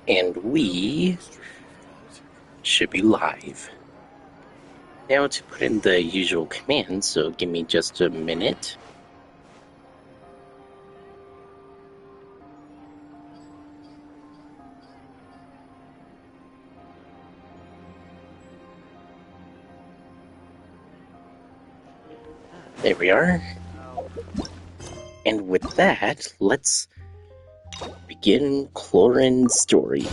And we should be live. Now to put in the usual commands, so give me just a minute. There we are. And with that, let's begin Clorinde's story.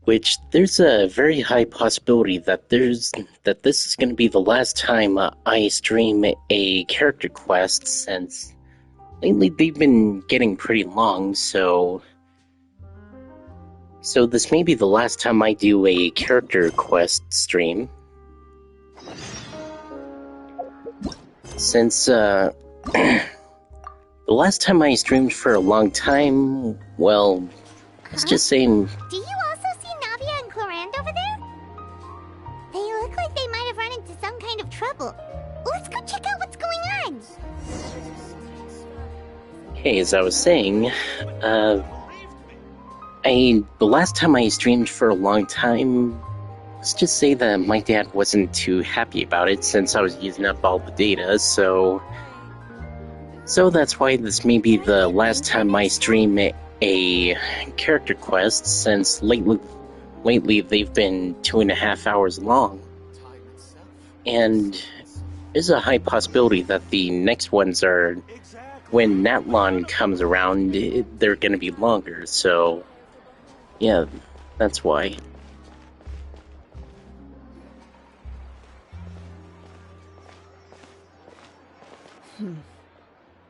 Which there's a very high possibility that this is going to be the last time I stream a character quest, since lately they've been getting pretty long, so this may be the last time I do a character quest stream. Since the last time I streamed for a long time, well, let's just say... Do you also see Navia and Clorinde over there? They look like they might have run into some kind of trouble. Let's go check out what's going on. Okay, as I was saying, the last time I streamed for a long time, let's just say that my dad wasn't too happy about it since I was using up all the data, so that's why this may be the last time I stream a character quest, since lately they've been 2.5 hours long. And there's a high possibility that the next ones are, when Natlon comes around, they're gonna be longer, so yeah, that's why.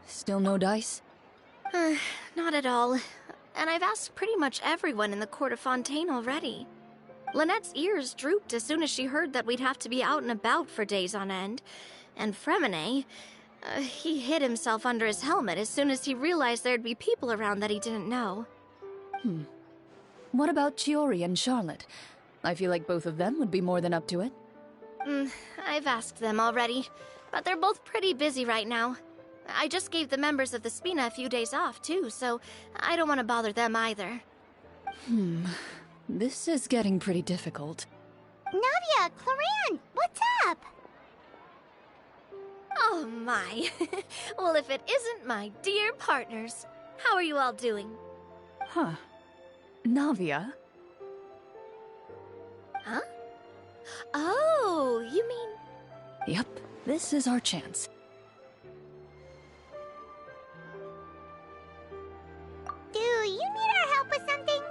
Still no dice? Not at all. And I've asked pretty much everyone in the court of Fontaine already. Lynette's ears drooped as soon as she heard that we'd have to be out and about for days on end. And Fremine, he hid himself under his helmet as soon as he realized there'd be people around that he didn't know. What about Chiori and Charlotte? I feel like both of them would be more than up to it. I've asked them already, but they're both pretty busy right now. I just gave the members of the Spina a few days off, too, so I don't want to bother them either. This is getting pretty difficult. Navia, Clorinde, what's up? Oh my. Well, if it isn't my dear partners. How are you all doing? Huh. Navia? Huh? Oh, you mean... Yep, this is our chance. Do you need our help with something?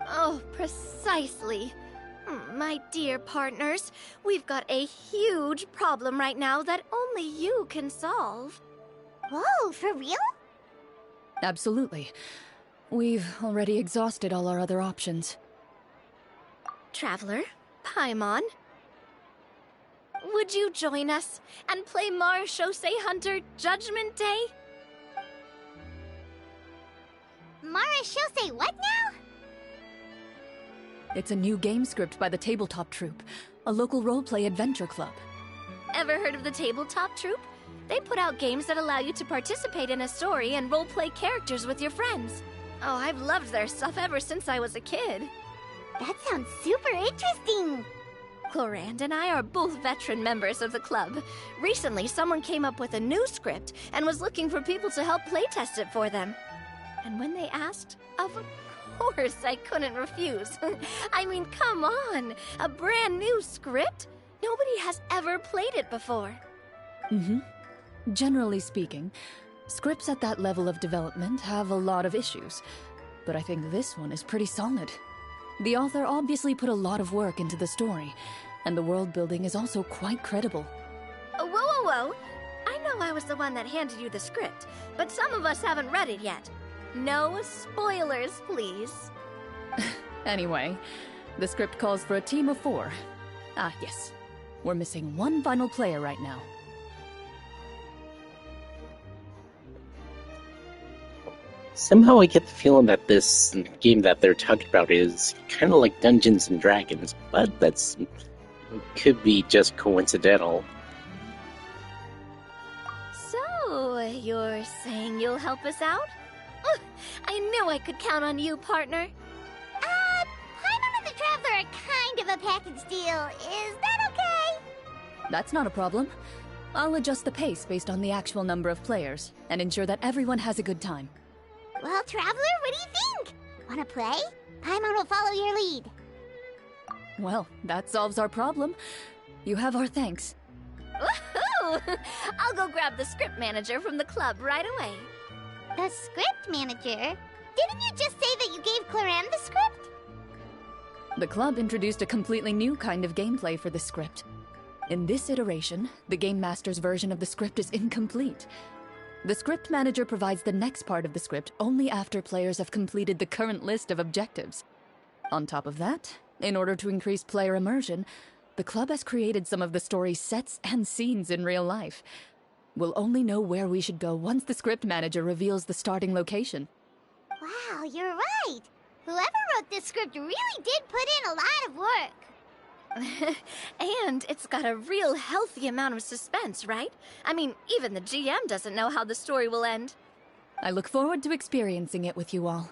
Oh, precisely. My dear partners, we've got a huge problem right now that only you can solve. Whoa, for real? Absolutely. We've already exhausted all our other options. Traveler, Paimon, would you join us and play Marechaussee Hunter Judgment Day? Marechaussee what now? It's a new game script by the Tabletop Troupe, a local roleplay adventure club. Ever heard of the Tabletop Troupe? They put out games that allow you to participate in a story and roleplay characters with your friends. Oh, I've loved their stuff ever since I was a kid. That sounds super interesting. Clorinde and I are both veteran members of the club. Recently, someone came up with a new script and was looking for people to help playtest it for them. And when they asked, of course I couldn't refuse. I mean, come on, a brand new script? Nobody has ever played it before. Generally speaking, scripts at that level of development have a lot of issues, but I think this one is pretty solid. The author obviously put a lot of work into the story, and the world building is also quite credible. Whoa. I know I was the one that handed you the script, but some of us haven't read it yet. No spoilers, please. Anyway, the script calls for a team of 4. Ah, yes. We're missing one final player right now. Somehow I get the feeling that this game that they're talking about is kind of like Dungeons and Dragons, but that's could be just coincidental. So, you're saying you'll help us out? I knew I could count on you, partner. Paimon and the Traveler are kind of a package deal. Is that okay? That's not a problem. I'll adjust the pace based on the actual number of players and ensure that everyone has a good time. Well, Traveler, what do you think? Wanna play? Paimon will follow your lead. Well, that solves our problem. You have our thanks. Woohoo! I'll go grab the script manager from the club right away. The script manager? Didn't you just say that you gave Clorinde the script? The club introduced a completely new kind of gameplay for the script. In this iteration, the Game Master's version of the script is incomplete. The script manager provides the next part of the script only after players have completed the current list of objectives. On top of that, in order to increase player immersion, the club has created some of the story's sets and scenes in real life. We'll only know where we should go once the script manager reveals the starting location. Wow, you're right. Whoever wrote this script really did put in a lot of work. And it's got a real healthy amount of suspense, right? I mean, even the GM doesn't know how the story will end. I look forward to experiencing it with you all.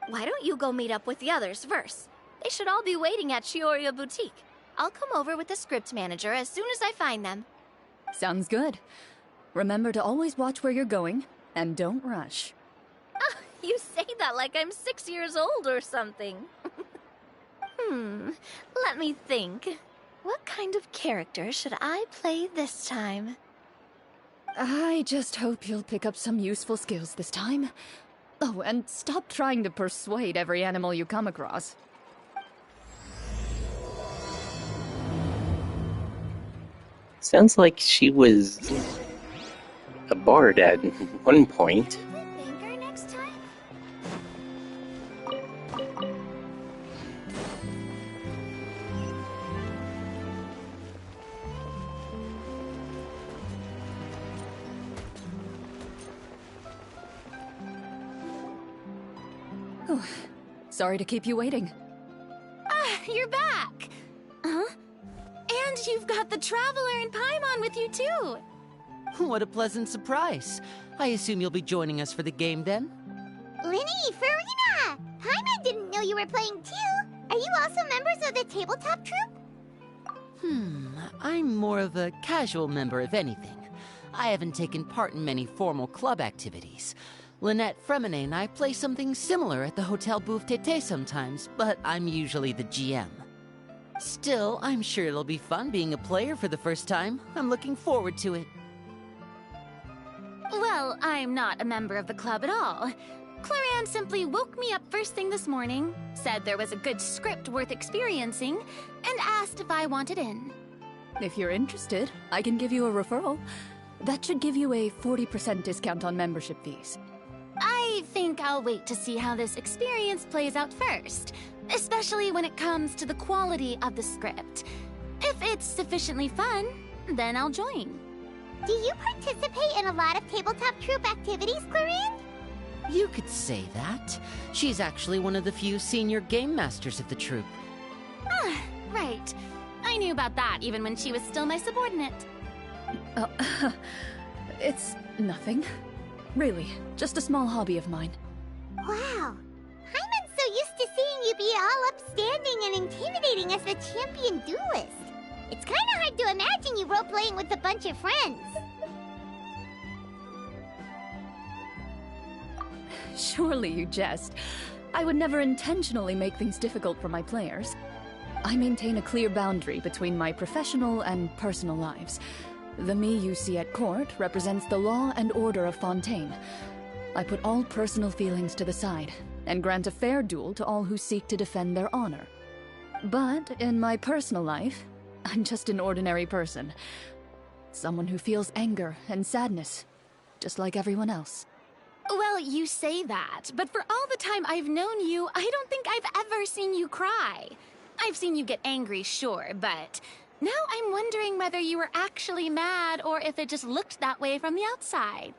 Why don't you go meet up with the others first? They should all be waiting at Chioria Boutique. I'll come over with the script manager as soon as I find them. Sounds good. Remember to always watch where you're going, and don't rush. Oh, you say that like I'm 6 years old or something. Let me think. What kind of character should I play this time? I just hope you'll pick up some useful skills this time. Oh, and stop trying to persuade every animal you come across. Sounds like she was a bard at one point. Banker next time? Oh, sorry to keep you waiting. Ah, you're back! Huh? And you've got the Traveler and Paimon with you, too! What a pleasant surprise. I assume you'll be joining us for the game then? Linny, Farina! Paimon didn't know you were playing too. Are you also members of the tabletop troupe? I'm more of a casual member of anything. I haven't taken part in many formal club activities. Lynette Fremine and I play something similar at the Hotel Bouffe Tété sometimes, but I'm usually the GM. Still, I'm sure it'll be fun being a player for the first time. I'm looking forward to it. Well, I'm not a member of the club at all. Clorinde simply woke me up first thing this morning, said there was a good script worth experiencing, and asked if I wanted in. If you're interested, I can give you a referral. That should give you a 40% discount on membership fees. I think I'll wait to see how this experience plays out first, especially when it comes to the quality of the script. If it's sufficiently fun, then I'll join. Do you participate in a lot of tabletop troupe activities, Clorinde? You could say that. She's actually one of the few senior game masters of the troupe. Ah, right. I knew about that even when she was still my subordinate. It's nothing. Really, just a small hobby of mine. Wow. Paimon's so used to seeing you be all upstanding and intimidating as the champion duelist. It's kind of hard to imagine you role-playing with a bunch of friends. Surely you jest. I would never intentionally make things difficult for my players. I maintain a clear boundary between my professional and personal lives. The me you see at court represents the law and order of Fontaine. I put all personal feelings to the side and grant a fair duel to all who seek to defend their honor. But in my personal life, I'm just an ordinary person. Someone who feels anger and sadness, just like everyone else. Well, you say that, but for all the time I've known you, I don't think I've ever seen you cry. I've seen you get angry, sure, but now I'm wondering whether you were actually mad or if it just looked that way from the outside.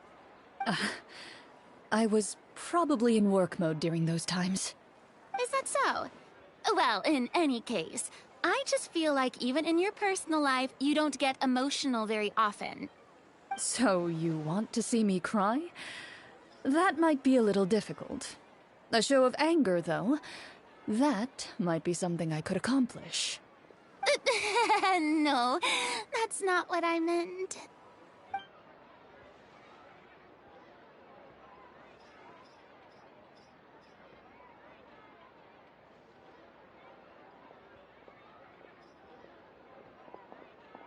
I was probably in work mode during those times. Is that so? Well, in any case, I just feel like even in your personal life, you don't get emotional very often. So you want to see me cry? That might be a little difficult. A show of anger, though, that might be something I could accomplish. No, that's not what I meant.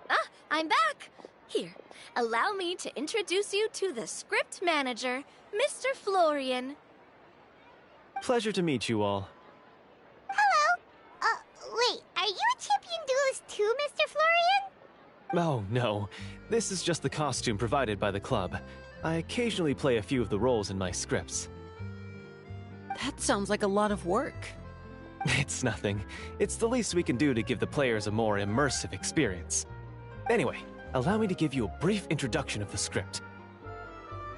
Ah, I'm back! Here, allow me to introduce you to the script manager, Mr. Florian. Pleasure to meet you all. Hello. Wait, are you a champion duelist too, Mr. Florian? Oh, no. This is just the costume provided by the club. I occasionally play a few of the roles in my scripts. That sounds like a lot of work. It's nothing. It's the least we can do to give the players a more immersive experience. Anyway, allow me to give you a brief introduction of the script.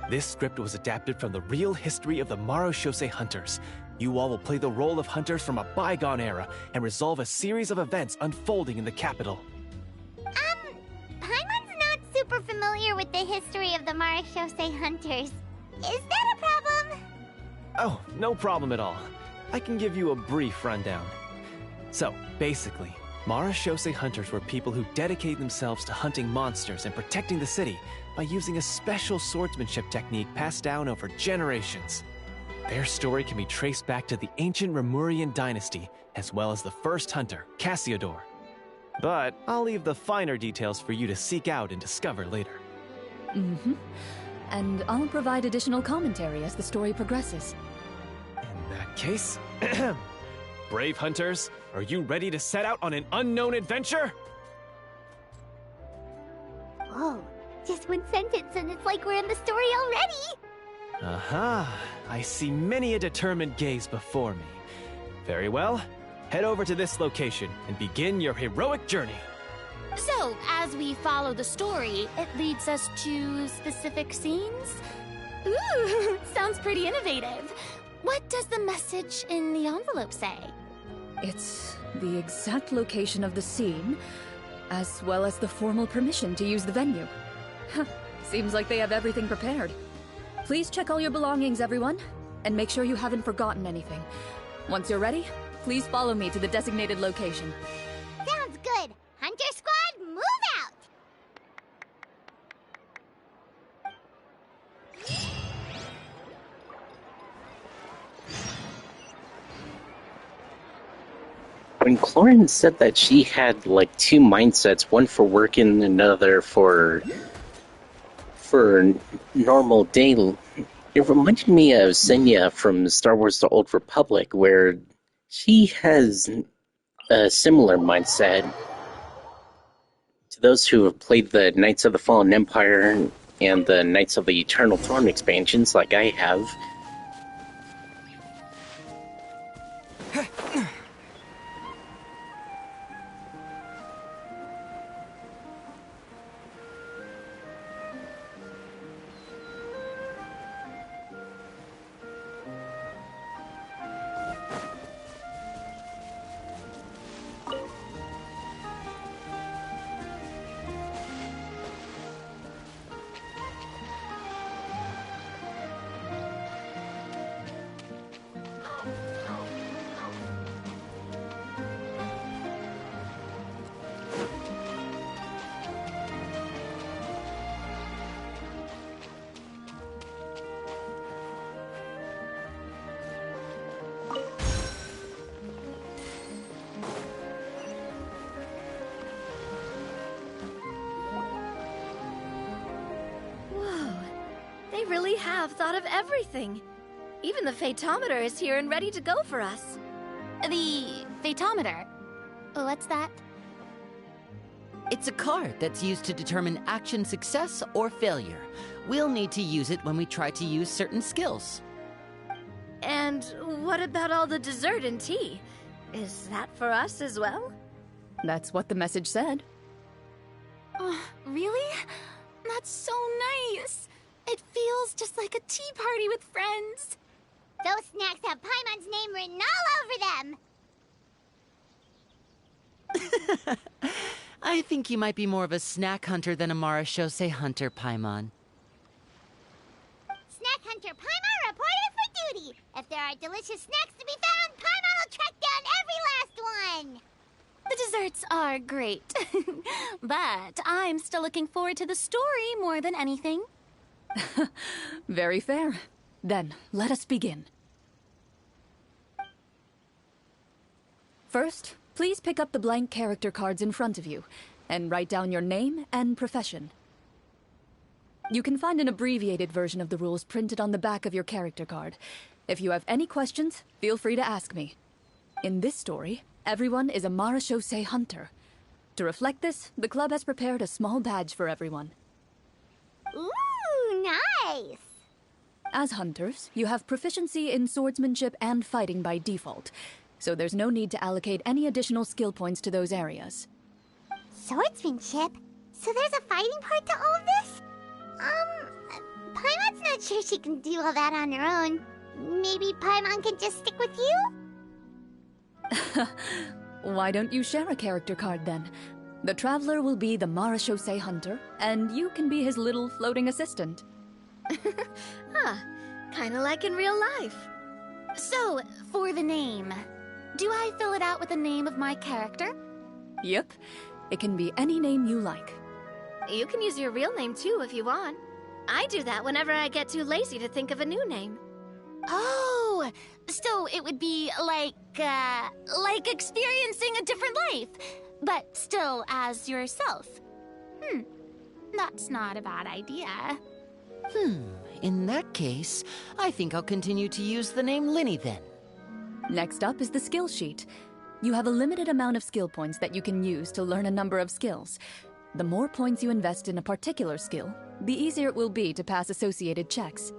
This script was adapted from the real history of the Marashose Hunters. You all will play the role of hunters from a bygone era and resolve a series of events unfolding in the capital. Paimon's not super familiar with the history of the Marashose Hunters. Is that a problem? Oh, no problem at all. I can give you a brief rundown. So, basically, Marashose Hunters were people who dedicated themselves to hunting monsters and protecting the city by using a special swordsmanship technique passed down over generations. Their story can be traced back to the ancient Remurian dynasty, as well as the first hunter, Cassiodor. But I'll leave the finer details for you to seek out and discover later. Mm-hmm. And I'll provide additional commentary as the story progresses. In that case, brave hunters, are you ready to set out on an unknown adventure? Whoa, just one sentence and it's like we're in the story already! Aha, I see many a determined gaze before me. Very well, head over to this location and begin your heroic journey. So, as we follow the story, it leads us to specific scenes? Ooh, sounds pretty innovative. What does the message in the envelope say? It's the exact location of the scene, as well as the formal permission to use the venue. Seems like they have everything prepared. Please check all your belongings, everyone, and make sure you haven't forgotten anything. Once you're ready, please follow me to the designated location. Sounds good! Hunter Squad, move out! When Clorinde said that she had like two mindsets, one for work and another for normal day, it reminded me of Senya from Star Wars: The Old Republic, where she has a similar mindset. To those who have played the Knights of the Fallen Empire and the Knights of the Eternal Throne expansions, like I have, They really have thought of everything. Even the phaetometer is here and ready to go for us. The phaetometer? What's that? It's a card that's used to determine action success or failure. We'll need to use it when we try to use certain skills. And what about all the dessert and tea? Is that for us as well? That's what the message said. Really? That's so nice. It feels just like a tea party with friends. Those snacks have Paimon's name written all over them! I think you might be more of a snack hunter than a Marashose hunter, Paimon. Snack Hunter Paimon are delicious snacks to be found, Paimon will track down every last one! The desserts are great. But I'm still looking forward to the story more than anything. Very fair. Then, let us begin. First, please pick up the blank character cards in front of you, and write down your name and profession. You can find an abbreviated version of the rules printed on the back of your character card. If you have any questions, feel free to ask me. In this story, everyone is a Marachose hunter. To reflect this, the club has prepared a small badge for everyone. Ooh, nice! As hunters, you have proficiency in swordsmanship and fighting by default, so there's no need to allocate any additional skill points to those areas. Swordsmanship? So there's a fighting part to all of this? Paimon's not sure she can do all that on her own. Maybe Paimon can just stick with you? Why don't you share a character card then? The Traveler will be the Marachose hunter, and you can be his little floating assistant. Huh. Kinda like in real life. So, for the name, do I fill it out with the name of my character? Yep. It can be any name you like. You can use your real name too if you want. I do that whenever I get too lazy to think of a new name. Oh, so it would be like experiencing a different life, but still as yourself. That's not a bad idea. In that case, I think I'll continue to use the name Linny then. Next up is the skill sheet. You have a limited amount of skill points that you can use to learn a number of skills. The more points you invest in a particular skill, the easier it will be to pass associated checks.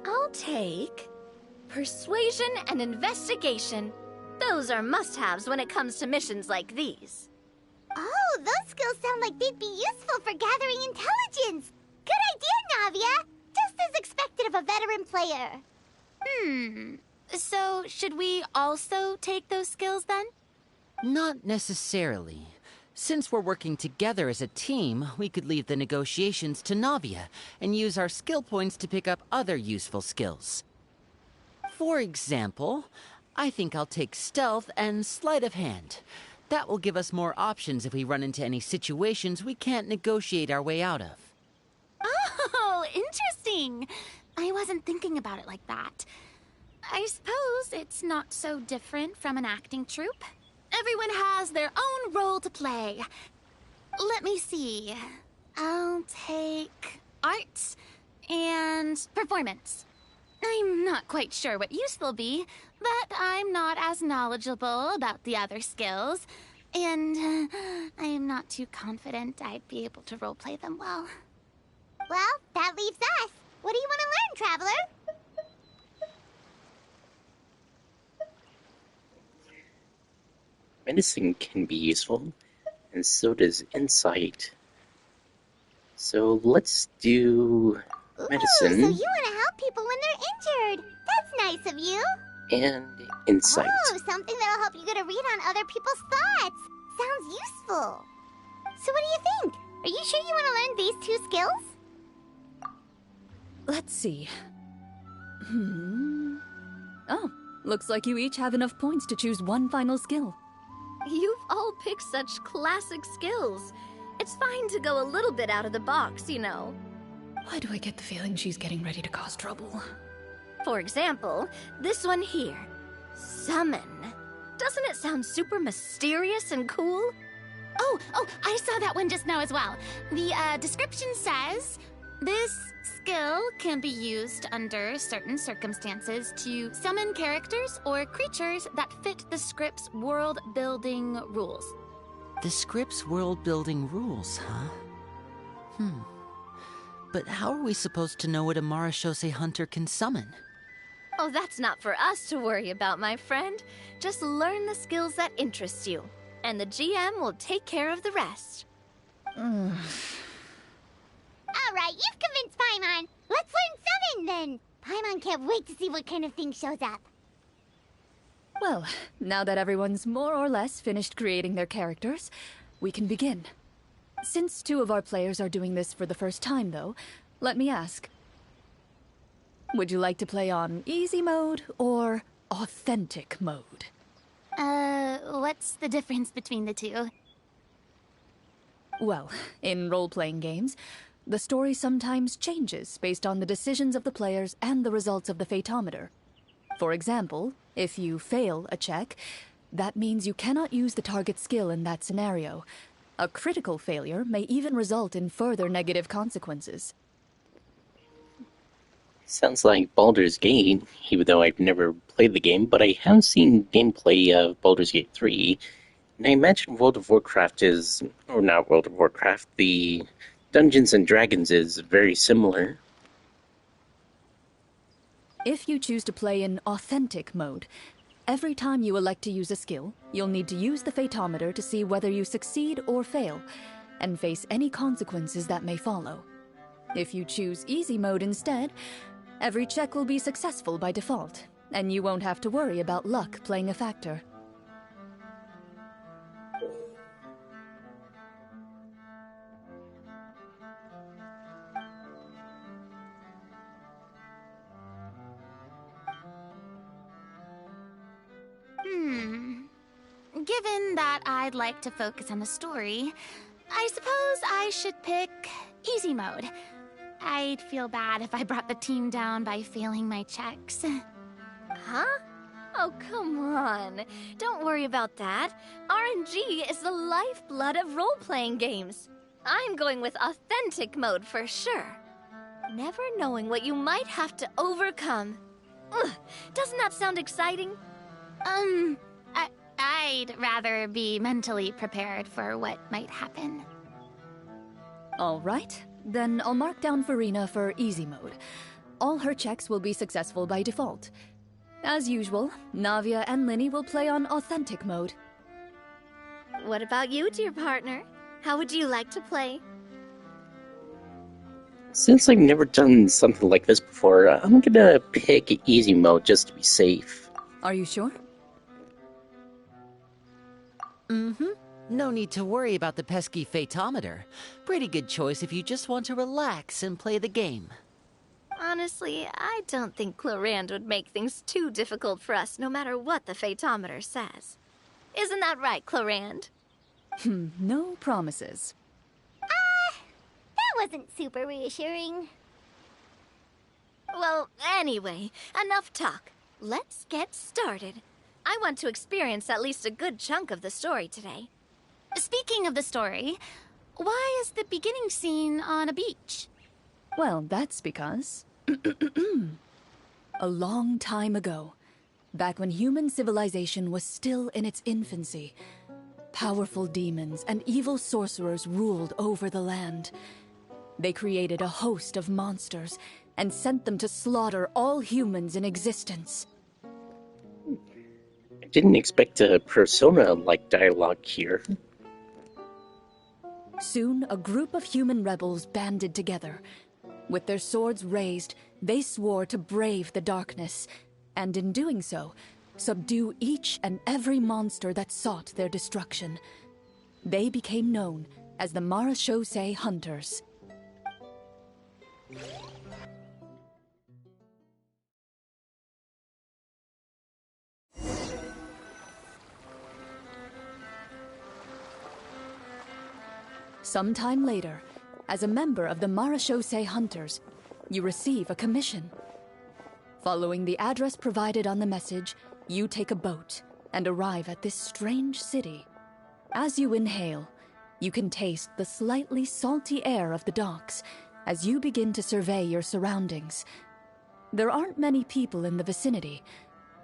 I'll take persuasion and investigation. Those are must-haves when it comes to missions like these. Oh, those skills sound like they'd be useful for gathering intelligence! Good idea, Navia! Just as expected of a veteran player. So, should we also take those skills then? Not necessarily. Since we're working together as a team, we could leave the negotiations to Navia and use our skill points to pick up other useful skills. For example, I think I'll take stealth and sleight of hand. That will give us more options if we run into any situations we can't negotiate our way out of. Oh, interesting. I wasn't thinking about it like that. I suppose it's not so different from an acting troupe. Everyone has their own role to play. Let me see. I'll take arts and performance. I'm not quite sure what use they'll be, but I'm not as knowledgeable about the other skills, and I am not too confident I'd be able to roleplay them well. Well, that leaves us. What do you want to learn, Traveler? Medicine can be useful, and so does insight. So let's do medicine. Ooh, so you want to help people when they're injured. That's nice of you. And insight. Oh, something that'll help you get a read on other people's thoughts. Sounds useful. So what do you think? Are you sure you want to learn these two skills? Let's see. Oh, looks like you each have enough points to choose one final skill. You've all picked such classic skills. It's fine to go a little bit out of the box, you know. Why do I get the feeling she's getting ready to cause trouble? For example, this one here. Summon. Doesn't it sound super mysterious and cool? Oh, I saw that one just now as well. The description says, this skill can be used under certain circumstances to summon characters or creatures that fit the script's world-building rules. The script's world-building rules, huh? But how are we supposed to know what a Marachose hunter can summon? Oh, that's not for us to worry about, my friend. Just learn the skills that interest you, and the GM will take care of the rest. All right, you've convinced Paimon. Let's learn summon, then. Paimon can't wait to see what kind of thing shows up. Well, now that everyone's more or less finished creating their characters, we can begin. Since two of our players are doing this for the first time, though, let me ask. Would you like to play on easy mode or authentic mode? What's the difference between the two? Well, in role-playing games, the story sometimes changes based on the decisions of the players and the results of the Fatometer. For example, if you fail a check, that means you cannot use the target skill in that scenario. A critical failure may even result in further negative consequences. Sounds like Baldur's Gate, even though I've never played the game, but I have seen gameplay of Baldur's Gate 3, and I imagine World of Warcraft is, or not World of Warcraft, the Dungeons and Dragons is very similar. If you choose to play in authentic mode, every time you elect to use a skill, you'll need to use the Fatometer to see whether you succeed or fail, and face any consequences that may follow. If you choose easy mode instead, every check will be successful by default, and you won't have to worry about luck playing a factor. Given that I'd like to focus on the story, I suppose I should pick easy mode. I'd feel bad if I brought the team down by failing my checks. Huh? Oh, come on. Don't worry about that. RNG is the lifeblood of role-playing games. I'm going with authentic mode for sure. Never knowing what you might have to overcome. Ugh, doesn't that sound exciting? I'd rather be mentally prepared for what might happen. All right, then I'll mark down Farina for easy mode. All her checks will be successful by default. As usual, Navia and Linny will play on authentic mode. What about you, dear partner? How would you like to play? Since I've never done something like this before, I'm gonna pick easy mode just to be safe. Are you sure? No need to worry about the pesky Fatometer. Pretty good choice if you just want to relax and play the game. Honestly, I don't think Clorinde would make things too difficult for us, no matter what the Fatometer says. Isn't that right, Clorinde? No promises. That wasn't super reassuring. Well, anyway, enough talk. Let's get started. I want to experience at least a good chunk of the story today. Speaking of the story, why is the beginning scene on a beach? Well, that's because... a long time ago, back when human civilization was still in its infancy, powerful demons and evil sorcerers ruled over the land. They created a host of monsters and sent them to slaughter all humans in existence. I didn't expect a Persona-like dialogue here. Soon, a group of human rebels banded together. With their swords raised, they swore to brave the darkness, and in doing so, subdue each and every monster that sought their destruction. They became known as the Marachose Hunters. Sometime later, as a member of the Marachose Hunters, you receive a commission. Following the address provided on the message, you take a boat and arrive at this strange city. As you inhale, you can taste the slightly salty air of the docks as you begin to survey your surroundings. There aren't many people in the vicinity,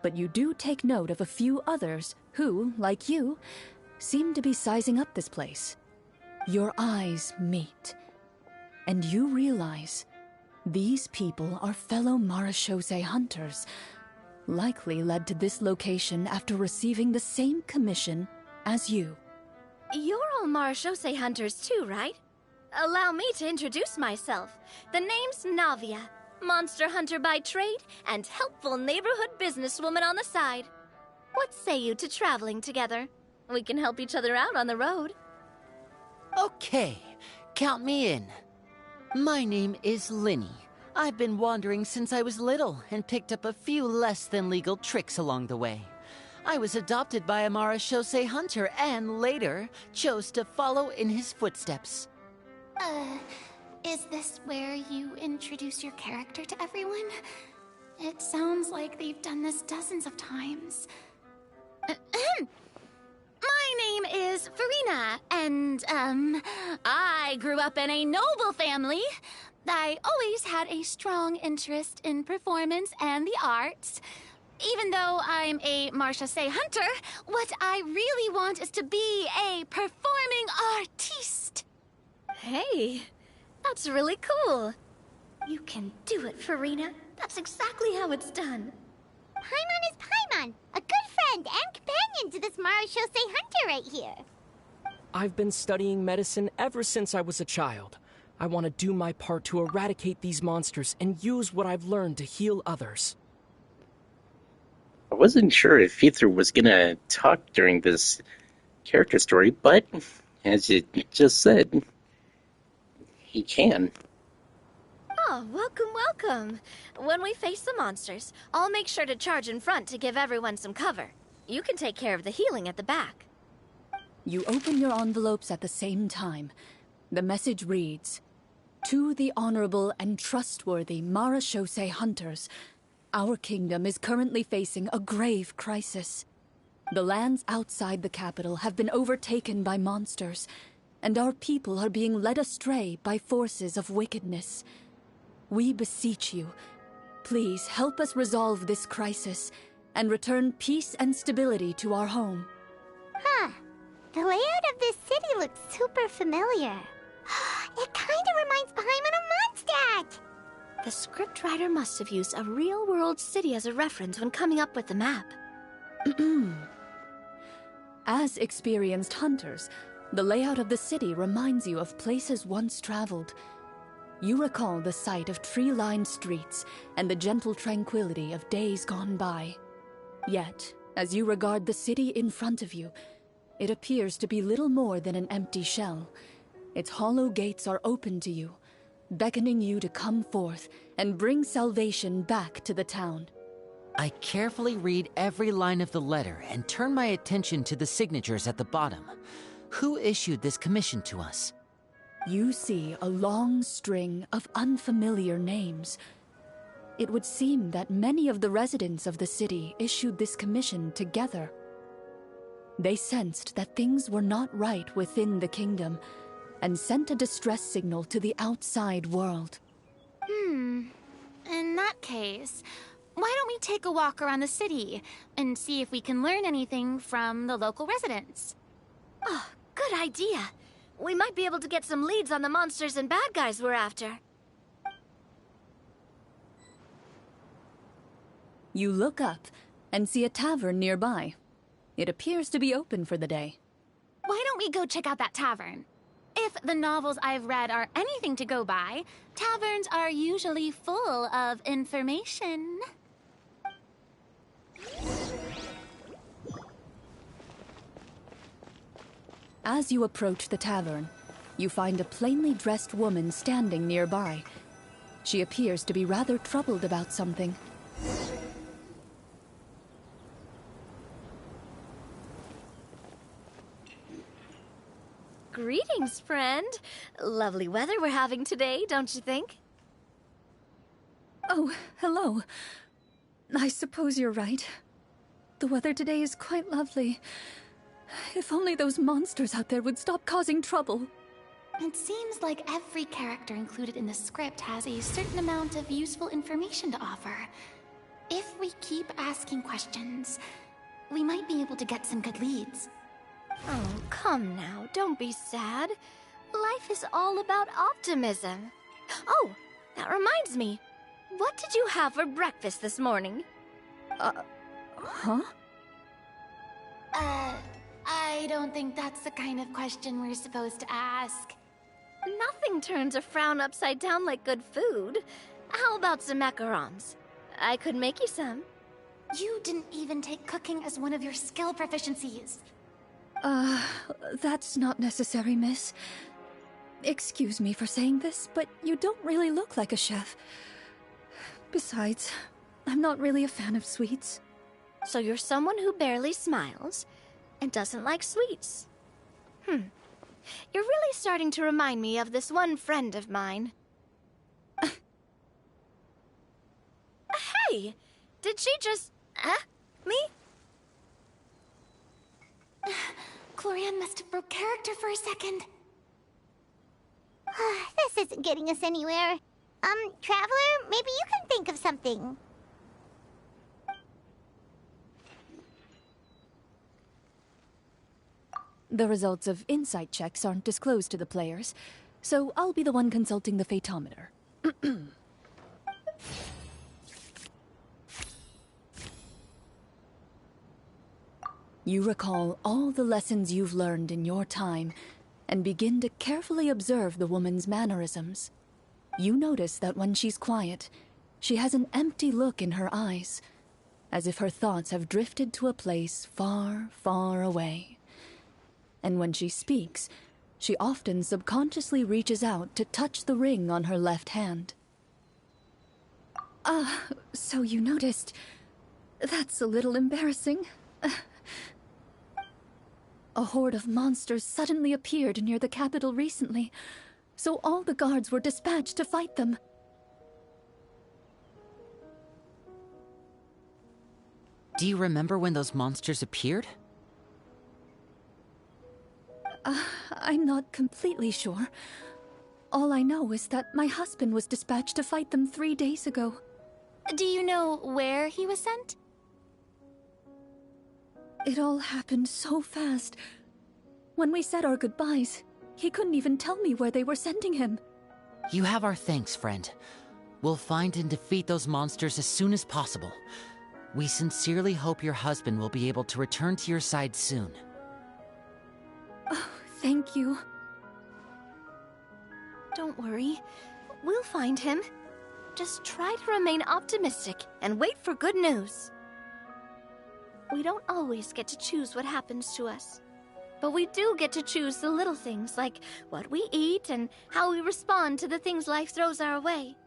but you do take note of a few others who, like you, seem to be sizing up this place. Your eyes meet, and you realize these people are fellow Marachose hunters, likely led to this location after receiving the same commission as you. You're all Marachose hunters too, right? Allow me to introduce myself. The name's Navia, monster hunter by trade and helpful neighborhood businesswoman on the side. What say you to traveling together? We can help each other out on the road. Okay, count me in. My name is Linny. I've been wandering since I was little and picked up a few less than legal tricks along the way. I was adopted by a Marashose hunter and later chose to follow in his footsteps. Is this where you introduce your character to everyone? It sounds like they've done this dozens of times. My name is Farina, and, I grew up in a noble family. I always had a strong interest in performance and the arts. Even though I'm a Marshase hunter, what I really want is to be a performing artiste. Hey, that's really cool. You can do it, Farina. That's exactly how it's done. Paimon is Paimon, a good friend and companion to this Marashose hunter right here. I've been studying medicine ever since I was a child. I want to do my part to eradicate these monsters and use what I've learned to heal others. I wasn't sure if Ether was gonna talk during this character story, but as you just said, he can. Oh, welcome. When we face the monsters, I'll make sure to charge in front to give everyone some cover. You can take care of the healing at the back. You open your envelopes at the same time. The message reads, "To the honorable and trustworthy Marashose hunters, our kingdom is currently facing a grave crisis. The lands outside the capital have been overtaken by monsters, and our people are being led astray by forces of wickedness. We beseech you, please help us resolve this crisis and return peace and stability to our home." The layout of this city looks super familiar. It kinda reminds Paimon of Mondstadt. The scriptwriter must have used a real-world city as a reference when coming up with the map. As experienced hunters, the layout of the city reminds you of places once traveled. You recall the sight of tree-lined streets and the gentle tranquility of days gone by. Yet, as you regard the city in front of you, it appears to be little more than an empty shell. Its hollow gates are open to you, beckoning you to come forth and bring salvation back to the town. I carefully read every line of the letter and turn my attention to the signatures at the bottom. Who issued this commission to us? You see a long string of unfamiliar names. It would seem that many of the residents of the city issued this commission together. They sensed that things were not right within the kingdom and sent a distress signal to the outside world. In that case, why don't we take a walk around the city and see if we can learn anything from the local residents? Oh, good idea. We might be able to get some leads on the monsters and bad guys we're after. You look up and see a tavern nearby. It appears to be open for the day. Why don't we go check out that tavern? If the novels I've read are anything to go by, taverns are usually full of information. As you approach the tavern, you find a plainly dressed woman standing nearby. She appears to be rather troubled about something. Greetings, friend. Lovely weather we're having today, don't you think? Oh, hello. I suppose you're right. The weather today is quite lovely. If only those monsters out there would stop causing trouble. It seems like every character included in the script has a certain amount of useful information to offer. If we keep asking questions, we might be able to get some good leads. Oh, come now, don't be sad. Life is all about optimism. Oh, that reminds me. What did you have for breakfast this morning? Huh? I don't think that's the kind of question we're supposed to ask. Nothing turns a frown upside down like good food. How about some macarons? I could make you some. You didn't even take cooking as one of your skill proficiencies. That's not necessary, miss. Excuse me for saying this, but you don't really look like a chef. Besides, I'm not really a fan of sweets. So you're someone who barely smiles and doesn't like sweets. You're really starting to remind me of this one friend of mine. Hey! Did she just... me? Clorinde must have broke character for a second. This isn't getting us anywhere. Traveler, maybe you can think of something. The results of insight checks aren't disclosed to the players, so I'll be the one consulting the fatometer. You recall all the lessons you've learned in your time and begin to carefully observe the woman's mannerisms. You notice that when she's quiet, she has an empty look in her eyes, as if her thoughts have drifted to a place far, far away. And when she speaks, she often subconsciously reaches out to touch the ring on her left hand. So you noticed. That's a little embarrassing. A horde of monsters suddenly appeared near the capital recently, so all the guards were dispatched to fight them. Do you remember when those monsters appeared? I'm not completely sure. All I know is that my husband was dispatched to fight them 3 days ago. Do you know where he was sent? It all happened so fast. When we said our goodbyes, he couldn't even tell me where they were sending him. You have our thanks, friend. We'll find and defeat those monsters as soon as possible. We sincerely hope your husband will be able to return to your side soon. Oh, thank you. Don't worry. We'll find him. Just try to remain optimistic and wait for good news. We don't always get to choose what happens to us. But we do get to choose the little things, like what we eat and how we respond to the things life throws our way.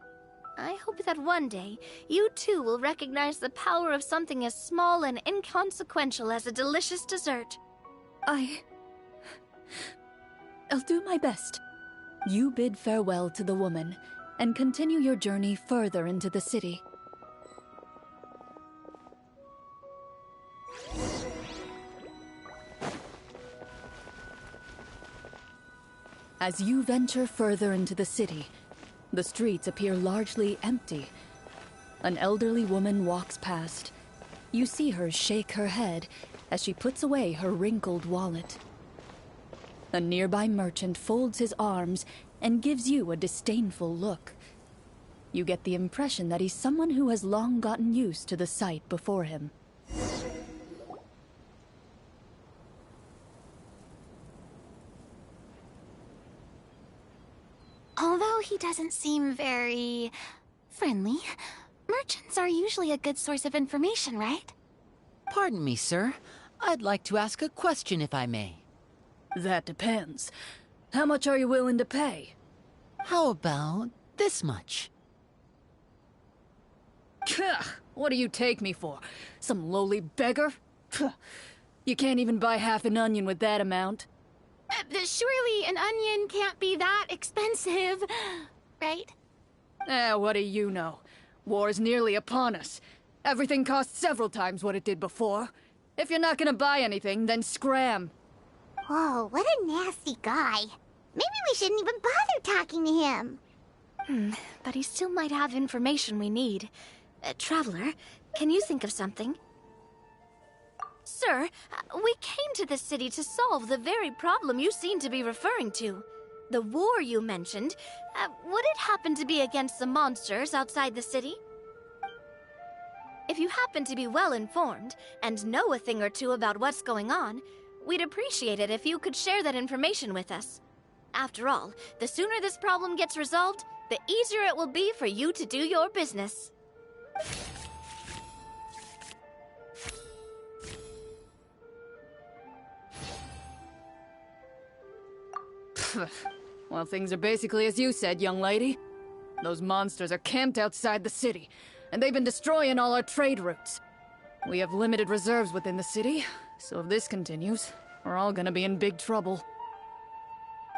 I hope that one day, you too will recognize the power of something as small and inconsequential as a delicious dessert. I'll do my best. You bid farewell to the woman, and continue your journey further into the city. As you venture further into the city, the streets appear largely empty. An elderly woman walks past. You see her shake her head as she puts away her wrinkled wallet. A nearby merchant folds his arms and gives you a disdainful look. You get the impression that he's someone who has long gotten used to the sight before him. Although he doesn't seem very friendly, merchants are usually a good source of information, right? Pardon me, sir. I'd like to ask a question if I may. That depends. How much are you willing to pay? How about this much? What do you take me for? Some lowly beggar? You can't even buy half an onion with that amount. Surely an onion can't be that expensive, right? What do you know? War's nearly upon us. Everything costs several times what it did before. If you're not gonna buy anything, then scram. Whoa, what a nasty guy. Maybe we shouldn't even bother talking to him. But he still might have information we need. Traveler, can you think of something? Sir, we came to this city to solve the very problem you seem to be referring to. The war you mentioned, would it happen to be against the monsters outside the city? If you happen to be well informed and know a thing or two about what's going on, we'd appreciate it if you could share that information with us. After all, the sooner this problem gets resolved, the easier it will be for you to do your business. Well, things are basically as you said, young lady. Those monsters are camped outside the city. and they've been destroying all our trade routes. We have limited reserves within the city, so if this continues, we're all gonna be in big trouble.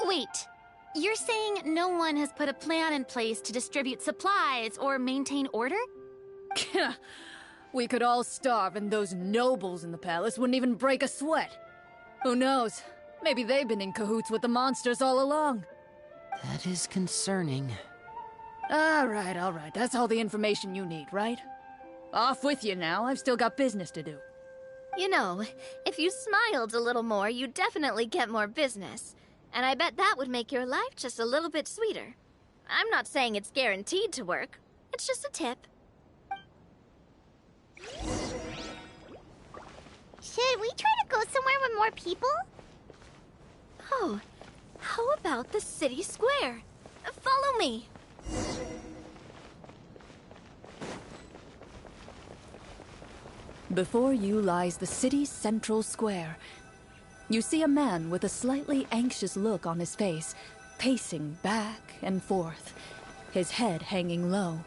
Wait, you're saying no one has put a plan in place to distribute supplies or maintain order? We could all starve and those nobles in the palace wouldn't even break a sweat. Who knows? Maybe they've been in cahoots with the monsters all along. That is concerning. All right. That's all the information you need, right? Off with you now. I've still got business to do. You know, if you smiled a little more, you'd definitely get more business. And I bet that would make your life just a little bit sweeter. I'm not saying it's guaranteed to work. It's just a tip. Should we try to go somewhere with more people? Oh, how about the city square? Follow me. Before you lies the city's central square. You see a man with a slightly anxious look on his face, pacing back and forth, his head hanging low.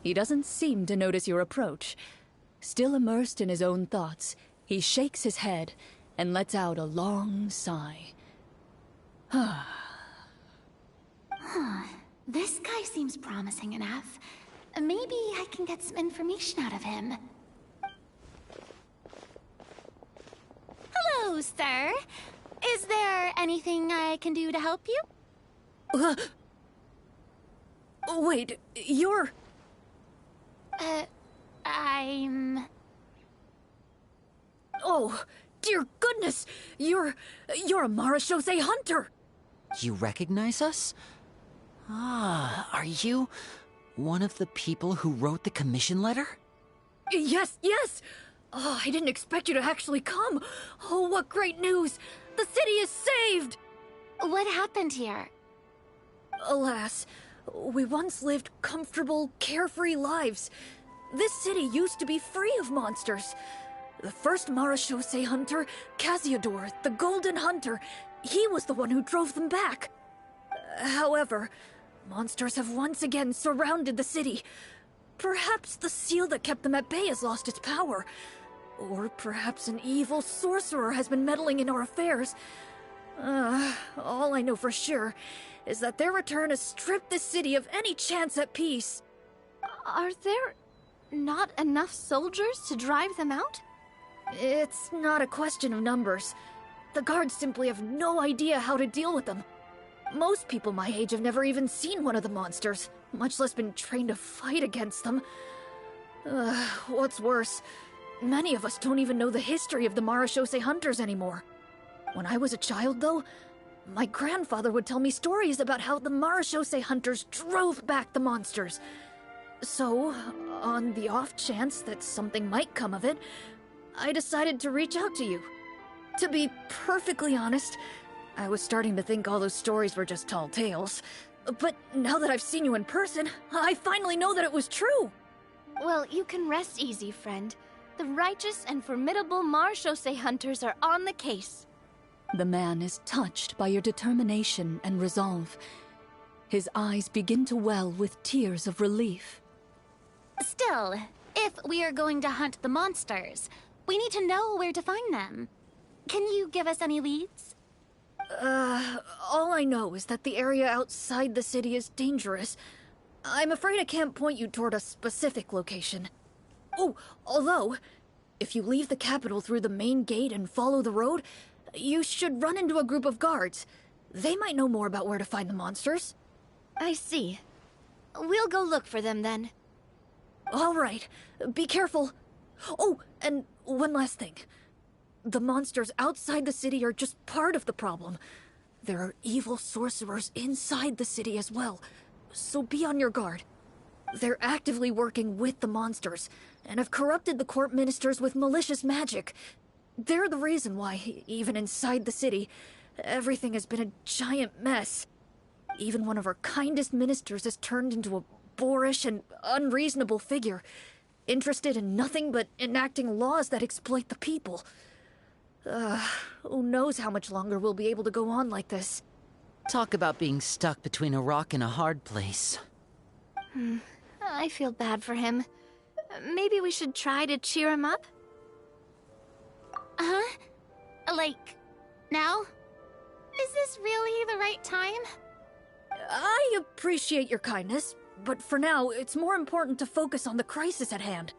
He doesn't seem to notice your approach. Still immersed in his own thoughts, he shakes his head and lets out a long sigh. This guy seems promising enough. Maybe I can get some information out of him. Hello, sir. Is there anything I can do to help you? Wait, you're... I'm... Oh, dear goodness! You're a Marashose hunter! You recognize us? Ah, are you one of the people who wrote the commission letter? Yes! Oh, I didn't expect you to actually come. Oh, what great news! The city is saved! What happened here? Alas, we once lived comfortable, carefree lives. This city used to be free of monsters. The first Marashose hunter, Casiodor, the Golden Hunter, he was the one who drove them back. However, monsters have once again surrounded the city. Perhaps the seal that kept them at bay has lost its power. Or perhaps an evil sorcerer has been meddling in our affairs. All I know for sure is that their return has stripped this city of any chance at peace. Are there not enough soldiers to drive them out? It's not a question of numbers. The guards simply have no idea how to deal with them. Most people my age have never even seen one of the monsters, much less been trained to fight against them. What's worse, many of us don't even know the history of the Marashose hunters anymore. When I was a child, though, my grandfather would tell me stories about how the Marashose hunters drove back the monsters. So, on the off chance that something might come of it, I decided to reach out to you. To be perfectly honest, I was starting to think all those stories were just tall tales. But now that I've seen you in person, I finally know that it was true! Well, you can rest easy, friend. The righteous and formidable Marashose hunters are on the case. The man is touched by your determination and resolve. His eyes begin to well with tears of relief. Still, if we are going to hunt the monsters, we need to know where to find them. Can you give us any leads? All I know is that the area outside the city is dangerous. I'm afraid I can't point you toward a specific location. Oh, although, if you leave the capital through the main gate and follow the road, you should run into a group of guards. They might know more about where to find the monsters. I see. We'll go look for them then. All right, be careful. Oh, and one last thing. The monsters outside the city are just part of the problem. There are evil sorcerers inside the city as well, so be on your guard. They're actively working with the monsters, and have corrupted the court ministers with malicious magic. They're the reason why, even inside the city, everything has been a giant mess. Even one of our kindest ministers has turned into a boorish and unreasonable figure, interested in nothing but enacting laws that exploit the people. Who knows how much longer we'll be able to go on like this. Talk about being stuck between a rock and a hard place. I feel bad for him. Maybe we should try to cheer him up? Huh? Like, now? Is this really the right time? I appreciate your kindness, but for now, it's more important to focus on the crisis at hand.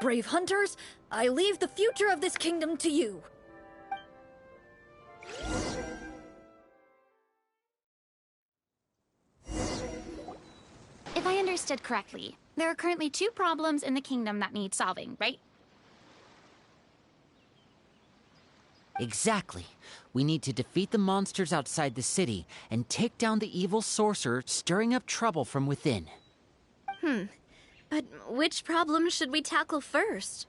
Brave hunters, I leave the future of this kingdom to you. If I understood correctly, there are currently 2 problems in the kingdom that need solving, right? Exactly. We need to defeat the monsters outside the city and take down the evil sorcerer stirring up trouble from within. But which problem should we tackle first?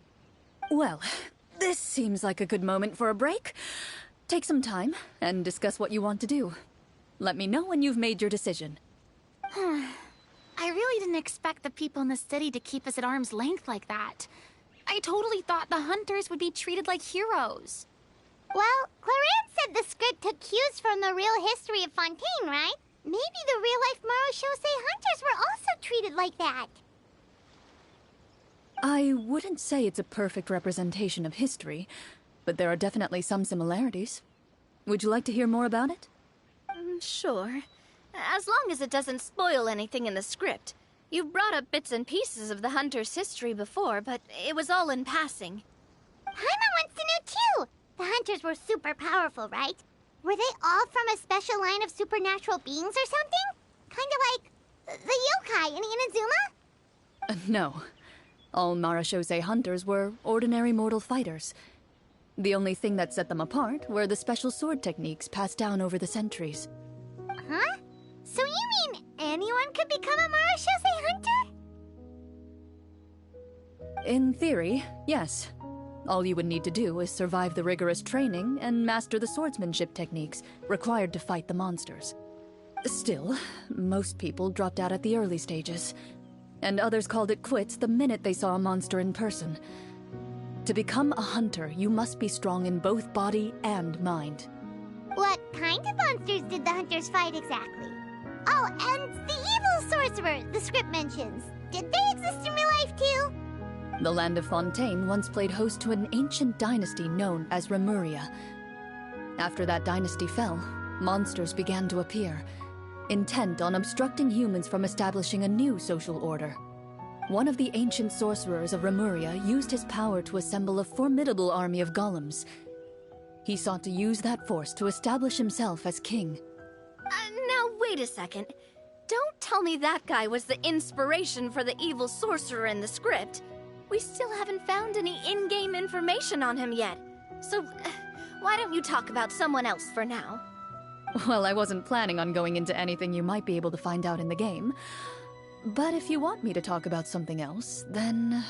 Well, this seems like a good moment for a break. Take some time and discuss what you want to do. Let me know when you've made your decision. I really didn't expect the people in the city to keep us at arm's length like that. I totally thought the hunters would be treated like heroes. Well, Clorinde said the script took cues from the real history of Fontaine, right? Maybe the real-life Marachose hunters were also treated like that. I wouldn't say it's a perfect representation of history, but there are definitely some similarities. Would you like to hear more about it? Sure. As long as it doesn't spoil anything in the script. You've brought up bits and pieces of the hunter's history before, but it was all in passing. Paimon wants to know too! The hunters were super powerful, right? Were they all from a special line of supernatural beings or something? Kind of like the yokai in Inazuma? No. All Marachose hunters were ordinary mortal fighters. The only thing that set them apart were the special sword techniques passed down over the centuries. Huh? So you mean anyone could become a Marachose hunter? In theory, yes. All you would need to do is survive the rigorous training and master the swordsmanship techniques required to fight the monsters. Still, most people dropped out at the early stages, and others called it quits the minute they saw a monster in person. To become a hunter, you must be strong in both body and mind. What kind of monsters did the hunters fight exactly? Oh, and the evil sorcerer the script mentions. Did they exist in real life too? The land of Fontaine once played host to an ancient dynasty known as Remuria. After that dynasty fell, monsters began to appear, intent on obstructing humans from establishing a new social order. One of the ancient sorcerers of Remuria used his power to assemble a formidable army of golems. He sought to use that force to establish himself as king. Now wait a second. Don't tell me that guy was the inspiration for the evil sorcerer in the script. We still haven't found any in-game information on him yet. So, why don't you talk about someone else for now? Well, I wasn't planning on going into anything you might be able to find out in the game. But if you want me to talk about something else, then...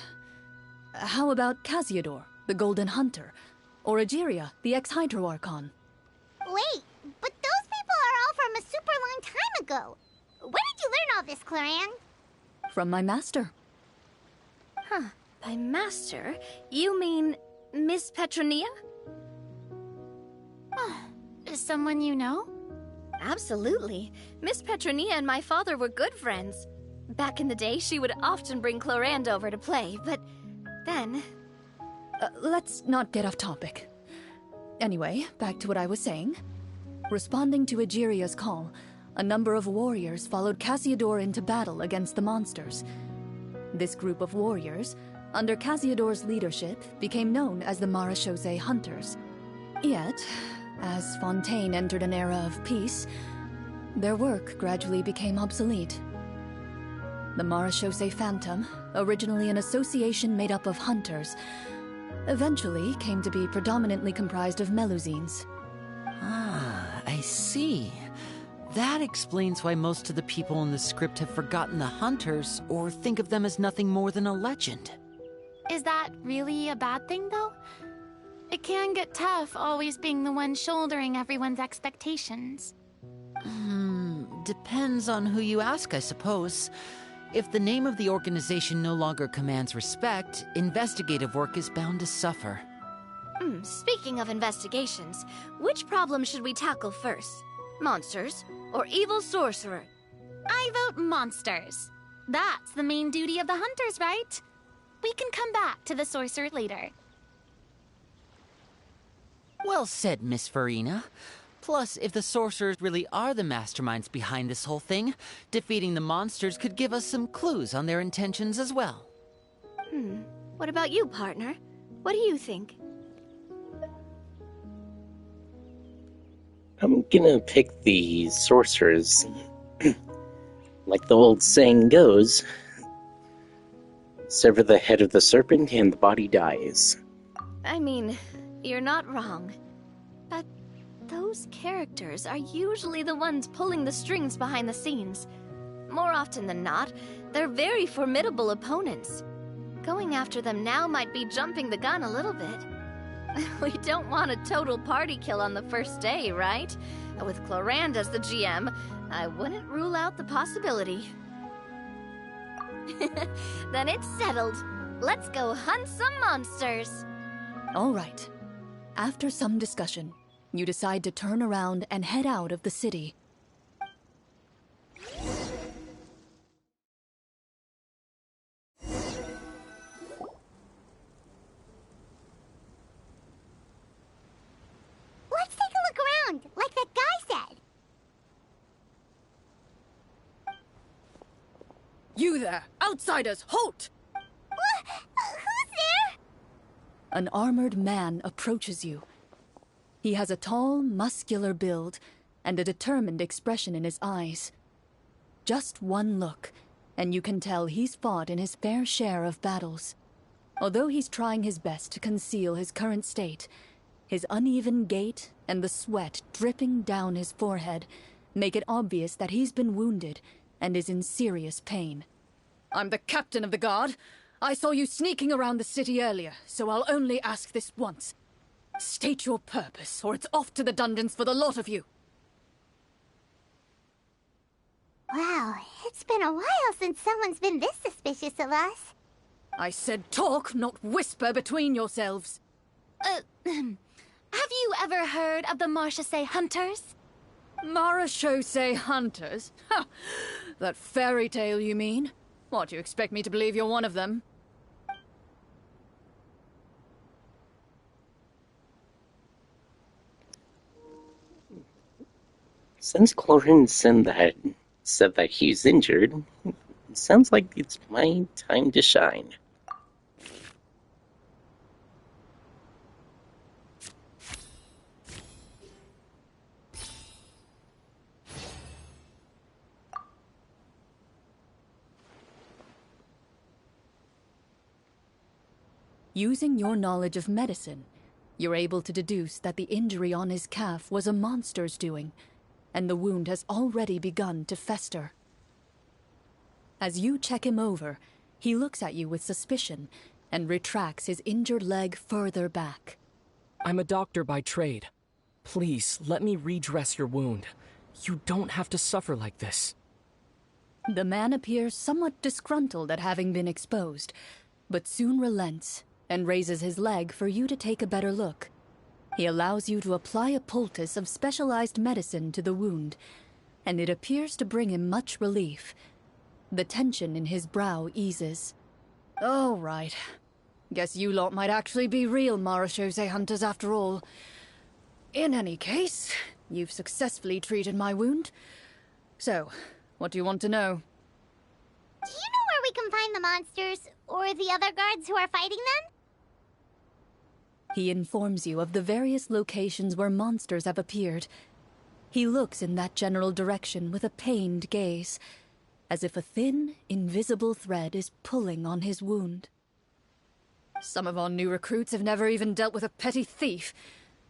How about Casiodor, the Golden Hunter? Or Egeria, the ex-Hydro Archon? Wait, but those people are all from a super long time ago. Where did you learn all this, Clorinde? From my master. By master, you mean Miss Petronia? Is someone you know? Absolutely. Miss Petronia and my father were good friends. Back in the day, she would often bring Clorinde over to play, but then... Let's not get off topic. Anyway, back to what I was saying. Responding to Egeria's call, a number of warriors followed Casiodor into battle against the monsters. This group of warriors, under Casiodor's leadership, became known as the Marachose Hunters. Yet, as Fontaine entered an era of peace, their work gradually became obsolete. The Marachose Phantom, originally an association made up of hunters, eventually came to be predominantly comprised of Melusines. Ah, I see. That explains why most of the people in the script have forgotten the hunters or think of them as nothing more than a legend. Is that really a bad thing, though? It can get tough always being the one shouldering everyone's expectations. Depends on who you ask, I suppose. If the name of the organization no longer commands respect, investigative work is bound to suffer. Speaking of investigations, which problem should we tackle first? Monsters or evil sorcerer? I vote monsters. That's the main duty of the hunters, right? We can come back to the sorcerer later. Well said, Miss Farina. Plus, if the sorcerers really are the masterminds behind this whole thing, defeating the monsters could give us some clues on their intentions as well. What about you, partner? What do you think? I'm gonna pick the sorcerers. Like the old saying goes, sever the head of the serpent and the body dies. I mean, you're not wrong. But those characters are usually the ones pulling the strings behind the scenes. More often than not, they're very formidable opponents. Going after them now might be jumping the gun a little bit. We don't want a total party kill on the first day, right? With Clorinde as the GM, I wouldn't rule out the possibility. Then it's settled. Let's go hunt some monsters. All right. After some discussion, you decide to turn around and head out of the city. Let's take a look around, like that guy said. You there! Outsiders, halt! Who's there? An armored man approaches you. He has a tall, muscular build and a determined expression in his eyes. Just one look, and you can tell he's fought in his fair share of battles. Although he's trying his best to conceal his current state, his uneven gait and the sweat dripping down his forehead make it obvious that he's been wounded and is in serious pain. I'm the captain of the guard. I saw you sneaking around the city earlier, so I'll only ask this once. State your purpose, or it's off to the dungeons for the lot of you. Wow, it's been a while since someone's been this suspicious of us. I said talk, not whisper between yourselves. Have you ever heard of the Marchese Hunters? Marachose hunters? Ha! That fairy tale, you mean? What, you expect me to believe you're one of them? Since Clorinde said that he's injured, it sounds like it's my time to shine. Using your knowledge of medicine, you're able to deduce that the injury on his calf was a monster's doing, and the wound has already begun to fester. As you check him over, he looks at you with suspicion and retracts his injured leg further back. I'm a doctor by trade. Please, let me redress your wound. You don't have to suffer like this. The man appears somewhat disgruntled at having been exposed, but soon relents and raises his leg for you to take a better look. He allows you to apply a poultice of specialized medicine to the wound, and it appears to bring him much relief. The tension in his brow eases. All right. Guess you lot might actually be real Marachose hunters after all. In any case, you've successfully treated my wound. So, what do you want to know? Do you know where we can find the monsters, or the other guards who are fighting them? He informs you of the various locations where monsters have appeared. He looks in that general direction with a pained gaze, as if a thin, invisible thread is pulling on his wound. Some of our new recruits have never even dealt with a petty thief,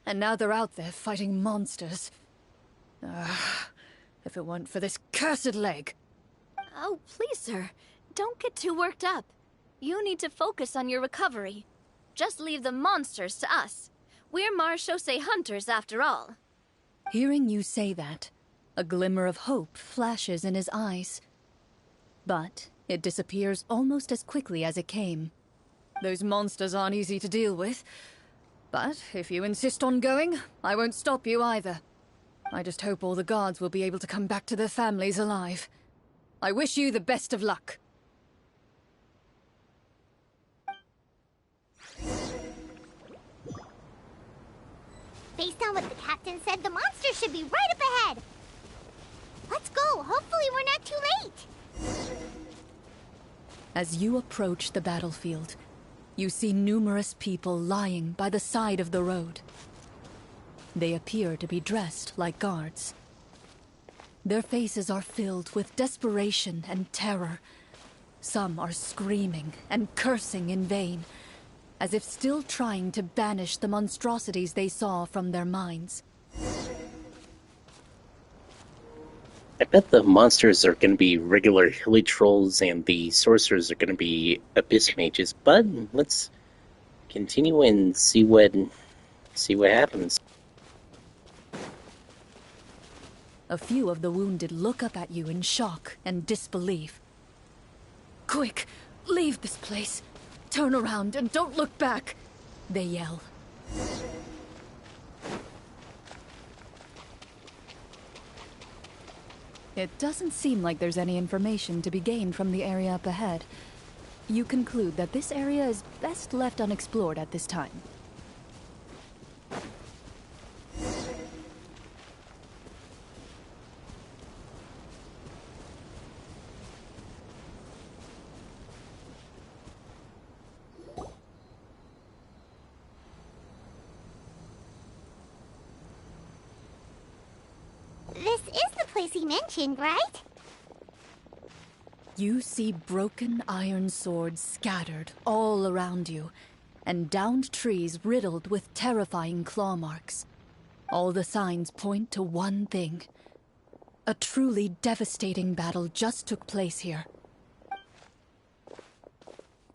and now they're out there fighting monsters. If it weren't for this cursed leg. Oh, please, sir. Don't get too worked up. You need to focus on your recovery. Just leave the monsters to us. We're Marachose hunters, after all. Hearing you say that, a glimmer of hope flashes in his eyes. But it disappears almost as quickly as it came. Those monsters aren't easy to deal with. But if you insist on going, I won't stop you either. I just hope all the guards will be able to come back to their families alive. I wish you the best of luck. Based on what the captain said, the monster should be right up ahead. Let's go. Hopefully we're not too late. As you approach the battlefield, you see numerous people lying by the side of the road. They appear to be dressed like guards. Their faces are filled with desperation and terror. Some are screaming and cursing in vain, as if still trying to banish the monstrosities they saw from their minds. I bet the monsters are going to be regular hilly trolls and the sorcerers are going to be abyss mages, but let's continue and see what happens. A few of the wounded look up at you in shock and disbelief. "Quick, leave this place. Turn around and don't look back," they yell. It doesn't seem like there's any information to be gained from the area up ahead. You conclude that this area is best left unexplored at this time. This is the place he mentioned, right? You see broken iron swords scattered all around you, and downed trees riddled with terrifying claw marks. All the signs point to one thing. A truly devastating battle just took place here.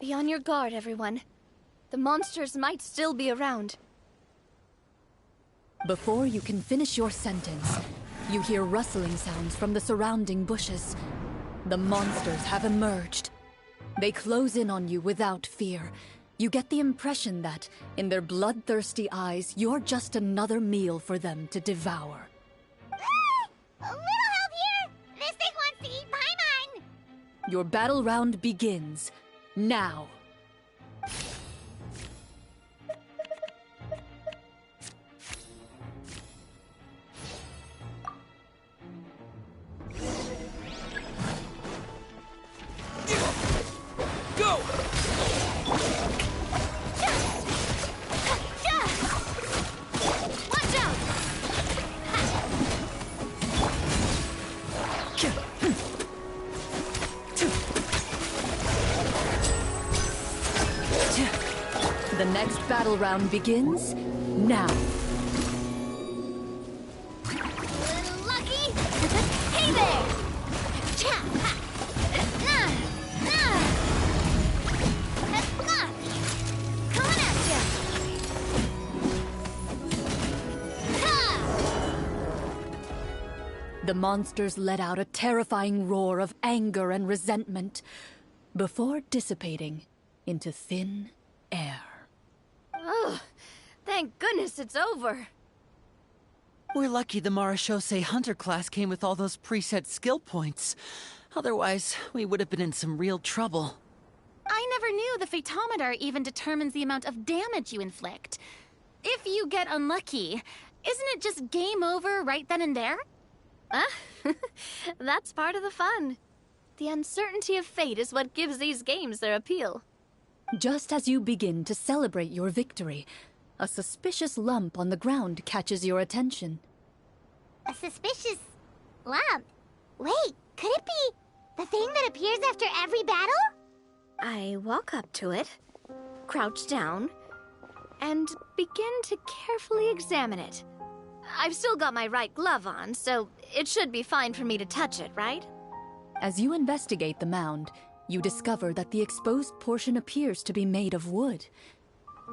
Be on your guard, everyone. The monsters might still be around. Before you can finish your sentence, you hear rustling sounds from the surrounding bushes. The monsters have emerged. They close in on you without fear. You get the impression that, in their bloodthirsty eyes, you're just another meal for them to devour. A little help here! This thing wants to eat Paimon! Your battle round begins now. Go! Watch out! The next battle round begins now. Little lucky? Hey there! Cha! Ha! Nah! Nah! Nah! Coming at ya! Ha! The monsters let out a terrifying roar of anger and resentment before dissipating into thin air. Oh, thank goodness it's over. We're lucky the Marashose Hunter class came with all those preset skill points. Otherwise, we would have been in some real trouble. I never knew the Fatometer even determines the amount of damage you inflict. If you get unlucky, isn't it just game over right then and there? That's part of the fun. The uncertainty of fate is what gives these games their appeal. Just as you begin to celebrate your victory, a suspicious lump on the ground catches your attention. A suspicious lump. Wait, could it be the thing that appears after every battle? I walk up to it, crouch down, and begin to carefully examine it. I've still got my right glove on, so it should be fine for me to touch it, right? As you investigate the mound, you discover that the exposed portion appears to be made of wood.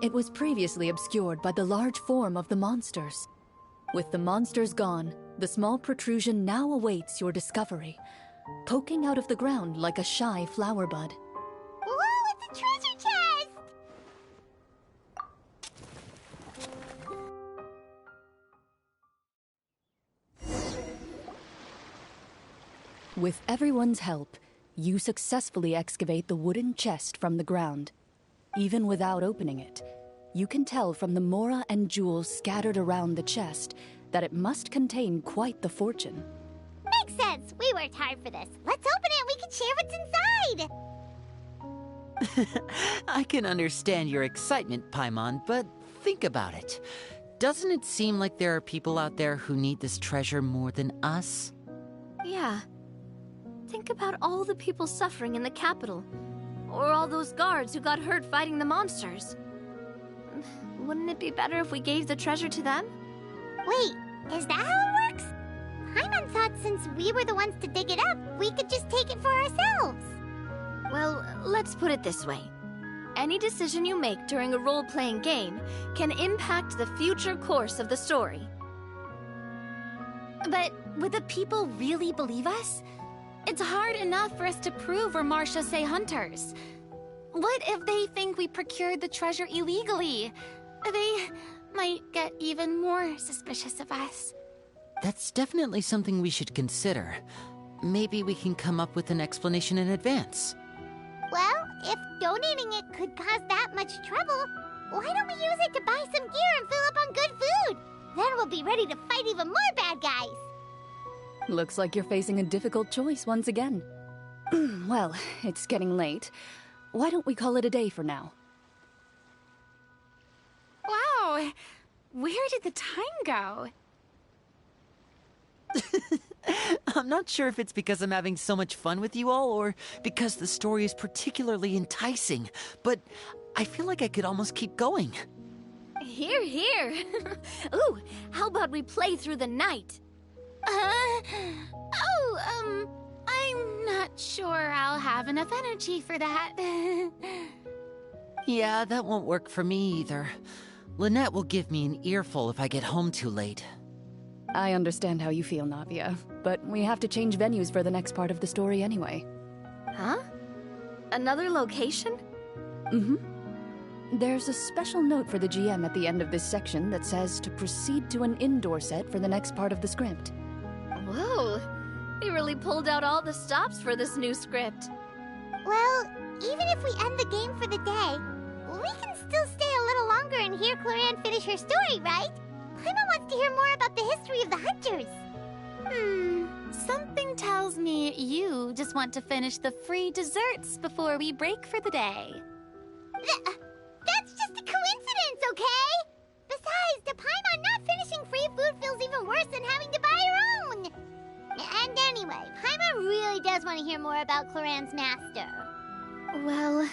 It was previously obscured by the large form of the monsters. With the monsters gone, the small protrusion now awaits your discovery, poking out of the ground like a shy flower bud. Whoa, it's a treasure chest! With everyone's help, you successfully excavate the wooden chest from the ground. Even without opening it, you can tell from the mora and jewels scattered around the chest that it must contain quite the fortune. Makes sense. We worked hard for this. Let's open it and we can share what's inside. I can understand your excitement, Paimon, but think about it. Doesn't it seem like there are people out there who need this treasure more than us? Yeah. Think about all the people suffering in the capital. Or all those guards who got hurt fighting the monsters. Wouldn't it be better if we gave the treasure to them? Wait, is that how it works? Paimon thought since we were the ones to dig it up, we could just take it for ourselves. Well, let's put it this way. Any decision you make during a role-playing game can impact the future course of the story. But would the people really believe us? It's hard enough for us to prove we're Marchese hunters. What if they think we procured the treasure illegally? They might get even more suspicious of us. That's definitely something we should consider. Maybe we can come up with an explanation in advance. Well, if donating it could cause that much trouble, why don't we use it to buy some gear and fill up on good food? Then we'll be ready to fight even more bad guys. Looks like you're facing a difficult choice once again. Well, it's getting late. Why don't we call it a day for now? Wow, where did the time go? I'm not sure if it's because I'm having so much fun with you all or because the story is particularly enticing, but I feel like I could almost keep going. Here, here. Ooh, how about we play through the night? I'm not sure I'll have enough energy for that. Yeah, that won't work for me either. Lynette will give me an earful if I get home too late. I understand how you feel, Navia, but we have to change venues for the next part of the story anyway. Huh? Another location? Mm-hmm. There's a special note for the GM at the end of this section that says to proceed to an indoor set for the next part of the script. Whoa, they really pulled out all the stops for this new script. Well, even if we end the game for the day, we can still stay a little longer and hear Clorinde finish her story, right? Paimon wants to hear more about the history of the hunters. Something tells me you just want to finish the free desserts before we break for the day. That's just a coincidence, okay? Besides, to Paimon, not finishing free food feels even worse than having to buy her own. And anyway, Paimon really does want to hear more about Clorinde's master. Well...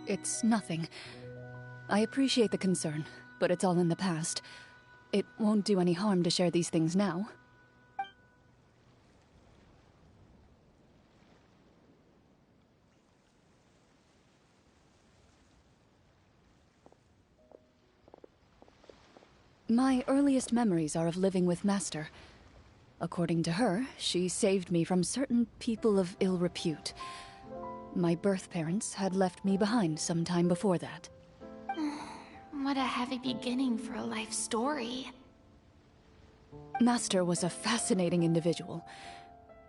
It's nothing. I appreciate the concern, but it's all in the past. It won't do any harm to share these things now. My earliest memories are of living with Master. According to her, she saved me from certain people of ill repute. My birth parents had left me behind some time before that. What a heavy beginning for a life story. Master was a fascinating individual,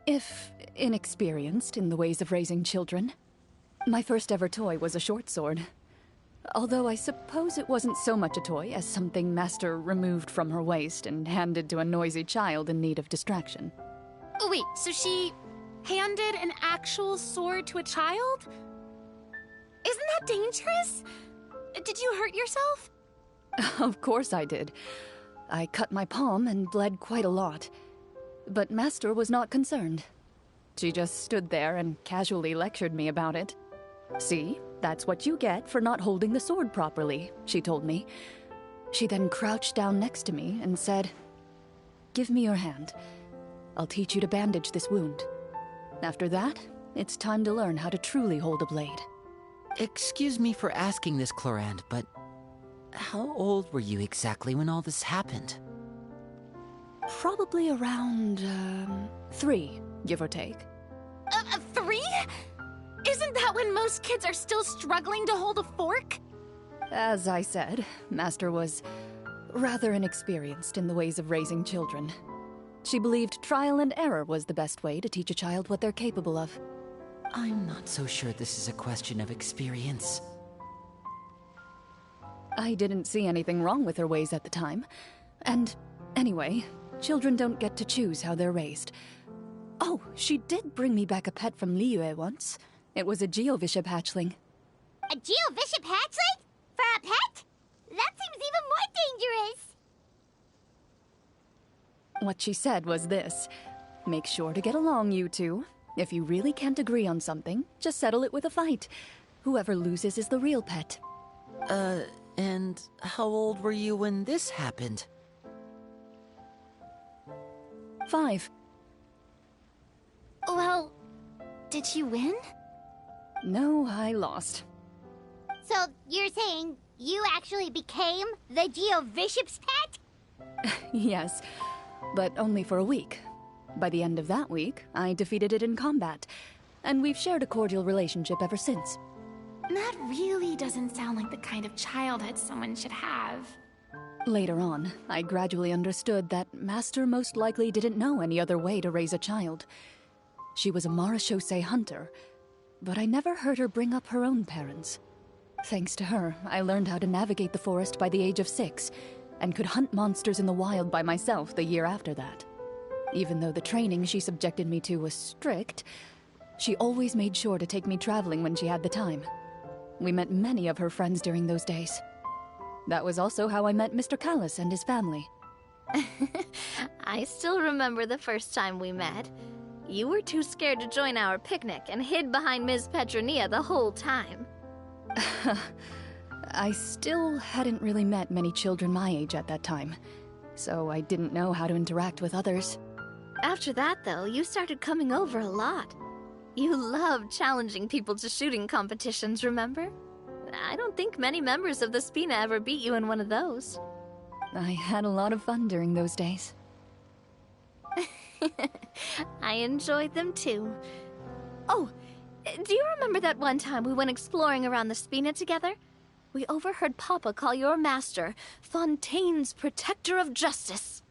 if inexperienced in the ways of raising children. My first ever toy was a short sword. Although I suppose it wasn't so much a toy as something Master removed from her waist and handed to a noisy child in need of distraction. Oh, wait, so she handed an actual sword to a child? Isn't that dangerous? Did you hurt yourself? Of course I did. I cut my palm and bled quite a lot. But Master was not concerned. She just stood there and casually lectured me about it. See, that's what you get for not holding the sword properly, she told me. She then crouched down next to me and said, "Give me your hand. I'll teach you to bandage this wound. After that, it's time to learn how to truly hold a blade." Excuse me for asking this, Clorinde, but how old were you exactly when all this happened? Probably around, 3, give or take. 3? Isn't that when most kids are still struggling to hold a fork? As I said, Master was rather inexperienced in the ways of raising children. She believed trial and error was the best way to teach a child what they're capable of. I'm not so sure this is a question of experience. I didn't see anything wrong with her ways at the time. And anyway, children don't get to choose how they're raised. Oh, she did bring me back a pet from Liyue once. It was a Geovishap hatchling. A Geovishap hatchling? For a pet? That seems even more dangerous. What she said was this: make sure to get along, you two. If you really can't agree on something, just settle it with a fight. Whoever loses is the real pet. And how old were you when this happened? 5. Well, did you win? No, I lost. So you're saying you actually became the Geovishap's pet? Yes, but only for a week. By the end of that week, I defeated it in combat, and we've shared a cordial relationship ever since. That really doesn't sound like the kind of childhood someone should have. Later on, I gradually understood that Master most likely didn't know any other way to raise a child. She was a marechaussee hunter, but I never heard her bring up her own parents. Thanks to her, I learned how to navigate the forest by the age of 6, and could hunt monsters in the wild by myself the year after that. Even though the training she subjected me to was strict, she always made sure to take me traveling when she had the time. We met many of her friends during those days. That was also how I met Mr. Callis and his family. I still remember the first time we met. You were too scared to join our picnic and hid behind Ms. Petronia the whole time. I still hadn't really met many children my age at that time, so I didn't know how to interact with others. After that, though, you started coming over a lot. You loved challenging people to shooting competitions, remember? I don't think many members of the Spina ever beat you in one of those. I had a lot of fun during those days. I enjoyed them too. Oh, do you remember that one time we went exploring around the Spina together? We overheard Papa call your master Fontaine's Protector of Justice.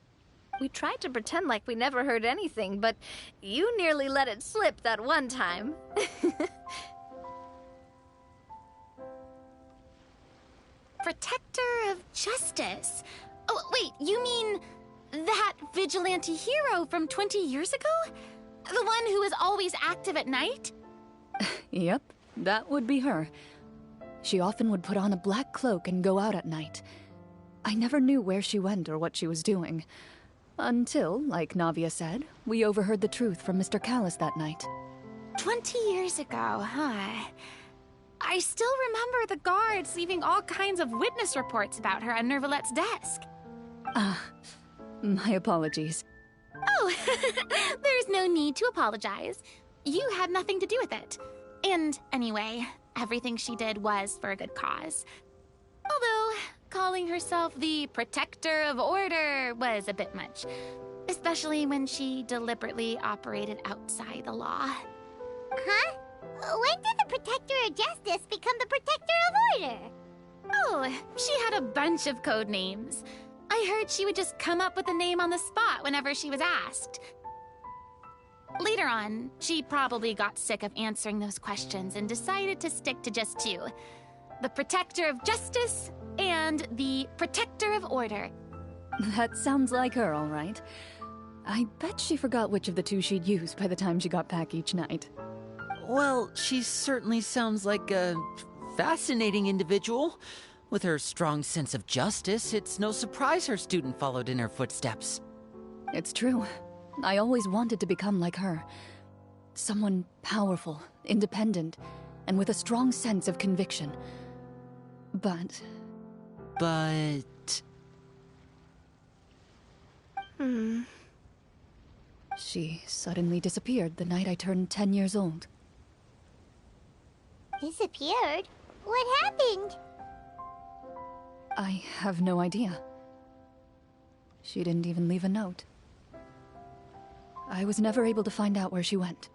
We tried to pretend like we never heard anything, but you nearly let it slip that one time. Protector of Justice? Oh, wait, you mean that vigilante hero from 20 years ago? The one who is always active at night? Yep, that would be her. She often would put on a black cloak and go out at night. I never knew where she went or what she was doing. Until, like Navia said, we overheard the truth from Mr. Callis that night. 20 years ago, huh? I still remember the guards leaving all kinds of witness reports about her on Nervalette's desk. My apologies. Oh, there's no need to apologize. You had nothing to do with it. And anyway, everything she did was for a good cause. Although, calling herself the Protector of Order was a bit much. Especially when she deliberately operated outside the law. Huh? When did the Protector of Justice become the Protector of Order? Oh, she had a bunch of code names. I heard she would just come up with a name on the spot whenever she was asked. Later on, she probably got sick of answering those questions and decided to stick to just 2. The Protector of Justice and the Protector of Order. That sounds like her, all right. I bet she forgot which of the 2 she'd use by the time she got back each night. Well, she certainly sounds like a fascinating individual. With her strong sense of justice, it's no surprise her student followed in her footsteps. It's true. I always wanted to become like her. Someone powerful, independent, and with a strong sense of conviction. But... She suddenly disappeared the night I turned 10 years old. Disappeared? What happened? I have no idea. She didn't even leave a note. I was never able to find out where she went.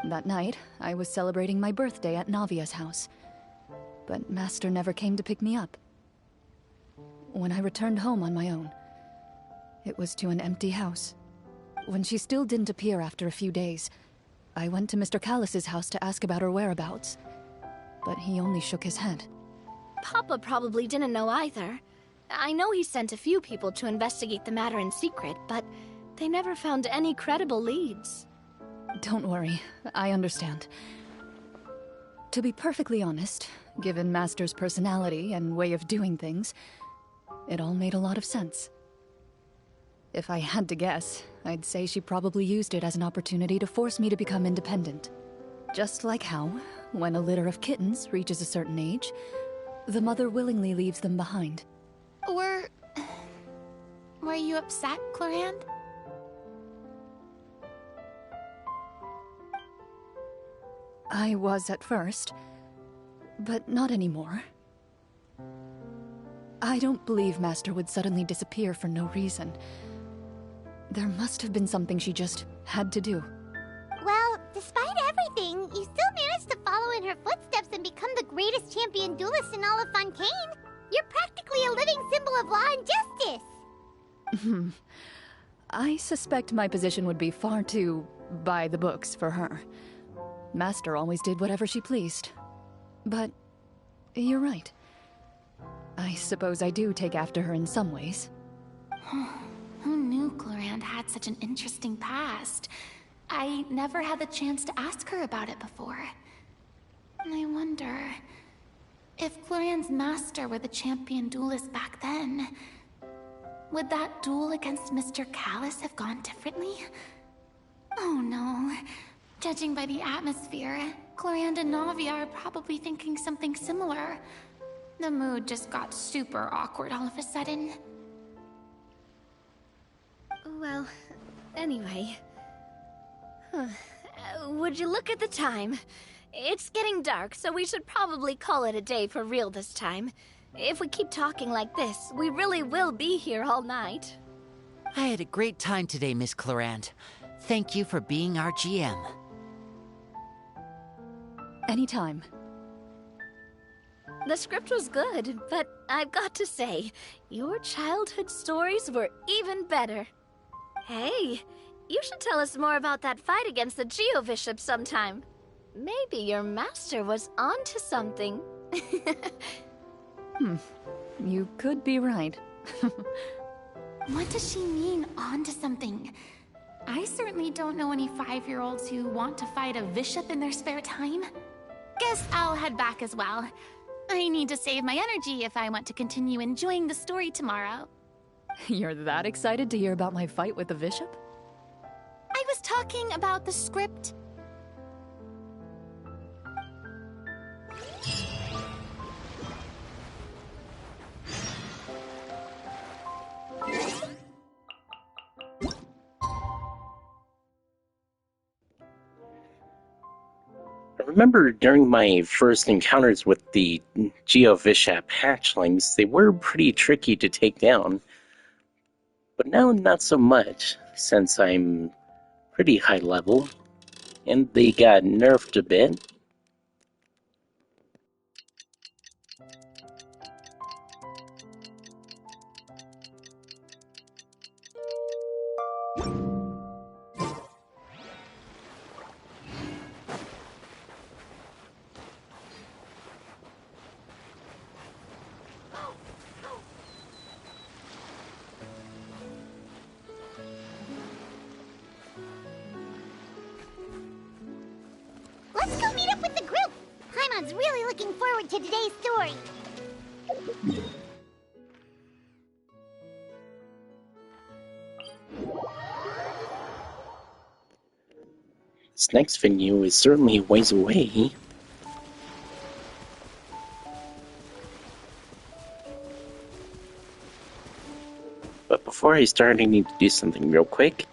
That night, I was celebrating my birthday at Navia's house. But Master never came to pick me up. When I returned home on my own, it was to an empty house. When she still didn't appear after a few days, I went to Mr. Callus's house to ask about her whereabouts, but he only shook his head. Papa probably didn't know either. I know he sent a few people to investigate the matter in secret, but they never found any credible leads. Don't worry, I understand. To be perfectly honest, given Master's personality and way of doing things, it all made a lot of sense. If I had to guess, I'd say she probably used it as an opportunity to force me to become independent. Just like how, when a litter of kittens reaches a certain age, the mother willingly leaves them behind. Were you upset, Clorinde? I was at first, but not anymore. I don't believe Master would suddenly disappear for no reason. There must have been something she just had to do. Well, despite everything, you still managed to follow in her footsteps and become the greatest champion duelist in all of Fontaine. You're practically a living symbol of law and justice. I suspect my position would be far too by the books for her. Master always did whatever she pleased. But you're right. I suppose I do take after her in some ways. Who knew Clorinde had such an interesting past? I never had the chance to ask her about it before. I wonder... if Clorinde's master were the champion duelist back then, would that duel against Mr. Callus have gone differently? Oh no. Judging by the atmosphere, Clorinde and Navia are probably thinking something similar. The mood just got super awkward all of a sudden. Well, anyway... would you look at the time? It's getting dark, so we should probably call it a day for real this time. If we keep talking like this, we really will be here all night. I had a great time today, Miss Clorinde. Thank you for being our GM. Anytime. The script was good, but I've got to say, your childhood stories were even better. Hey, you should tell us more about that fight against the Geo-Bishop sometime. Maybe your master was onto something. You could be right. What does she mean, onto something? I certainly don't know any 5-year-olds who want to fight a bishop in their spare time. Guess I'll head back as well. I need to save my energy if I want to continue enjoying the story tomorrow. You're that excited to hear about my fight with the bishop? I was talking about the script. I remember during my first encounters with the Geo-Bishop hatchlings, they were pretty tricky to take down. But now not so much, since I'm pretty high level, and they got nerfed a bit. Let's go meet up with the group. Paimon's really looking forward to today's story. This next venue is certainly a ways away. But before I start, I need to do something real quick.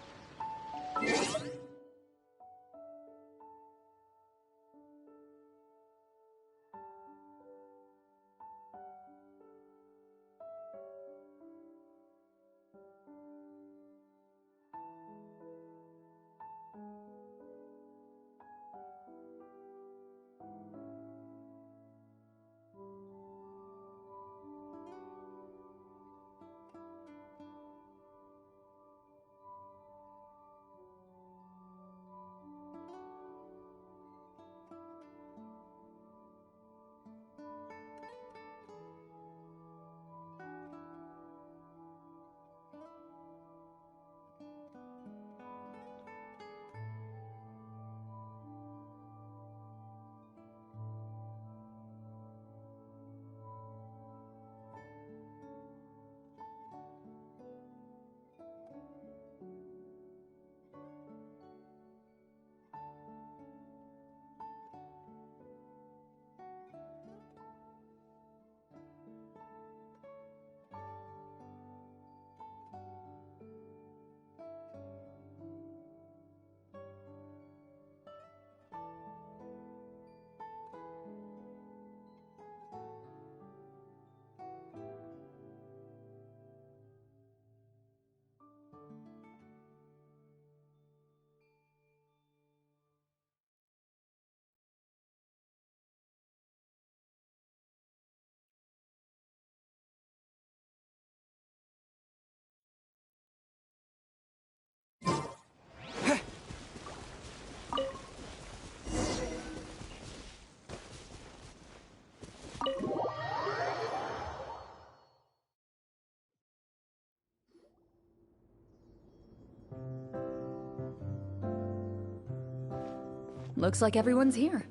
looks like everyone's here.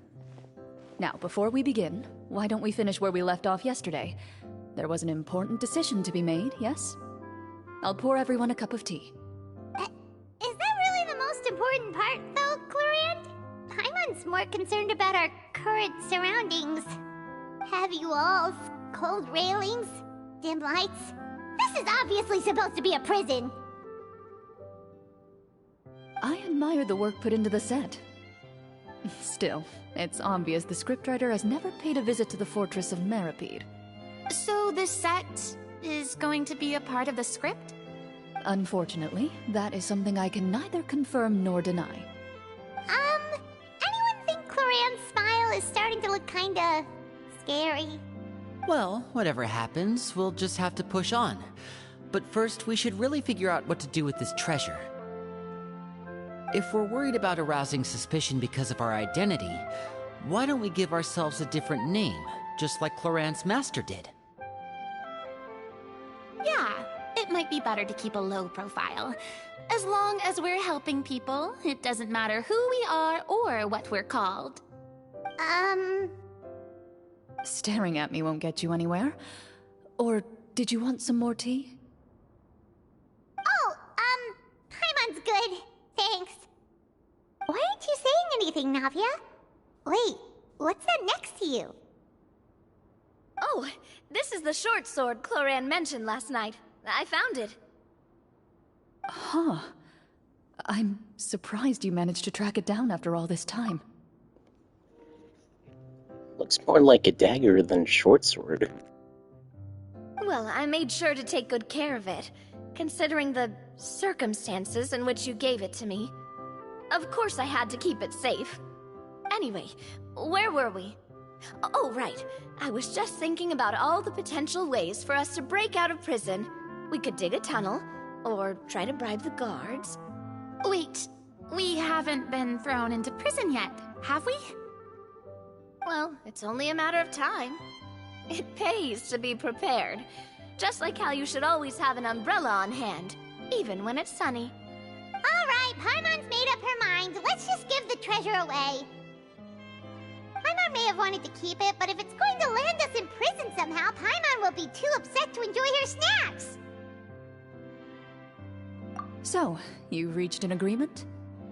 Now, before we begin, why don't we finish where we left off yesterday? There was an important decision to be made, yes? I'll pour everyone a cup of tea. Is that really the most important part, though, Clorinde? Paimon's more concerned about our current surroundings. Heavy walls, cold railings, dim lights. This is obviously supposed to be a prison. I admire the work put into the set. Still, it's obvious the scriptwriter has never paid a visit to the fortress of Meripede. So this set is going to be a part of the script? Unfortunately, that is something I can neither confirm nor deny. Anyone think Clorinde's smile is starting to look kinda scary? Well, whatever happens, we'll just have to push on. But first, we should really figure out what to do with this treasure. If we're worried about arousing suspicion because of our identity, why don't we give ourselves a different name, just like Clorinde's master did? Yeah, it might be better to keep a low profile. As long as we're helping people, it doesn't matter who we are or what we're called. Staring at me won't get you anywhere. Or did you want some more tea? Oh, Paimon's good. Thanks. Why aren't you saying anything, Navia? Wait, what's that next to you? Oh, this is the short sword Clorinde mentioned last night. I found it. Huh. I'm surprised you managed to track it down after all this time. Looks more like a dagger than a short sword. Well, I made sure to take good care of it, considering the circumstances in which you gave it to me. Of course I had to keep it safe. Anyway, where were we? Oh, right. I was just thinking about all the potential ways for us to break out of prison. We could dig a tunnel, or try to bribe the guards. Wait, we haven't been thrown into prison yet, have we? Well, it's only a matter of time. It pays to be prepared. Just like how you should always have an umbrella on hand, even when it's sunny. Alright, Paimon's made up her mind. Let's just give the treasure away. Paimon may have wanted to keep it, but if it's going to land us in prison somehow, Paimon will be too upset to enjoy her snacks. So, you reached an agreement?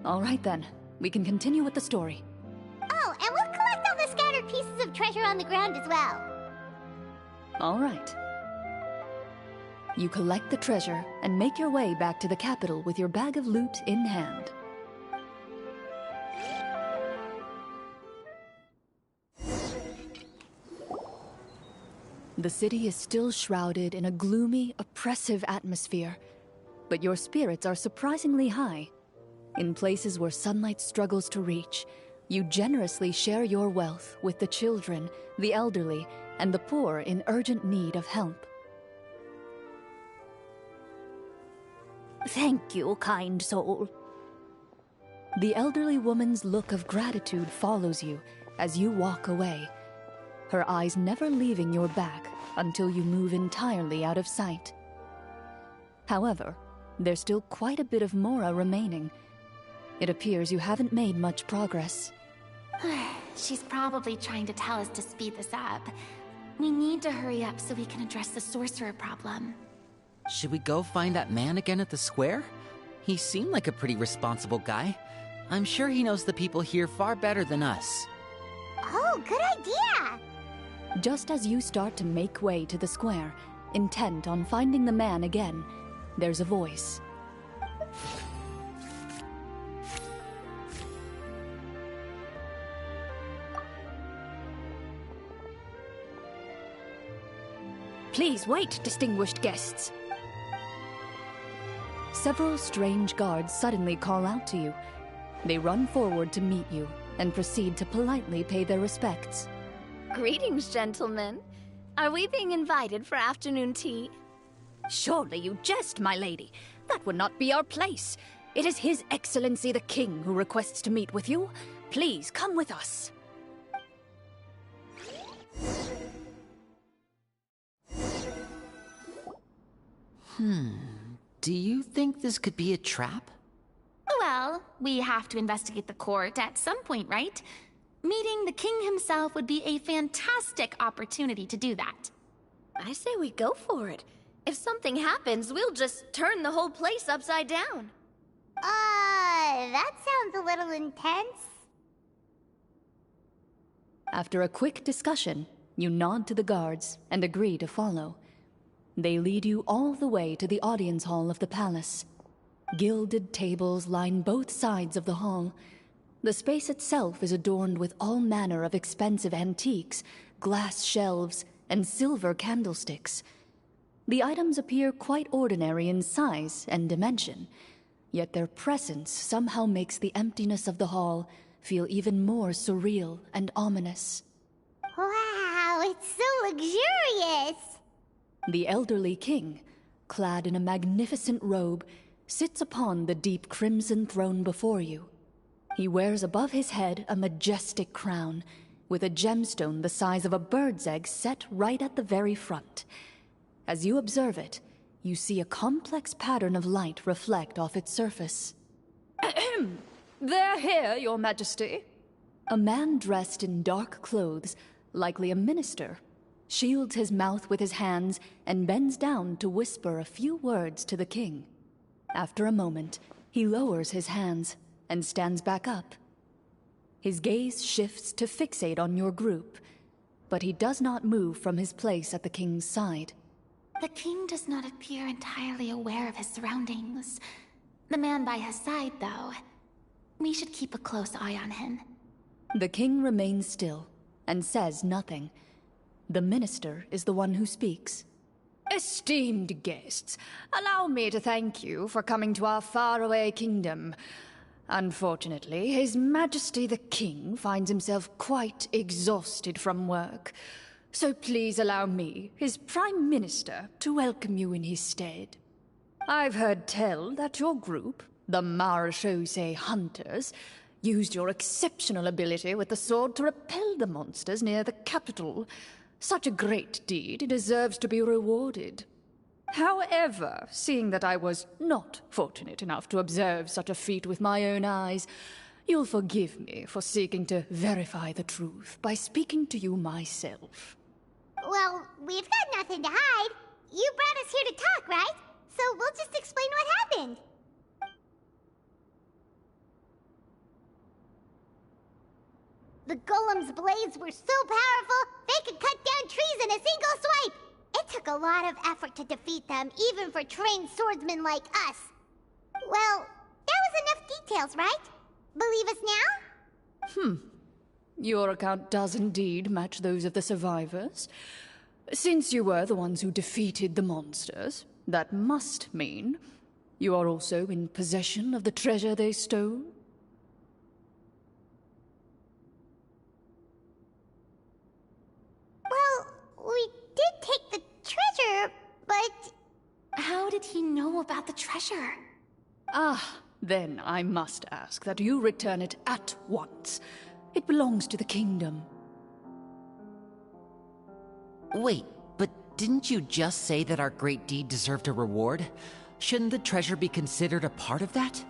All right then, we can continue with the story. Oh, and we'll collect all the scattered pieces of treasure on the ground as well. All right. You collect the treasure and make your way back to the capital with your bag of loot in hand. The city is still shrouded in a gloomy, oppressive atmosphere, but your spirits are surprisingly high. In places where sunlight struggles to reach, you generously share your wealth with the children, the elderly, and the poor in urgent need of help. Thank you, kind soul. The elderly woman's look of gratitude follows you as you walk away, her eyes never leaving your back until you move entirely out of sight. However, there's still quite a bit of Mora remaining. It appears you haven't made much progress. She's probably trying to tell us to speed this up. We need to hurry up so we can address the sorcerer problem. Should we go find that man again at the square? He seemed like a pretty responsible guy. I'm sure he knows the people here far better than us. Oh, good idea! Just as you start to make way to the square, intent on finding the man again, there's a voice. Please wait, distinguished guests. Several strange guards suddenly call out to you. They run forward to meet you and proceed to politely pay their respects. Greetings, gentlemen. Are we being invited for afternoon tea? Surely you jest, my lady. That would not be our place. It is His Excellency the King who requests to meet with you. Please come with us. Do you think this could be a trap? Well, we have to investigate the court at some point, right? Meeting the king himself would be a fantastic opportunity to do that. I say we go for it. If something happens, we'll just turn the whole place upside down. That sounds a little intense. After a quick discussion, you nod to the guards and agree to follow. They lead you all the way to the audience hall of the palace. Gilded tables line both sides of the hall. The space itself is adorned with all manner of expensive antiques, glass shelves, and silver candlesticks. The items appear quite ordinary in size and dimension, yet their presence somehow makes the emptiness of the hall feel even more surreal and ominous. Wow, it's so luxurious! The elderly king, clad in a magnificent robe, sits upon the deep crimson throne before you. He wears above his head a majestic crown, with a gemstone the size of a bird's egg set right at the very front. As you observe it, you see a complex pattern of light reflect off its surface. Ahem! They're here, Your Majesty. A man dressed in dark clothes, likely a minister, shields his mouth with his hands and bends down to whisper a few words to the king. After a moment, he lowers his hands and stands back up. His gaze shifts to fixate on your group, but he does not move from his place at the king's side. The king does not appear entirely aware of his surroundings. The man by his side, though. We should keep a close eye on him. The king remains still and says nothing. The minister is the one who speaks. Esteemed guests, allow me to thank you for coming to our faraway kingdom. Unfortunately, His Majesty the King finds himself quite exhausted from work. So please allow me, his Prime Minister, to welcome you in his stead. I've heard tell that your group, the Marechaussee Hunters, used your exceptional ability with the sword to repel the monsters near the capital. Such a great deed deserves to be rewarded. However, seeing that I was not fortunate enough to observe such a feat with my own eyes, you'll forgive me for seeking to verify the truth by speaking to you myself. Well, we've got nothing to hide. You brought us here to talk, right? So we'll just explain what happened. The golem's blades were so powerful, they could cut down trees in a single swipe. It took a lot of effort to defeat them, even for trained swordsmen like us. Well, that was enough details, right? Believe us now? Your account does indeed match those of the survivors. Since you were the ones who defeated the monsters, that must mean you are also in possession of the treasure they stole? Well, we did take the treasure, but... How did he know about the treasure? Then I must ask that you return it at once. It belongs to the kingdom. Wait, but didn't you just say that our great deed deserved a reward? Shouldn't the treasure be considered a part of that?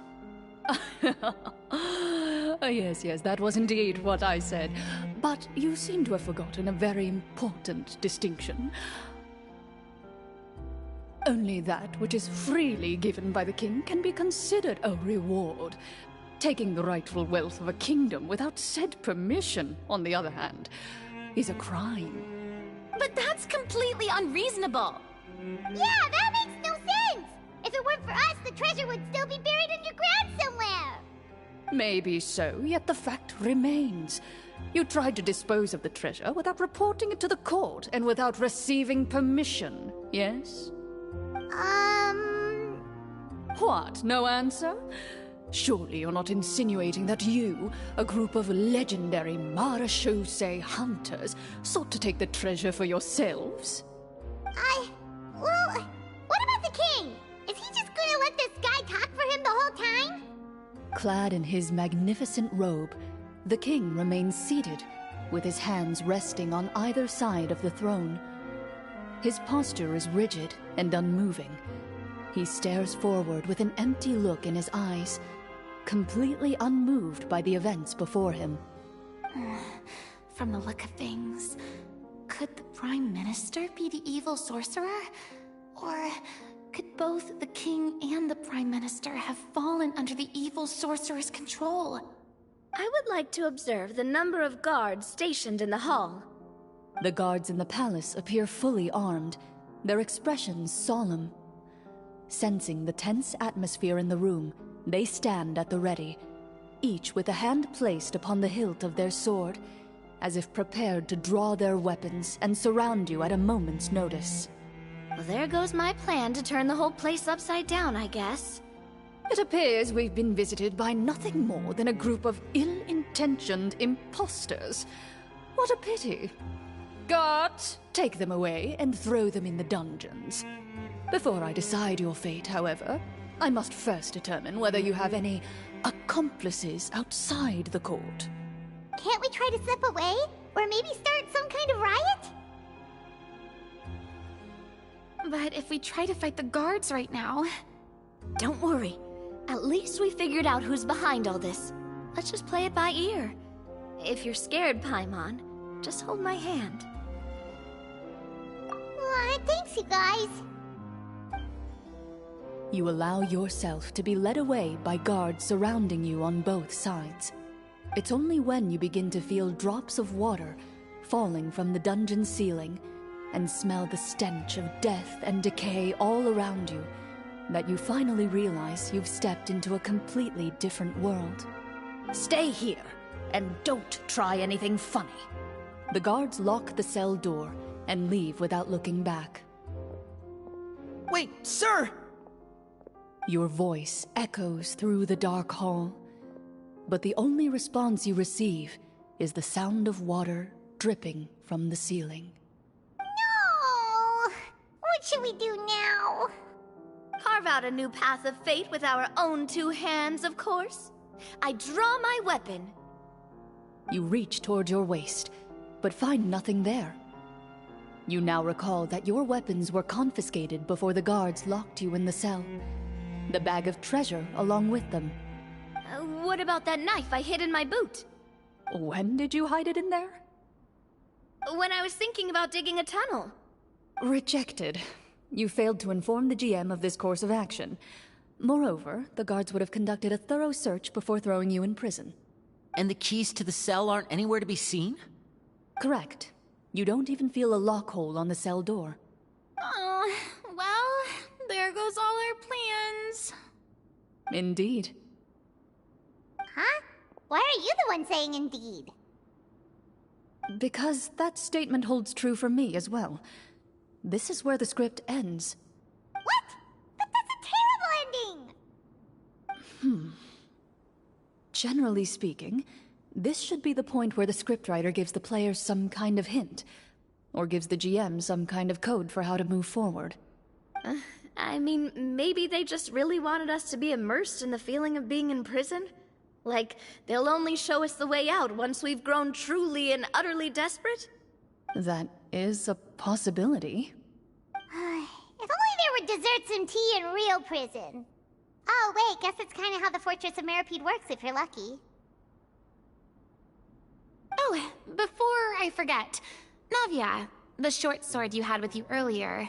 Yes, that was indeed what I said. But you seem to have forgotten a very important distinction. Only that which is freely given by the king can be considered a reward. Taking the rightful wealth of a kingdom without said permission, on the other hand, is a crime. But that's completely unreasonable. Yeah, that makes no sense! If it weren't for us, the treasure would still be buried underground somewhere! Maybe so, yet the fact remains. You tried to dispose of the treasure without reporting it to the court and without receiving permission, yes? What, no answer? Surely you're not insinuating that you, a group of legendary Marechaussee hunters, sought to take the treasure for yourselves? Well, what about the king? Is he just gonna let this guy talk for him the whole time? Clad in his magnificent robe, the king remains seated, with his hands resting on either side of the throne. His posture is rigid and unmoving. He stares forward with an empty look in his eyes. completely unmoved by the events before him. From the look of things, could the Prime Minister be the evil sorcerer? Or could both the King and the Prime Minister have fallen under the evil sorcerer's control? I would like to observe the number of guards stationed in the hall. The guards in the palace appear fully armed, their expressions solemn. Sensing the tense atmosphere in the room, they stand at the ready, each with a hand placed upon the hilt of their sword, as if prepared to draw their weapons and surround you at a moment's notice. Well, there goes my plan to turn the whole place upside down, I guess. It appears we've been visited by nothing more than a group of ill-intentioned imposters. What a pity. Guards, take them away and throw them in the dungeons. Before I decide your fate, however, I must first determine whether you have any accomplices outside the court. Can't we try to slip away? Or maybe start some kind of riot? But if we try to fight the guards right now... Don't worry. At least we figured out who's behind all this. Let's just play it by ear. If you're scared, Paimon, just hold my hand. Aw, thanks, you guys. You allow yourself to be led away by guards surrounding you on both sides. It's only when you begin to feel drops of water falling from the dungeon ceiling and smell the stench of death and decay all around you that you finally realize you've stepped into a completely different world. Stay here, and don't try anything funny. The guards lock the cell door and leave without looking back. Wait, sir! Your voice echoes through the dark hall, but the only response you receive is the sound of water dripping from the ceiling. No! What should we do now? Carve out a new path of fate with our own two hands, of course. I draw my weapon. You reach toward your waist, but find nothing there. You now recall that your weapons were confiscated before the guards locked you in the cell. The bag of treasure along with them. What about that knife I hid in my boot? When did you hide it in there? When I was thinking about digging a tunnel. Rejected. You failed to inform the GM of this course of action. Moreover, the guards would have conducted a thorough search before throwing you in prison. And the keys to the cell aren't anywhere to be seen? Correct. You don't even feel a lock hole on the cell door. Oh, well, there goes all our plans. Indeed. Huh? Why are you the one saying indeed? Because that statement holds true for me as well. This is where the script ends. What? But that's a terrible ending! Generally speaking, this should be the point where the scriptwriter gives the players some kind of hint, or gives the GM some kind of code for how to move forward. I mean, maybe they just really wanted us to be immersed in the feeling of being in prison? Like, they'll only show us the way out once we've grown truly and utterly desperate? That is a possibility. If only there were desserts and tea in real prison. Oh, wait, guess that's kind of how the Fortress of Meripede works if you're lucky. Oh, before I forget, Navia, the short sword you had with you earlier.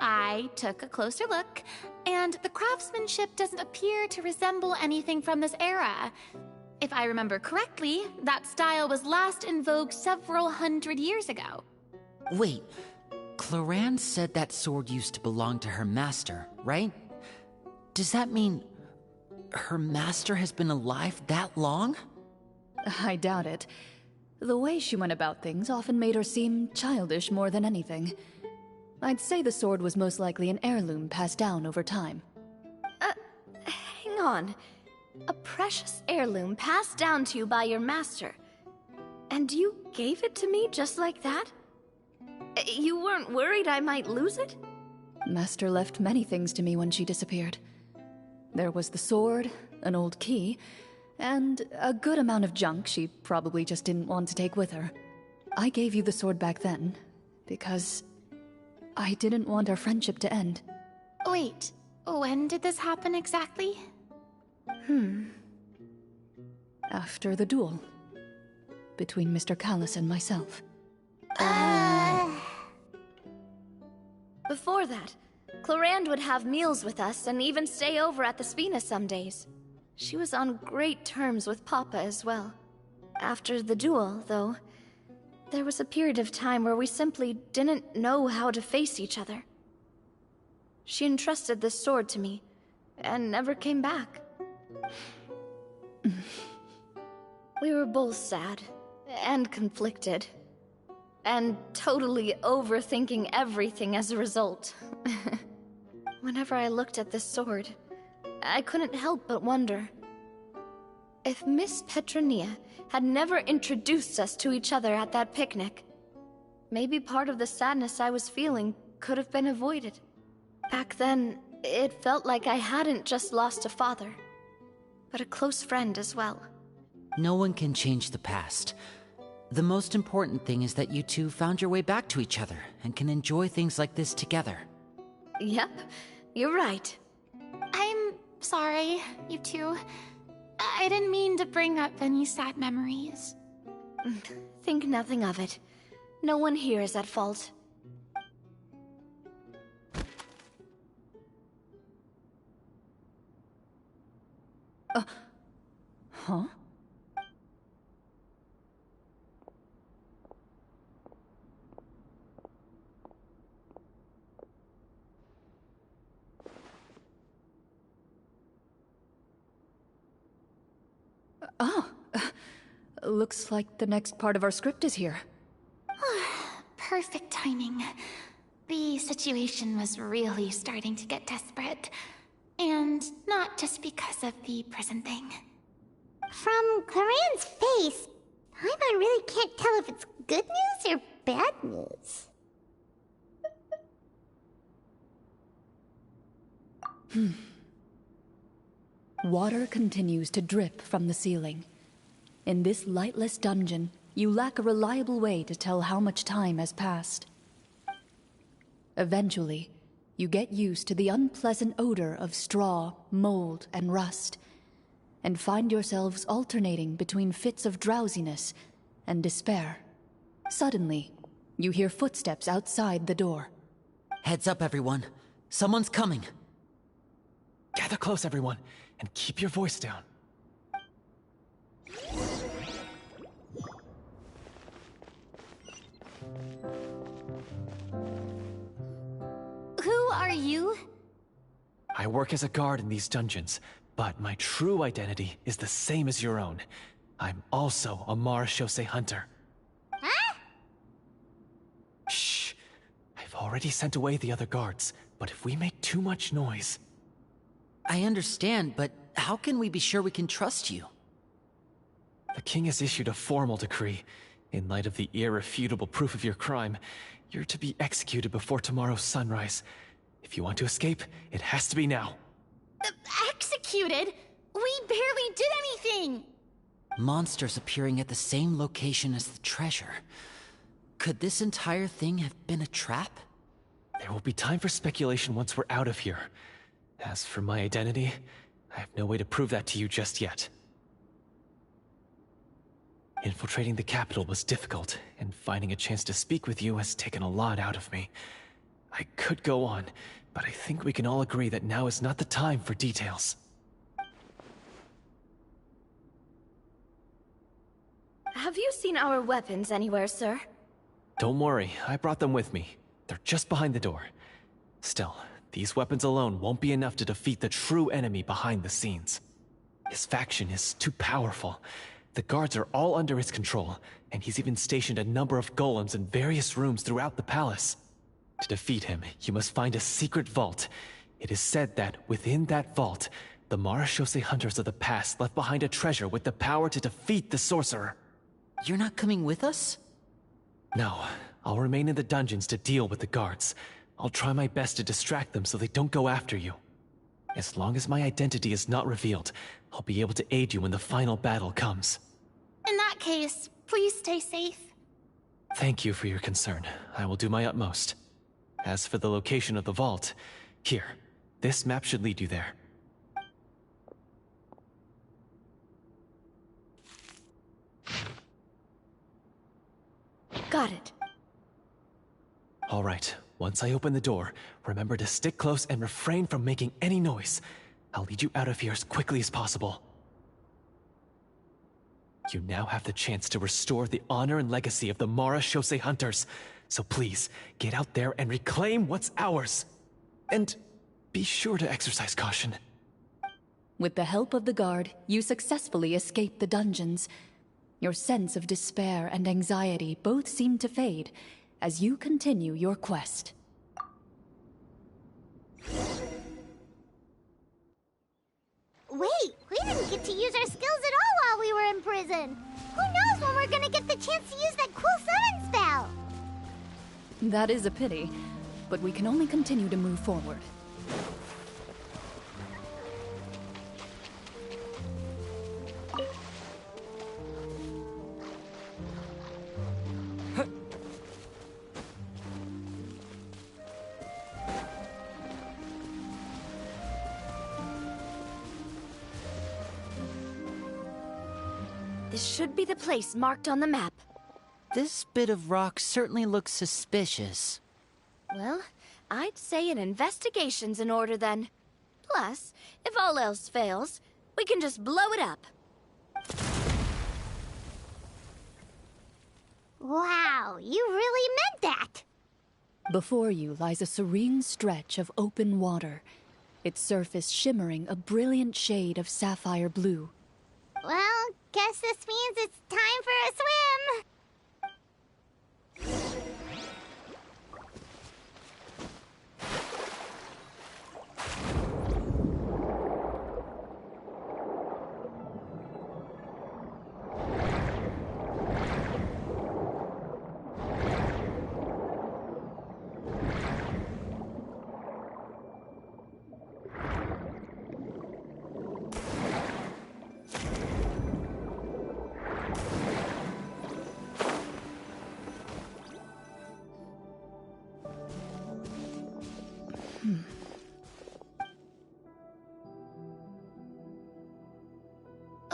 I took a closer look, and the craftsmanship doesn't appear to resemble anything from this era. If I remember correctly, that style was last in vogue several hundred years ago. Wait, Clorinde said that sword used to belong to her master, right? Does that mean her master has been alive that long? I doubt it. The way she went about things often made her seem childish more than anything. I'd say the sword was most likely an heirloom passed down over time. Hang on. A precious heirloom passed down to you by your master. And you gave it to me just like that? You weren't worried I might lose it? Master left many things to me when she disappeared. There was the sword, an old key, and a good amount of junk she probably just didn't want to take with her. I gave you the sword back then, because I didn't want our friendship to end. Wait, when did this happen exactly? After the duel. Between Mr. Callis and myself. Before that, Clorinde would have meals with us and even stay over at the Spina some days. She was on great terms with Papa as well. After the duel, though, there was a period of time where we simply didn't know how to face each other. She entrusted this sword to me, and never came back. We were both sad, and conflicted, and totally overthinking everything as a result. Whenever I looked at this sword, I couldn't help but wonder if Miss Petronia had never introduced us to each other at that picnic. Maybe part of the sadness I was feeling could have been avoided. Back then, it felt like I hadn't just lost a father, but a close friend as well. No one can change the past. The most important thing is that you two found your way back to each other and can enjoy things like this together. Yep, you're right. I'm sorry, you two. I didn't mean to bring up any sad memories. Think nothing of it. No one here is at fault. Huh? Oh, looks like the next part of our script is here. Perfect timing. The situation was really starting to get desperate. And not just because of the prison thing. From Clorinde's face, I really can't tell if it's good news or bad news. Water continues to drip from the ceiling. In this lightless dungeon, you lack a reliable way to tell how much time has passed. Eventually, you get used to the unpleasant odor of straw, mold, and rust, and find yourselves alternating between fits of drowsiness and despair. Suddenly, you hear footsteps outside the door. Heads up, everyone. Someone's coming. Gather close, everyone, and keep your voice down. Who are you? I work as a guard in these dungeons, but my true identity is the same as your own. I'm also a marechaussee hunter. Huh? Shh! I've already sent away the other guards, but if we make too much noise... I understand, but how can we be sure we can trust you? The king has issued a formal decree. In light of the irrefutable proof of your crime, you're to be executed before tomorrow's sunrise. If you want to escape, it has to be now. Executed? We barely did anything! Monsters appearing at the same location as the treasure. Could this entire thing have been a trap? There will be time for speculation once we're out of here. As for my identity, I have no way to prove that to you just yet. Infiltrating the capital was difficult, and finding a chance to speak with you has taken a lot out of me. I could go on, but I think we can all agree that now is not the time for details. Have you seen our weapons anywhere, sir? Don't worry, I brought them with me. They're just behind the door. Still, these weapons alone won't be enough to defeat the true enemy behind the scenes. His faction is too powerful. The guards are all under his control, and he's even stationed a number of golems in various rooms throughout the palace. To defeat him, you must find a secret vault. It is said that within that vault, the marechaussee hunters of the past left behind a treasure with the power to defeat the sorcerer. You're not coming with us? No, I'll remain in the dungeons to deal with the guards. I'll try my best to distract them so they don't go after you. As long as my identity is not revealed, I'll be able to aid you when the final battle comes. In that case, please stay safe. Thank you for your concern. I will do my utmost. As for the location of the vault, here, this map should lead you there. Got it. All right, once I open the door, remember to stick close and refrain from making any noise. I'll lead you out of here as quickly as possible. You now have the chance to restore the honor and legacy of the Mara Shosei Hunters. So please, get out there and reclaim what's ours. And be sure to exercise caution. With the help of the guard, you successfully escape the dungeons. Your sense of despair and anxiety both seem to fade as you continue your quest. Wait, we didn't get to use our skills at all while we were in prison. Who knows when we're gonna get the chance to use that cool summon spell? That is a pity, but we can only continue to move forward. This should be the place marked on the map. This bit of rock certainly looks suspicious. Well, I'd say an investigation's in order then. Plus, if all else fails, we can just blow it up. Wow, you really meant that! Before you lies a serene stretch of open water, its surface shimmering a brilliant shade of sapphire blue. Well, guess this means it's time for a swim!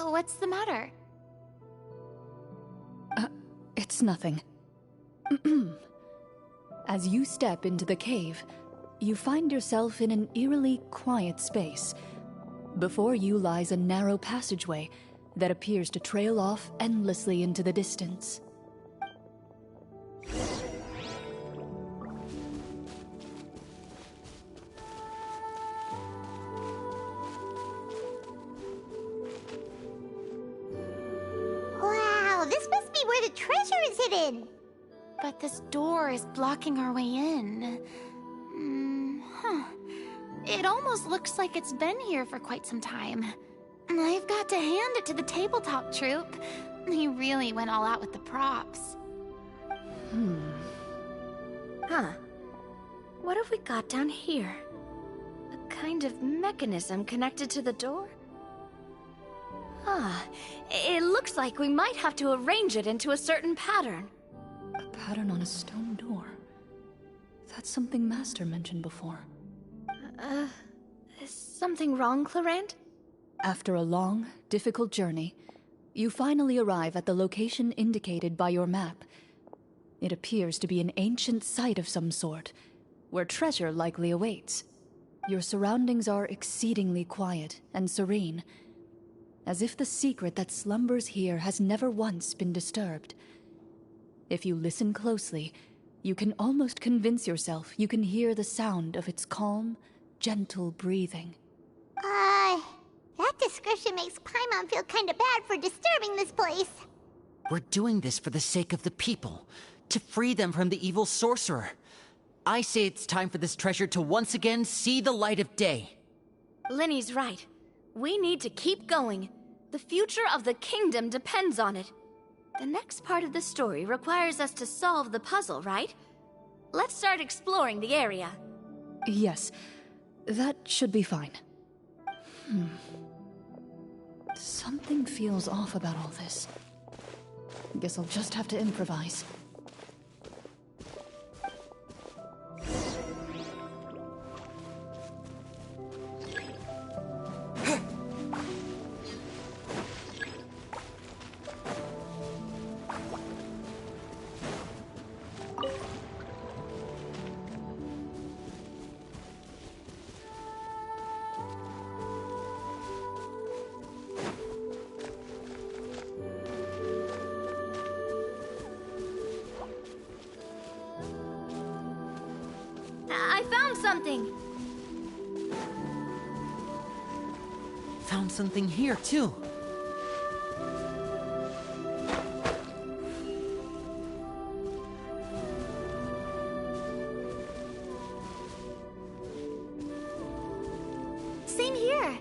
What's the matter? It's nothing. As you step into the cave, you find yourself in an eerily quiet space. Before you lies a narrow passageway that appears to trail off endlessly into the distance. Wow, this must be where the treasure is hidden! But this door is blocking our way in. It almost looks like it's been here for quite some time. I've got to hand it to the tabletop troupe. They really went all out with the props. Huh. What have we got down here? A kind of mechanism connected to the door? Ah, it looks like we might have to arrange it into a certain pattern. A pattern on a stone door. That's something Master mentioned before. Is something wrong, Clorinde? After a long, difficult journey, you finally arrive at the location indicated by your map. It appears to be an ancient site of some sort, where treasure likely awaits. Your surroundings are exceedingly quiet and serene, as if the secret that slumbers here has never once been disturbed. If you listen closely, you can almost convince yourself you can hear the sound of its calm, gentle breathing. That description makes Paimon feel kinda bad for disturbing this place. We're doing this for the sake of the people, to free them from the evil sorcerer. I say it's time for this treasure to once again see the light of day. Linny's right. We need to keep going. The future of the kingdom depends on it. The next part of the story requires us to solve the puzzle, right? Let's start exploring the area. Yes, that should be fine. Something feels off about all this. Guess I'll just have to improvise. something! Found something here, too. Same here.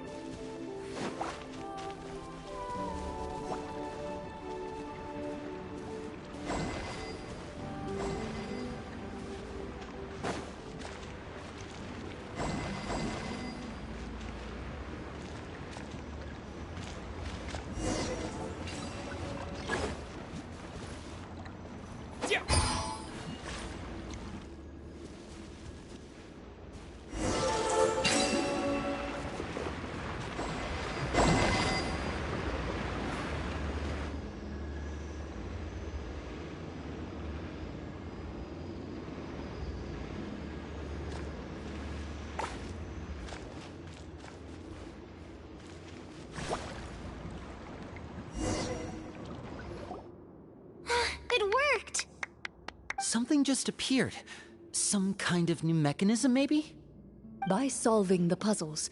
It worked! Something just appeared. Some kind of new mechanism, maybe? By solving the puzzles,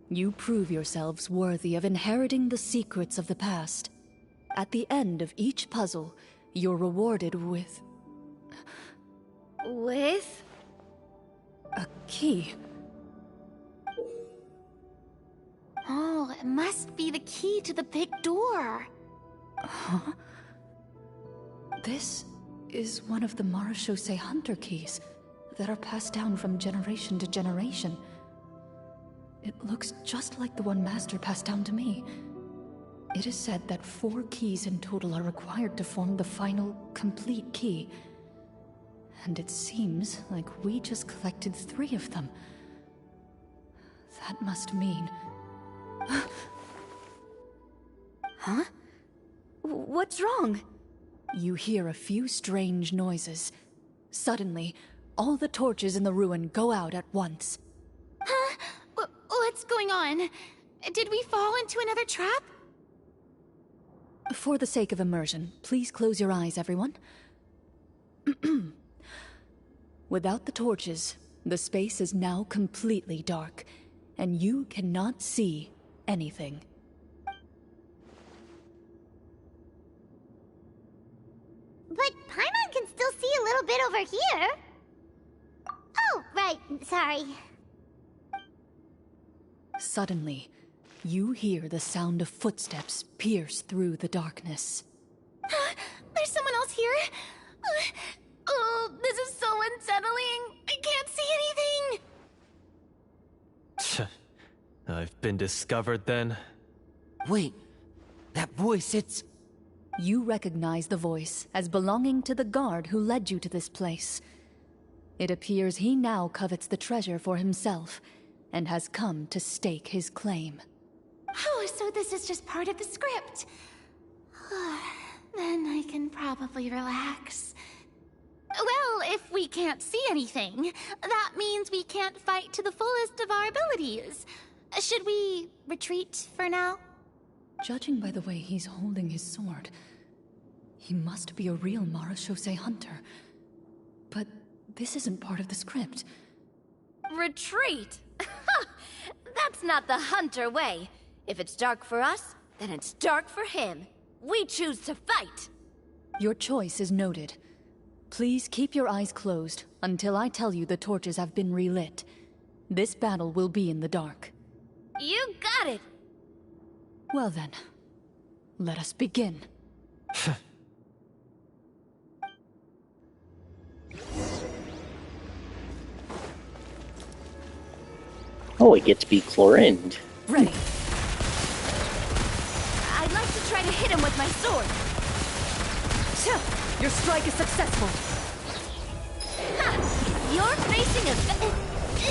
you prove yourselves worthy of inheriting the secrets of the past. At the end of each puzzle, you're rewarded with With? a key. Oh, it must be the key to the big door. Huh? This is one of the Marechaussee Hunter keys that are passed down from generation to generation. It looks just like the one Master passed down to me. It is said that 4 keys in total are required to form the final, complete key. And it seems like we just collected 3 of them. That must mean... Huh? What's wrong? You hear a few strange noises. Suddenly, all the torches in the ruin go out at once. Huh? What's going on? Did we fall into another trap? For the sake of immersion, please close your eyes, everyone. Without the torches, the space is now completely dark, and you cannot see anything. But Paimon can still see a little bit over here. Oh, right, sorry. Suddenly, you hear the sound of footsteps pierce through the darkness. There's someone else here? Oh, this is so unsettling. I can't see anything. I've been discovered then. Wait, that voice, it's... You recognize the voice as belonging to the guard who led you to this place. It appears he now covets the treasure for himself, and has come to stake his claim. Oh, so this is just part of the script. Then I can probably relax. Well, if we can't see anything, that means we can't fight to the fullest of our abilities. Should we retreat for now? Judging by the way he's holding his sword, he must be a real Marechaussee hunter. But this isn't part of the script. Retreat? That's not the hunter way. If it's dark for us, then it's dark for him. We choose to fight. Your choice is noted. Please keep your eyes closed until I tell you the torches have been relit. This battle will be in the dark. You got it. Well then, let us begin. Oh, I get to be Clorinde. Ready. I'd like to try to hit him with my sword. Your strike is successful. Ha! You're facing a...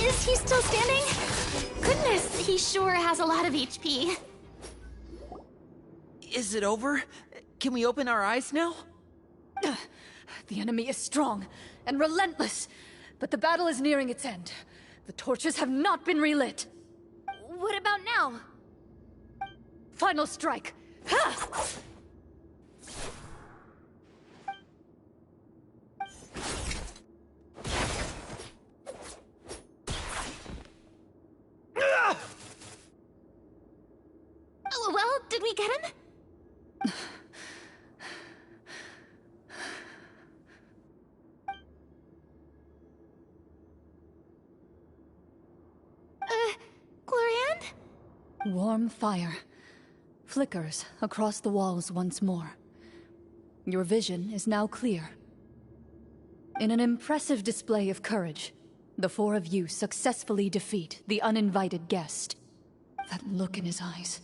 Is he still standing? Goodness, he sure has a lot of HP. Is it over? Can we open our eyes now? The enemy is strong and relentless, but the battle is nearing its end. The torches have not been relit. What about now? Final strike. Ha! get him? Clorinde? Warm fire flickers across the walls once more. Your vision is now clear. In an impressive display of courage, the four of you successfully defeat the uninvited guest. That look in his eyes.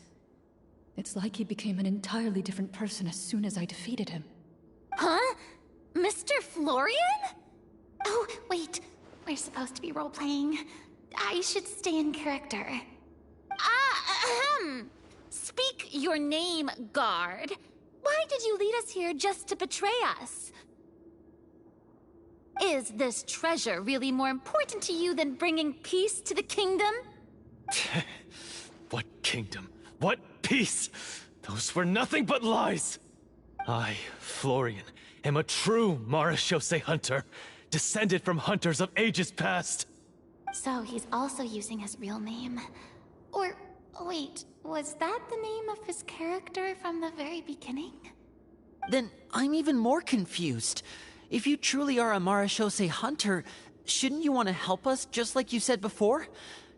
It's like he became an entirely different person as soon as I defeated him. Huh? Mr. Florian? Oh, wait. We're supposed to be role-playing. I should stay in character. Speak your name, guard. Why did you lead us here just to betray us? Is this treasure really more important to you than bringing peace to the kingdom? What kingdom? What peace? Those were nothing but lies! I, Florian, am a true Marechaussee hunter, descended from hunters of ages past. So he's also using his real name. Or, wait, was that the name of his character from the very beginning? Then I'm even more confused. If you truly are a Marechaussee hunter, shouldn't you want to help us just like you said before?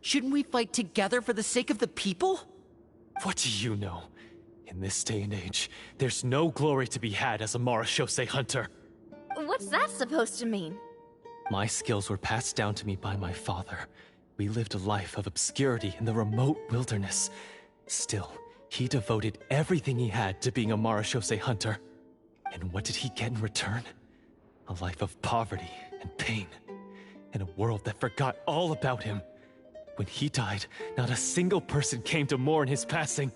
Shouldn't we fight together for the sake of the people? What do you know? In this day and age, there's no glory to be had as a Marechaussee hunter. What's that supposed to mean? My skills were passed down to me by my father. We lived a life of obscurity in the remote wilderness. Still, he devoted everything he had to being a Marechaussee hunter. And what did he get in return? A life of poverty and pain. In a world that forgot all about him. When he died, not a single person came to mourn his passing.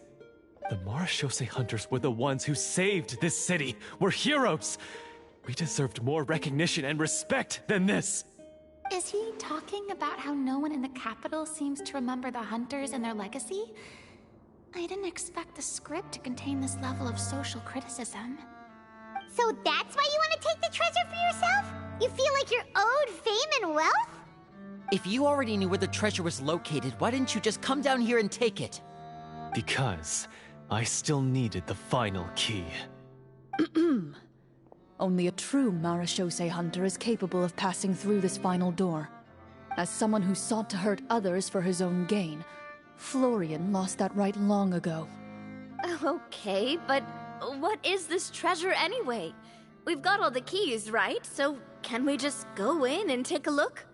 The Marechaussee hunters were the ones who saved this city. We're heroes! We deserved more recognition and respect than this! Is he talking about how no one in the capital seems to remember the hunters and their legacy? I didn't expect the script to contain this level of social criticism. So that's why you want to take the treasure for yourself? You feel like you're owed fame and wealth? If you already knew where the treasure was located, why didn't you just come down here and take it? Because I still needed the final key. Only a true Marechaussee hunter is capable of passing through this final door. As someone who sought to hurt others for his own gain, Florian lost that right long ago. Okay, but what is this treasure anyway? We've got all the keys, right? So can we just go in and take a look?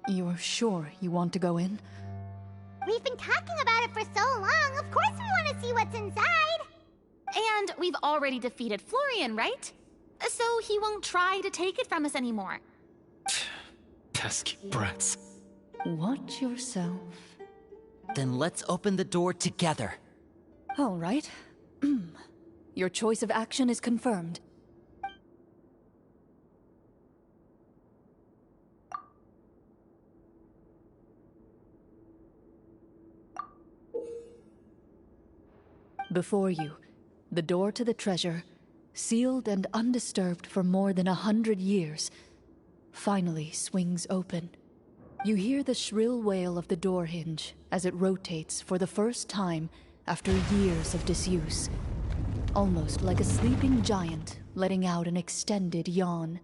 You're sure you want to go in? We've been talking about it for so long, of course we want to see what's inside! And we've already defeated Florian, right? So he won't try to take it from us anymore. Pesky brats. Watch yourself. Then let's open the door together. All right. Your choice of action is confirmed. Before you, the door to the treasure, sealed and undisturbed for more than 100 years, finally swings open. You hear the shrill wail of the door hinge as it rotates for the first time after years of disuse, almost like a sleeping giant letting out an extended yawn.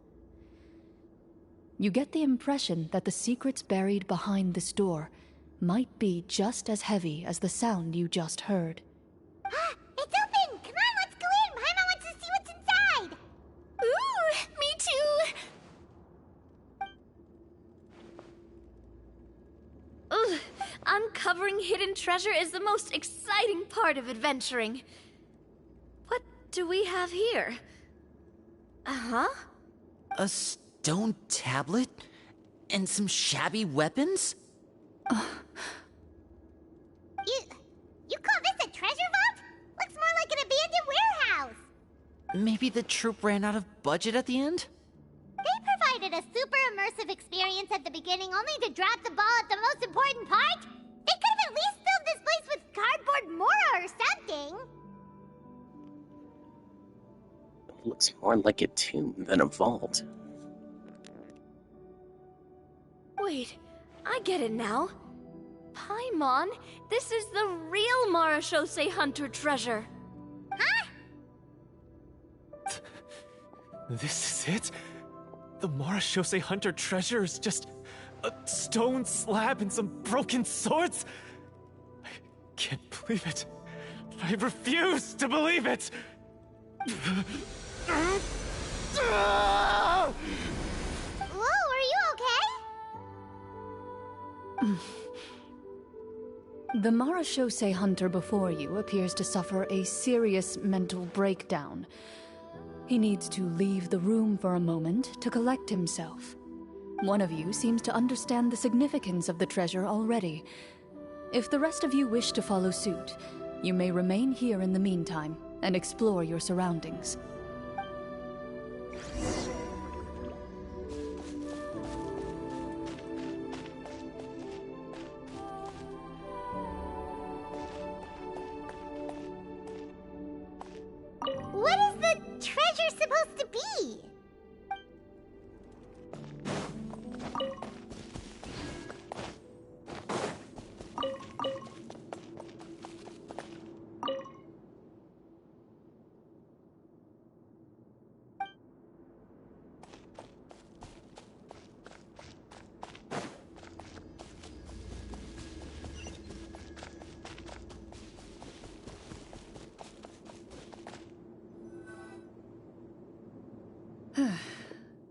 You get the impression that the secrets buried behind this door might be just as heavy as the sound you just heard. It's open! Come on, let's go in! Paimon wants to see what's inside! Ooh, me too! Ugh, uncovering hidden treasure is the most exciting part of adventuring. What do we have here? Uh-huh. A stone tablet? And some shabby weapons? You call this a treasure vault? Looks more like an abandoned warehouse! Maybe the troop ran out of budget at the end? They provided a super immersive experience at the beginning only to drop the ball at the most important part? They could have at least filled this place with cardboard mora or something! It looks more like a tomb than a vault. Wait, I get it now. Paimon, this is the real Marechaussee hunter treasure. This is it? The Marashose Hunter treasure is just a stone slab and some broken swords? I can't believe it. I refuse to believe it! Whoa, are you okay? The Marashose hunter before you appears to suffer a serious mental breakdown. He needs to leave the room for a moment to collect himself. One of you seems to understand the significance of the treasure already. If the rest of you wish to follow suit, you may remain here in the meantime and explore your surroundings. What is the treasure supposed to be?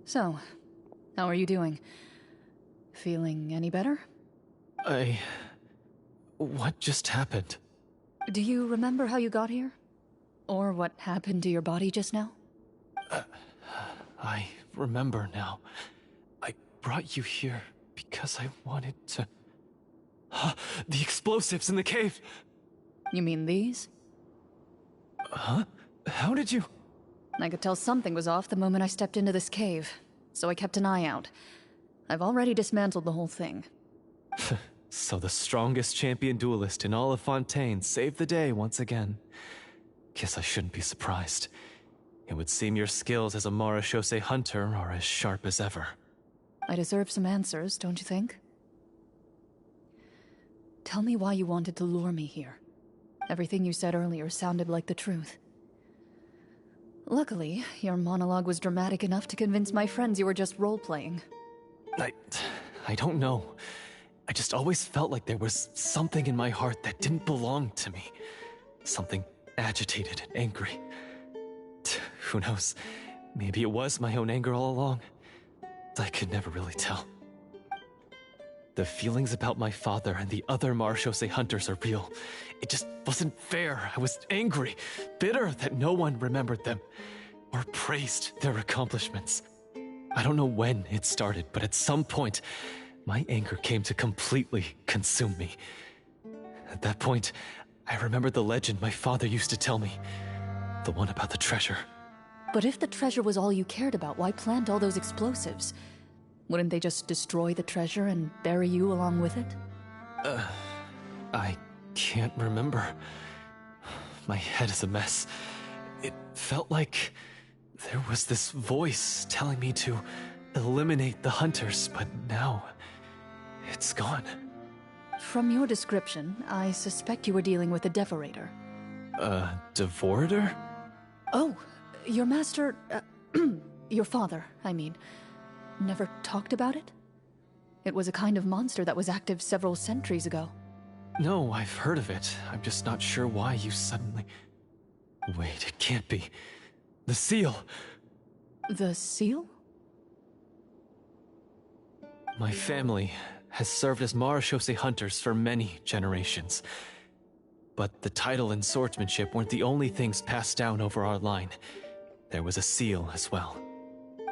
So, how are you doing? Feeling any better? What just happened? Do you remember how you got here? Or what happened to your body just now? I remember now. I brought you here because I wanted to... The explosives in the cave! You mean these? Huh? How did you... I could tell something was off the moment I stepped into this cave, so I kept an eye out. I've already dismantled the whole thing. So the strongest champion duelist in all of Fontaine saved the day once again. Guess I shouldn't be surprised. It would seem your skills as a Marashose hunter are as sharp as ever. I deserve some answers, don't you think? Tell me why you wanted to lure me here. Everything you said earlier sounded like the truth. Luckily, your monologue was dramatic enough to convince my friends you were just role-playing. I don't know. I just always felt like there was something in my heart that didn't belong to me. Something agitated and angry. Who knows? Maybe it was my own anger all along. I could never really tell. The feelings about my father and the other Marashose hunters are real. It just wasn't fair. I was angry, bitter that no one remembered them or praised their accomplishments. I don't know when it started, but at some point, my anger came to completely consume me. At that point, I remembered the legend my father used to tell me. The one about the treasure. But if the treasure was all you cared about, why plant all those explosives? Wouldn't they just destroy the treasure and bury you along with it? I can't remember. My head is a mess. It felt like there was this voice telling me to eliminate the hunters, but now it's gone. From your description, I suspect you were dealing with a devorator. Devorator? Oh, your master... your father, I mean, never talked about it? It was a kind of monster that was active several centuries ago. No, I've heard of it. I'm just not sure why you suddenly... Wait, it can't be. The seal! The seal? My family has served as Marashose hunters for many generations. But the title and swordsmanship weren't the only things passed down over our line. There was a seal as well.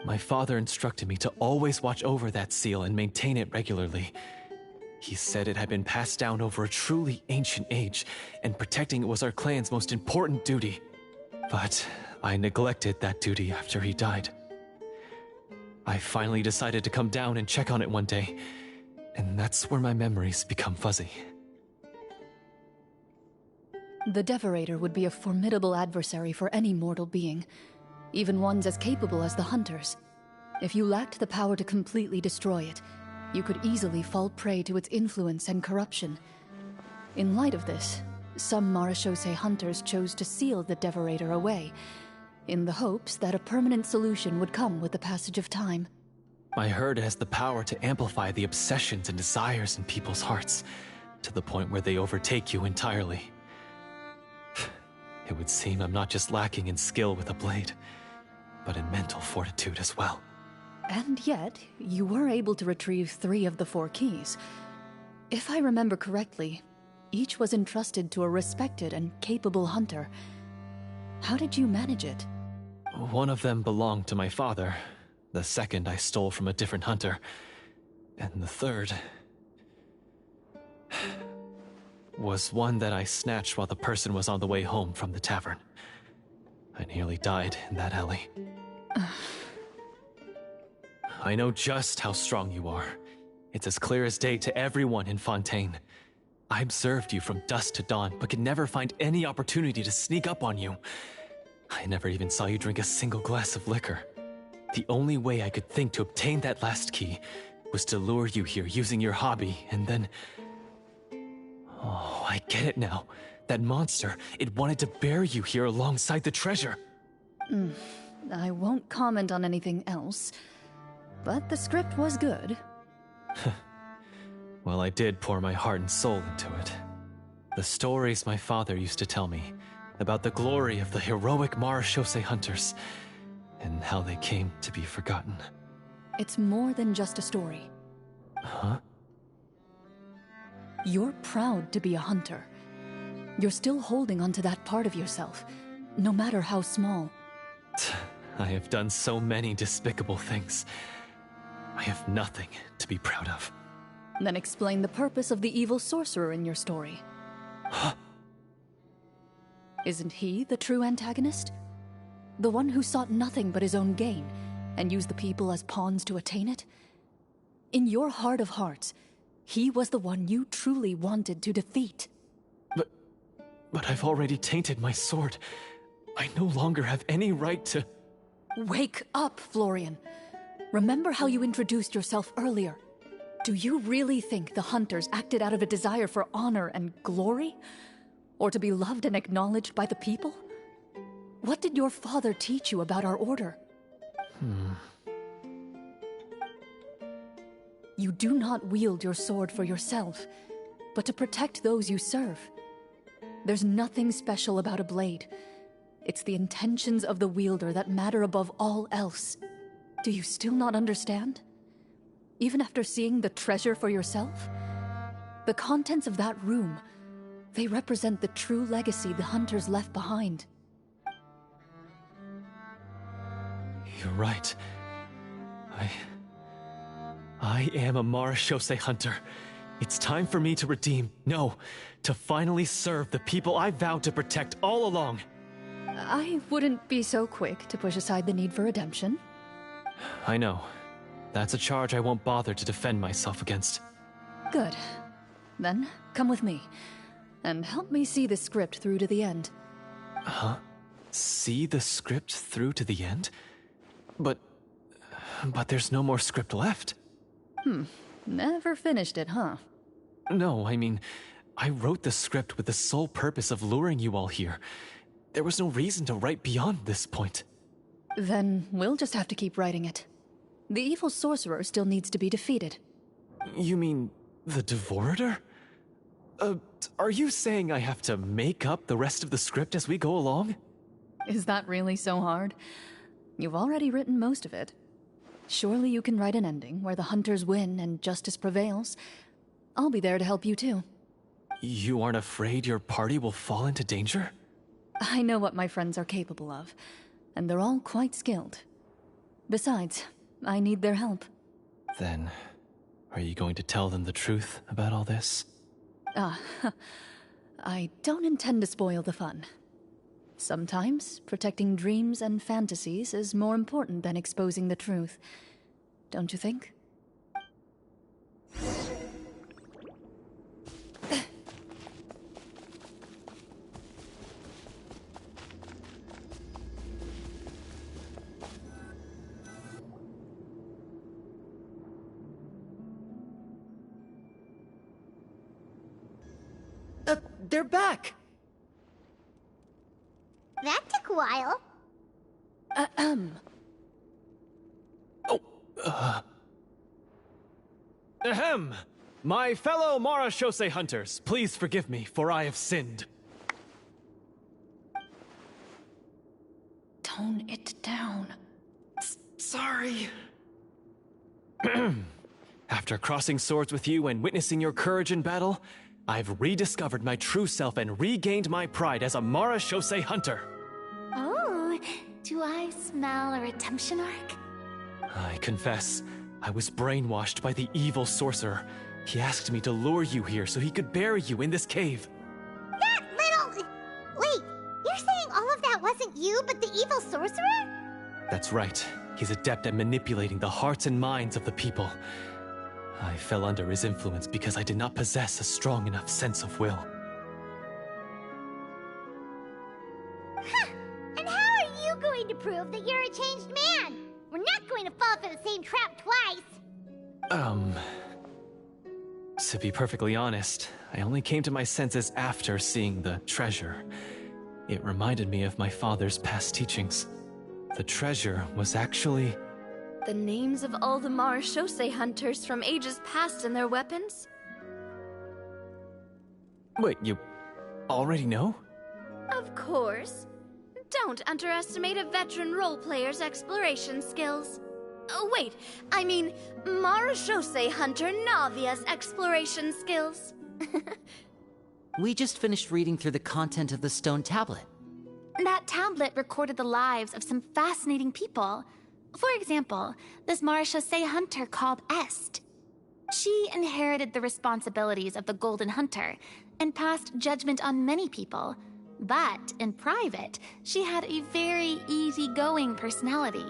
My father instructed me to always watch over that seal and maintain it regularly. He said it had been passed down over a truly ancient age, and protecting it was our clan's most important duty. But I neglected that duty after he died. I finally decided to come down and check on it one day, and that's where my memories become fuzzy. The Devorator would be a formidable adversary for any mortal being, even ones as capable as the Hunters. If you lacked the power to completely destroy it, you could easily fall prey to its influence and corruption. In light of this, some Marashose hunters chose to seal the Devorator away. in the hopes that a permanent solution would come with the passage of time. I heard it has the power to amplify the obsessions and desires in people's hearts, to the point where they overtake you entirely. It would seem I'm not just lacking in skill with a blade, but in mental fortitude as well. And yet, you were able to retrieve 3 of the 4 keys. If I remember correctly, each was entrusted to a respected and capable hunter. How did you manage it? One of them belonged to my father. The second I stole from a different hunter. And the third was one that I snatched while the person was on the way home from the tavern. I nearly died in that alley. I know just how strong you are. It's as clear as day to everyone in Fontaine. I observed you from dusk to dawn, but could never find any opportunity to sneak up on you. I never even saw you drink a single glass of liquor. The only way I could think to obtain that last key was to lure you here using your hobby, and then... Oh, I get it now. That monster, it wanted to bury you here alongside the treasure. I won't comment on anything else, but the script was good. Well, I did pour my heart and soul into it. The stories my father used to tell me about the glory of the heroic Marechaussee hunters and how they came to be forgotten. It's more than just a story. Huh? You're proud to be a hunter. You're still holding onto that part of yourself, no matter how small. I have done so many despicable things. I have nothing to be proud of. Then explain the purpose of the evil sorcerer in your story. Huh? Isn't he the true antagonist? The one who sought nothing but his own gain, and used the people as pawns to attain it? In your heart of hearts, he was the one you truly wanted to defeat. But I've already tainted my sword. I no longer have any right to... Wake up, Florian. Remember how you introduced yourself earlier. Do you really think the hunters acted out of a desire for honor and glory? Or to be loved and acknowledged by the people? What did your father teach you about our order? You do not wield your sword for yourself, but to protect those you serve. There's nothing special about a blade. It's the intentions of the wielder that matter above all else. Do you still not understand? Even after seeing the treasure for yourself? The contents of that room, they represent the true legacy the hunters left behind. You're right. I am a Marechaussee hunter. It's time for me to redeem, no, to finally serve the people I vowed to protect all along. I wouldn't be so quick to push aside the need for redemption. I know. That's a charge I won't bother to defend myself against. Good. Then, come with me, and help me see the script through to the end. Huh? See the script through to the end? But there's no more script left. Never finished it, huh? No, I mean, I wrote the script with the sole purpose of luring you all here. There was no reason to write beyond this point. Then we'll just have to keep writing it. The evil sorcerer still needs to be defeated. You mean the Devorator? Are you saying I have to make up the rest of the script as we go along? Is that really so hard? You've already written most of it. Surely you can write an ending where the hunters win and justice prevails. I'll be there to help you too. You aren't afraid your party will fall into danger? I know what my friends are capable of, and they're all quite skilled. Besides, I need their help. Then, are you going to tell them the truth about all this? I don't intend to spoil the fun. Sometimes, protecting dreams and fantasies is more important than exposing the truth. Don't you think? They're back! That took a while. Ahem! My fellow Marashose hunters, please forgive me, for I have sinned. Tone it down. Sorry. After crossing swords with you and witnessing your courage in battle, I've rediscovered my true self and regained my pride as a Marashose hunter. Oh, do I smell a redemption arc? I confess, I was brainwashed by the evil sorcerer. He asked me to lure you here so he could bury you in this cave. That little... Wait, you're saying all of that wasn't you, but the evil sorcerer? That's right. He's adept at manipulating the hearts and minds of the people. I fell under his influence because I did not possess a strong enough sense of will. Huh. And how are you going to prove that you're a changed man? We're not going to fall for the same trap twice. To be perfectly honest, I only came to my senses after seeing the treasure. It reminded me of my father's past teachings. The treasure was actually... The names of all the Marashose hunters from ages past and their weapons? Wait, you already know? Of course. Don't underestimate a veteran role player's exploration skills. Oh, wait, I mean Marashose hunter Navia's exploration skills. We just finished reading through the content of the stone tablet. That tablet recorded the lives of some fascinating people. For example, this Marashose hunter called Est. She inherited the responsibilities of the Golden Hunter and passed judgment on many people. But in private, she had a very easygoing personality.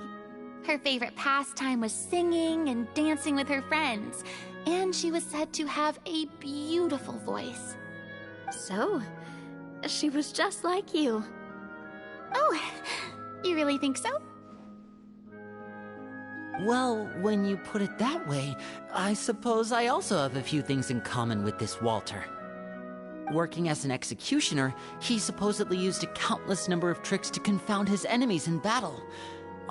Her favorite pastime was singing and dancing with her friends, and she was said to have a beautiful voice. So, she was just like you. Oh, you really think so? Well, when you put it that way, I suppose I also have a few things in common with this Walter. Working as an executioner, he supposedly used a countless number of tricks to confound his enemies in battle.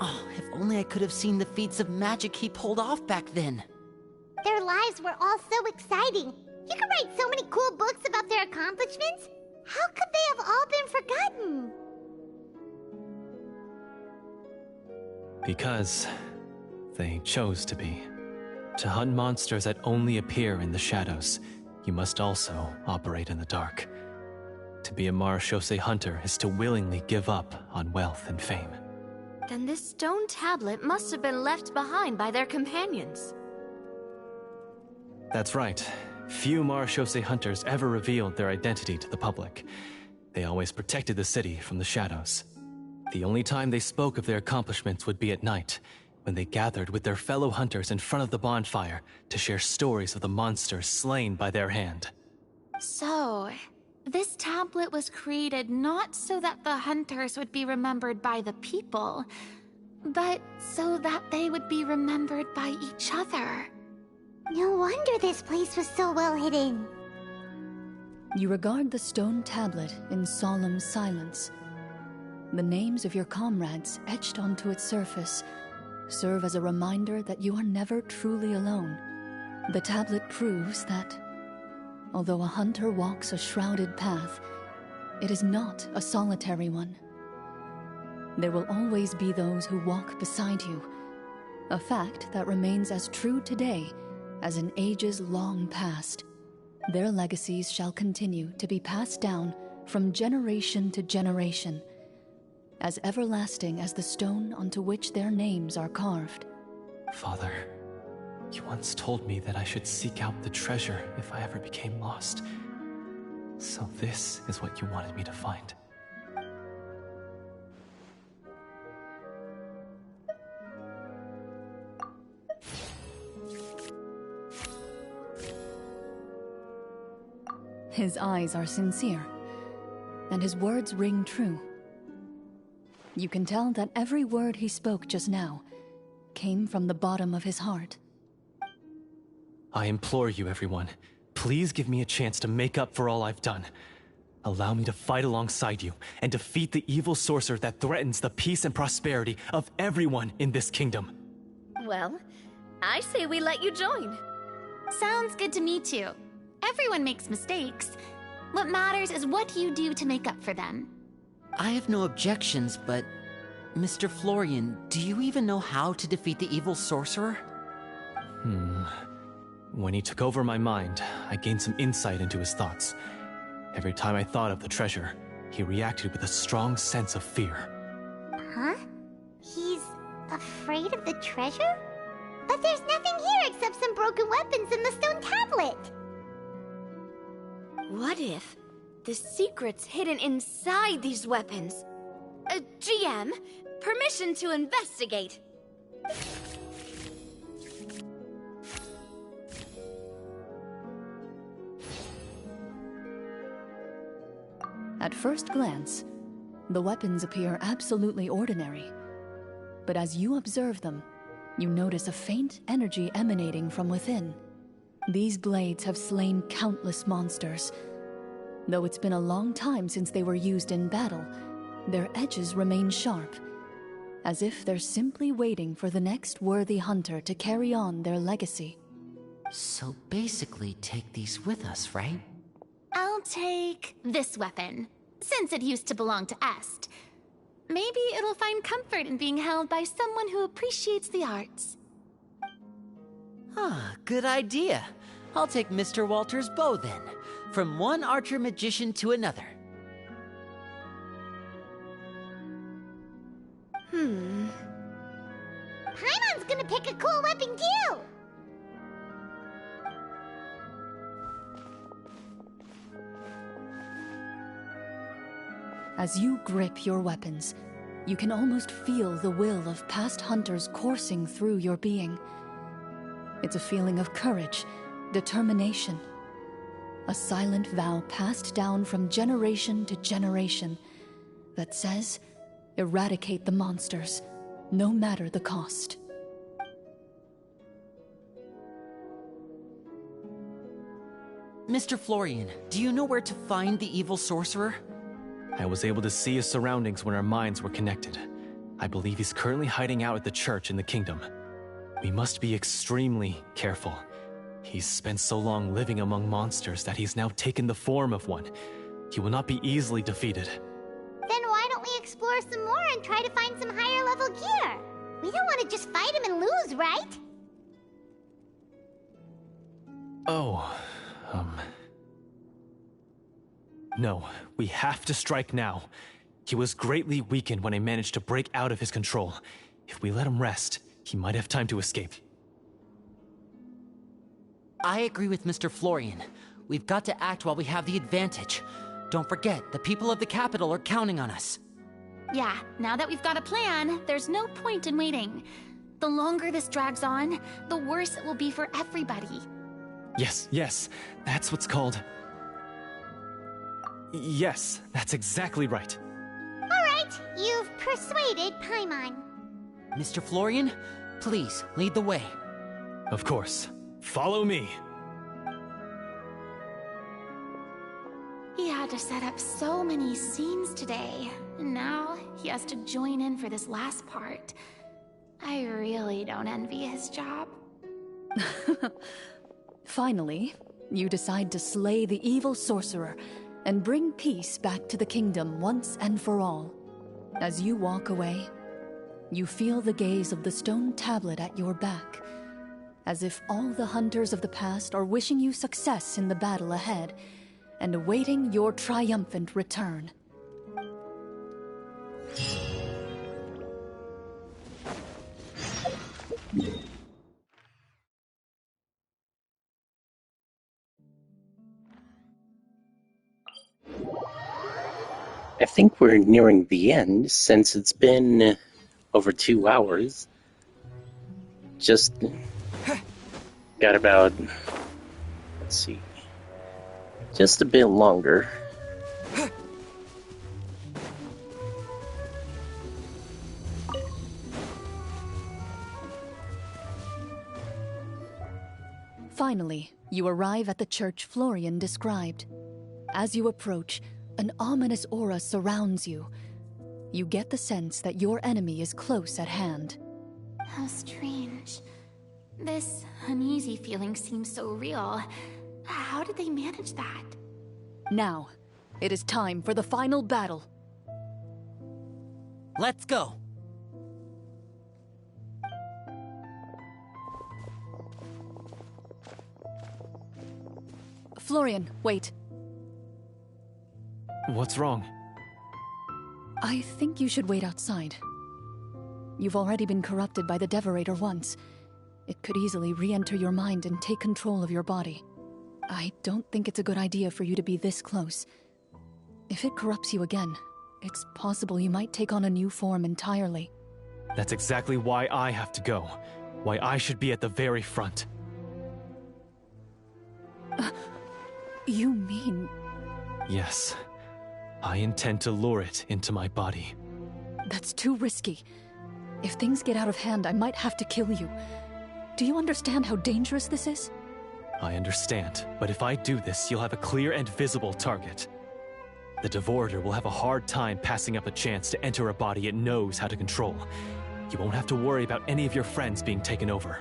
Oh, if only I could have seen the feats of magic he pulled off back then. Their lives were all so exciting. You could write so many cool books about their accomplishments. How could they have all been forgotten? Because they chose to be. To hunt monsters that only appear in the shadows, you must also operate in the dark. To be a Marashose hunter is to willingly give up on wealth and fame. Then this stone tablet must have been left behind by their companions. That's right. Few Marashose hunters ever revealed their identity to the public. They always protected the city from the shadows. The only time they spoke of their accomplishments would be at night, when they gathered with their fellow hunters in front of the bonfire to share stories of the monsters slain by their hand. So, this tablet was created not so that the hunters would be remembered by the people, but so that they would be remembered by each other. No wonder this place was so well hidden. You regard the stone tablet in solemn silence. The names of your comrades etched onto its surface serve as a reminder that you are never truly alone. The tablet proves that, although a hunter walks a shrouded path, it is not a solitary one. There will always be those who walk beside you, a fact that remains as true today as in ages long past. Their legacies shall continue to be passed down from generation to generation, as everlasting as the stone onto which their names are carved. Father, you once told me that I should seek out the treasure if I ever became lost. So this is what you wanted me to find. His eyes are sincere, and his words ring true. You can tell that every word he spoke just now came from the bottom of his heart. I implore you, everyone, please give me a chance to make up for all I've done. Allow me to fight alongside you and defeat the evil sorcerer that threatens the peace and prosperity of everyone in this kingdom. Well, I say we let you join. Sounds good to me too. Everyone makes mistakes. What matters is what you do to make up for them. I have no objections, but Mr. Florian, do you even know how to defeat the evil sorcerer? When he took over my mind, I gained some insight into his thoughts. Every time I thought of the treasure, he reacted with a strong sense of fear. Huh? He's afraid of the treasure? But there's nothing here except some broken weapons and the stone tablet. What if the secret's hidden inside these weapons? GM, permission to investigate. At first glance, the weapons appear absolutely ordinary. But as you observe them, you notice a faint energy emanating from within. These blades have slain countless monsters. Though it's been a long time since they were used in battle, their edges remain sharp, as if they're simply waiting for the next worthy hunter to carry on their legacy. So basically take these with us, right? I'll take this weapon, since it used to belong to Est. Maybe it'll find comfort in being held by someone who appreciates the arts. Ah, good idea. I'll take Mr. Walter's bow then, from one archer magician to another. Paimon's gonna pick a cool weapon too! As you grip your weapons, you can almost feel the will of past hunters coursing through your being. It's a feeling of courage, determination, a silent vow passed down from generation to generation that says, eradicate the monsters, no matter the cost. Mr. Florian, do you know where to find the evil sorcerer? I was able to see his surroundings when our minds were connected. I believe he's currently hiding out at the church in the kingdom. We must be extremely careful. He's spent so long living among monsters that he's now taken the form of one. He will not be easily defeated. Then why don't we explore some more and try to find some higher level gear? We don't want to just fight him and lose, right? No, we have to strike now. He was greatly weakened when I managed to break out of his control. If we let him rest, he might have time to escape. I agree with Mr. Florian. We've got to act while we have the advantage. Don't forget, the people of the capital are counting on us. Yeah, now that we've got a plan, there's no point in waiting. The longer this drags on, the worse it will be for everybody. Yes, that's what's called... Yes, that's exactly right. Alright, you've persuaded Paimon. Mr. Florian, please lead the way. Of course. Follow me. He had to set up so many scenes today, and now he has to join in for this last part. I really don't envy his job. Finally, you decide to slay the evil sorcerer and bring peace back to the kingdom once and for all. As you walk away, you feel the gaze of the stone tablet at your back, as if all the hunters of the past are wishing you success in the battle ahead and awaiting your triumphant return. I think we're nearing the end, since it's been over 2 hours. Just got about, let's see, just a bit longer. Finally, you arrive at the church Florian described. As you approach, An ominous aura surrounds you. You get the sense that your enemy is close at hand. How strange. This uneasy feeling seems so real. How did they manage that? Now, it is time for the final battle. Let's go! Florian, wait. What's wrong? I think you should wait outside. You've already been corrupted by the Devorator once. It could easily re-enter your mind and take control of your body. I don't think it's a good idea for you to be this close. If it corrupts you again, it's possible you might take on a new form entirely. That's exactly why I have to go. Why I should be at the very front. You mean... Yes. I intend to lure it into my body. That's too risky. If things get out of hand, I might have to kill you. Do you understand how dangerous this is? I understand, but if I do this, you'll have a clear and visible target. The Devorator will have a hard time passing up a chance to enter a body it knows how to control. You won't have to worry about any of your friends being taken over.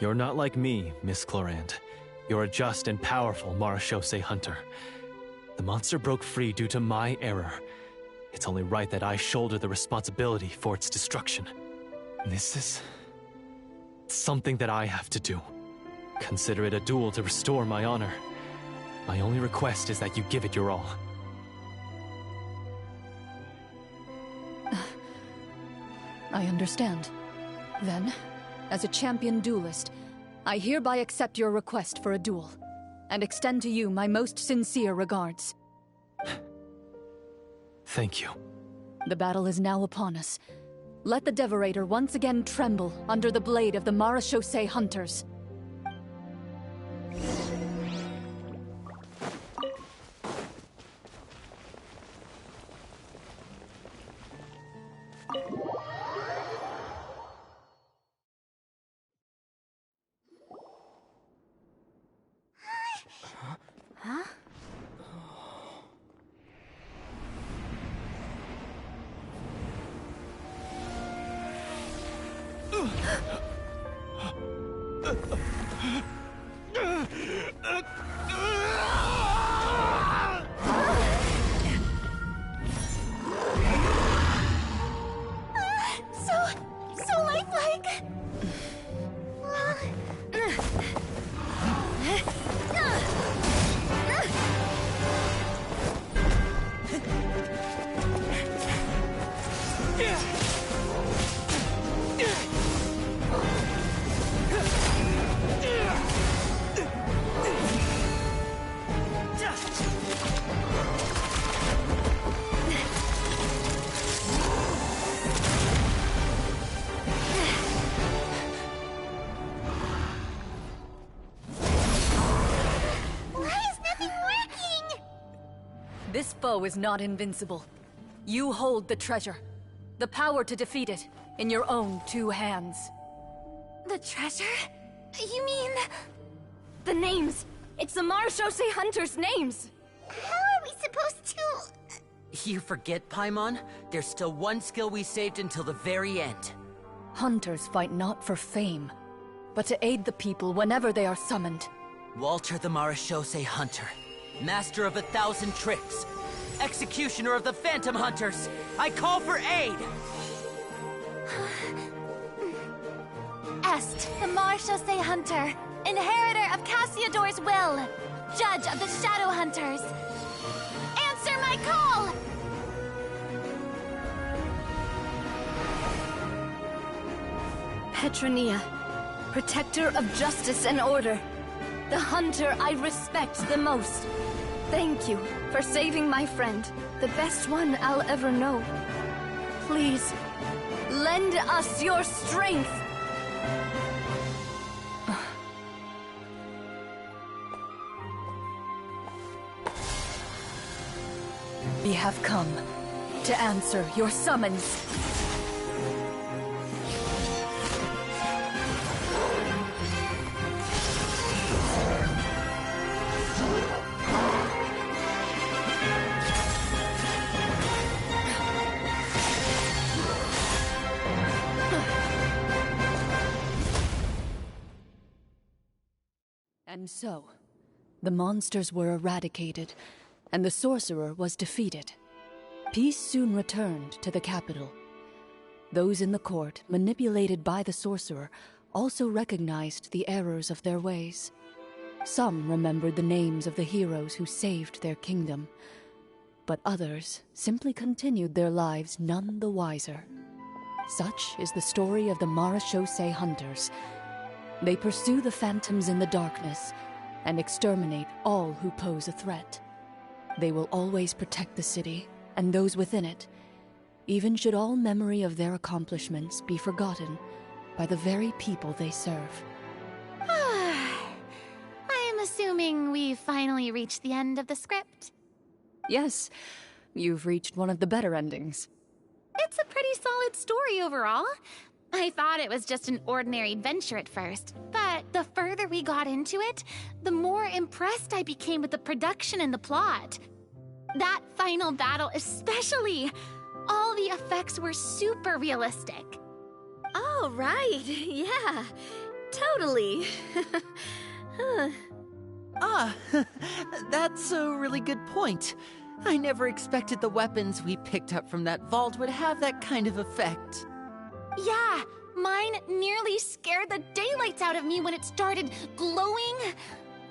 You're not like me, Miss Clorinde. You're a just and powerful Marechaussee hunter. The monster broke free due to my error. It's only right that I shoulder the responsibility for its destruction. This is... something that I have to do. Consider it a duel to restore my honor. My only request is that you give it your all. I understand. Then, as a champion duelist, I hereby accept your request for a duel, and extend to you my most sincere regards. Thank you. The battle is now upon us. Let the Devorator once again tremble under the blade of the Marechaussee hunters. So lifelike! This foe is not invincible. You hold the treasure. The power to defeat it in your own two hands. The treasure? You mean... the names! It's the Marechaussee hunters' names! How are we supposed to... You forget, Paimon? There's still one skill we saved until the very end. Hunters fight not for fame, but to aid the people whenever they are summoned. Walter the Marechaussee Hunter, master of 1,000 tricks, executioner of the Phantom Hunters, I call for aid! Est, the Marechaussee Hunter, inheritor of Cassiodor's will, judge of the Shadow Hunters. Answer my call! Petronia, protector of justice and order. The hunter I respect the most. Thank you for saving my friend, the best one I'll ever know. Please, lend us your strength! We have come to answer your summons. And so, the monsters were eradicated, and the sorcerer was defeated. Peace soon returned to the capital. Those in the court, manipulated by the sorcerer, also recognized the errors of their ways. Some remembered the names of the heroes who saved their kingdom, but others simply continued their lives none the wiser. Such is the story of the Marechaussee Hunters. They pursue the phantoms in the darkness and exterminate all who pose a threat. They will always protect the city and those within it, even should all memory of their accomplishments be forgotten by the very people they serve. I'm assuming we've finally reached the end of the script. Yes, you've reached one of the better endings. It's a pretty solid story overall. I thought it was just an ordinary adventure at first, but the further we got into it, the more impressed I became with the production and the plot. That final battle especially. All the effects were super realistic. Oh, right. Yeah, totally. That's a really good point. I never expected the weapons we picked up from that vault would have that kind of effect. Yeah, mine nearly scared the daylights out of me when it started glowing.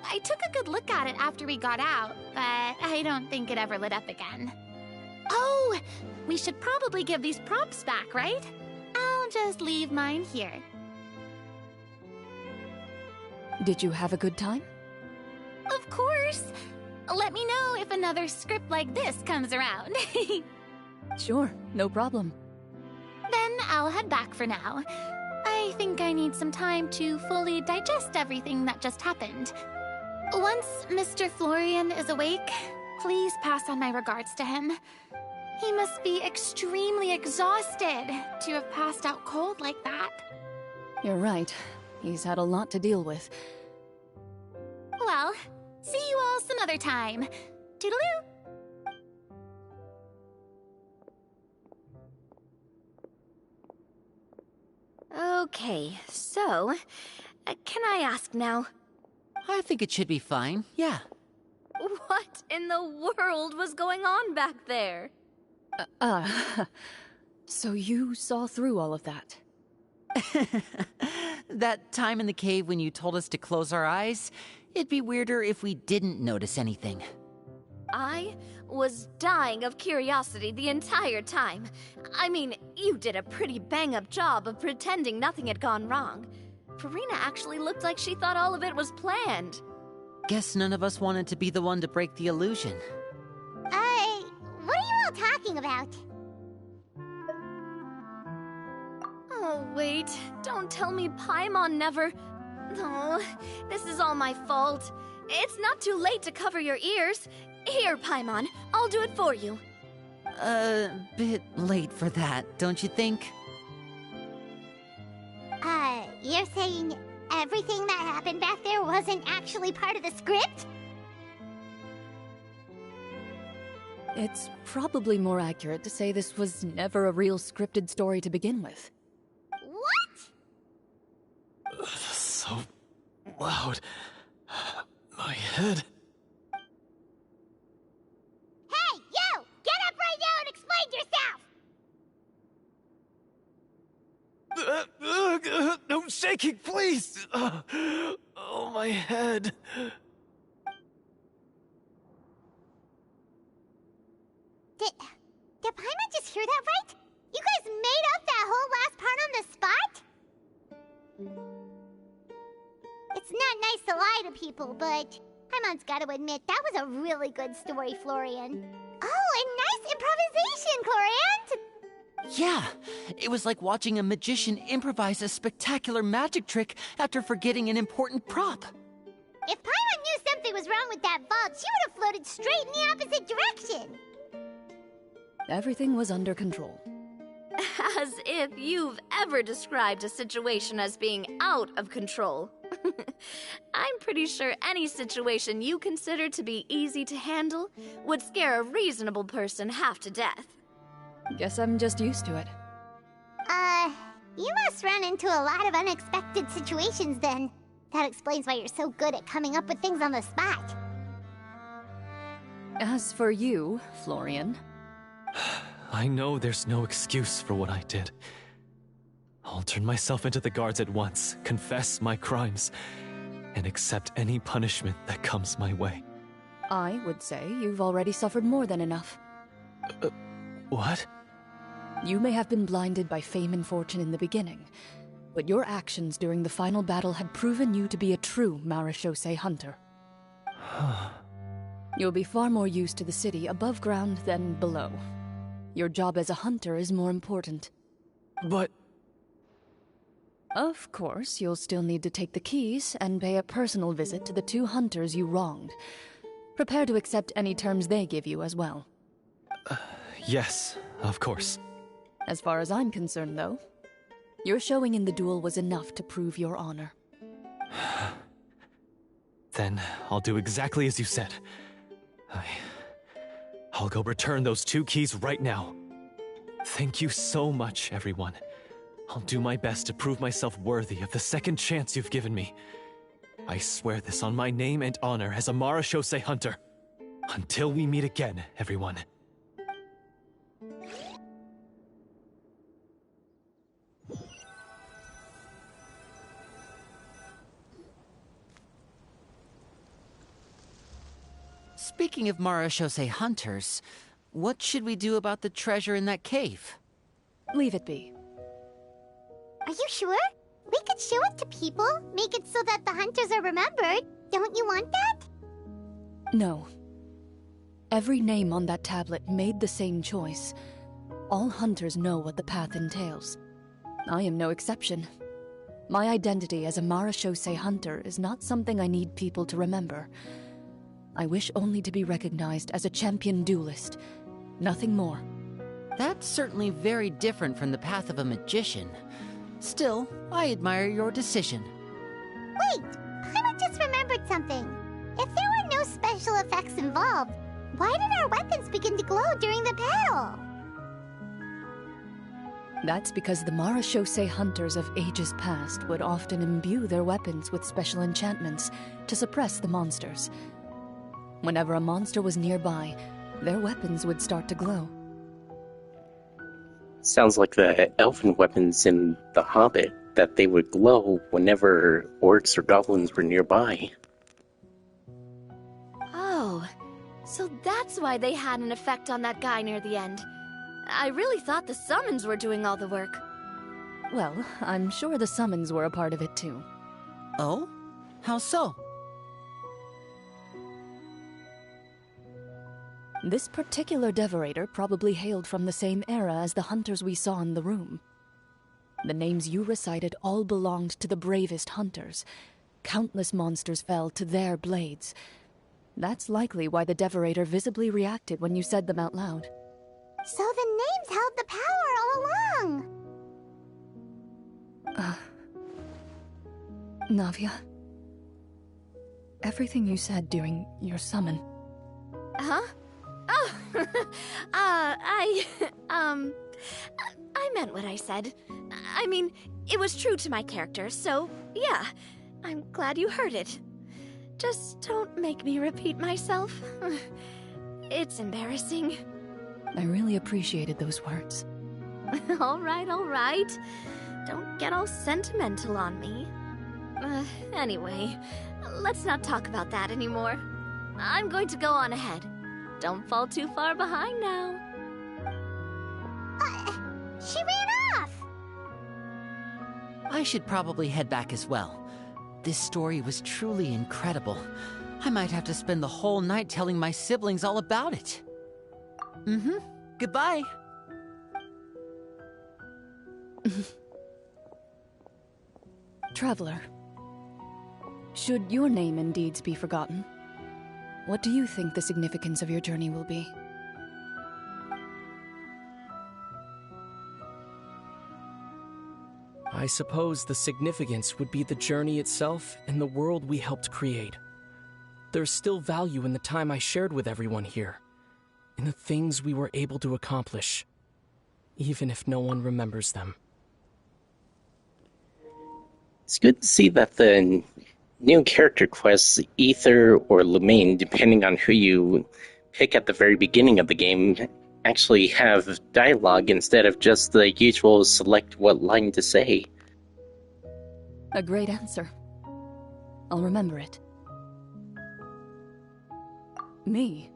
I took a good look at it after we got out, but I don't think it ever lit up again. Oh, we should probably give these props back, right? I'll just leave mine here. Did you have a good time? Of course. Let me know if another script like this comes around. Sure, no problem. Then I'll head back for now. I think I need some time to fully digest everything that just happened. Once Mr. Florian is awake, please pass on my regards to him. He must be extremely exhausted to have passed out cold like that. You're right. He's had a lot to deal with. Well, see you all some other time. Toodaloo! Okay, so, can I ask now? I think it should be fine, yeah. What in the world was going on back there? So you saw through all of that? That time in the cave when you told us to close our eyes, it'd be weirder if we didn't notice anything. I was dying of curiosity the entire time. I mean, you did a pretty bang-up job of pretending nothing had gone wrong. Farina actually looked like she thought all of it was planned. Guess none of us wanted to be the one to break the illusion. What are you all talking about? Oh, wait. Don't tell me Paimon never... Oh, this is all my fault. It's not too late to cover your ears. Here, Paimon, I'll do it for you. Bit late for that, don't you think? You're saying everything that happened back there wasn't actually part of the script? It's probably more accurate to say this was never a real scripted story to begin with. What? So loud. My head. Hey, you! Get up right now and explain yourself! No shaking, please! Oh, my head. Did Paimon just hear that right? You guys made up that whole last part on the spot? It's not nice to lie to people, but Paimon's got to admit that was a really good story, Florian. Oh, and nice improvisation, Clorinde! Yeah, it was like watching a magician improvise a spectacular magic trick after forgetting an important prop. If Paimon knew something was wrong with that vault, she would have floated straight in the opposite direction. Everything was under control. As if you've ever described a situation as being out of control. I'm pretty sure any situation you consider to be easy to handle would scare a reasonable person half to death. Guess I'm just used to it. You must run into a lot of unexpected situations then. That explains why you're so good at coming up with things on the spot. As for you, Florian, I know there's no excuse for what I did. I'll turn myself into the guards at once, confess my crimes, and accept any punishment that comes my way. I would say you've already suffered more than enough. What? You may have been blinded by fame and fortune in the beginning, but your actions during the final battle had proven you to be a true marechaussee hunter. You'll be far more used to the city above ground than below. Your job as a hunter is more important. But... Of course, you'll still need to take the keys and pay a personal visit to the 2 hunters you wronged. Prepare to accept any terms they give you as well. Yes, of course. As far as I'm concerned, though, your showing in the duel was enough to prove your honor. Then I'll do exactly as you said. I'll go return those 2 keys right now. Thank you so much, everyone. I'll do my best to prove myself worthy of the second chance you've given me. I swear this on my name and honor as a marechaussee hunter. Until we meet again, everyone. Speaking of marechaussee hunters, what should we do about the treasure in that cave? Leave it be. Are you sure? We could show it to people, make it so that the hunters are remembered. Don't you want that? No. Every name on that tablet made the same choice. All hunters know what the path entails. I am no exception. My identity as a marechaussee hunter is not something I need people to remember. I wish only to be recognized as a champion duelist. Nothing more. That's certainly very different from the path of a magician. Still, I admire your decision. Wait! I just remembered something. If there were no special effects involved, why did our weapons begin to glow during the battle? That's because the marechaussee hunters of ages past would often imbue their weapons with special enchantments to suppress the monsters. Whenever a monster was nearby, their weapons would start to glow. Sounds like the elven weapons in The Hobbit, that they would glow whenever orcs or goblins were nearby. Oh, so that's why they had an effect on that guy near the end. I really thought the summons were doing all the work. Well, I'm sure the summons were a part of it too. Oh? How so? This particular devorator probably hailed from the same era as the hunters we saw in the room. The names you recited all belonged to the bravest hunters. Countless monsters fell to their blades. That's likely why the devorator visibly reacted when you said them out loud. So the names held the power all along! Navia, everything you said during your summon. Huh? Oh, I meant what I said. I mean, it was true to my character, so yeah, I'm glad you heard it. Just don't make me repeat myself. It's embarrassing. I really appreciated those words. All right. Don't get all sentimental on me. Anyway, let's not talk about that anymore. I'm going to go on ahead. Don't fall too far behind now. She ran off! I should probably head back as well. This story was truly incredible. I might have to spend the whole night telling my siblings all about it. Goodbye. Traveler, should your name and deeds be forgotten, what do you think the significance of your journey will be? I suppose the significance would be the journey itself and the world we helped create. There's still value in the time I shared with everyone here, in the things we were able to accomplish, even if no one remembers them. It's good to see that the new character quests, Ether or Lumaine, depending on who you pick at the very beginning of the game, actually have dialogue instead of just the usual select what line to say. A great answer. I'll remember it. Me?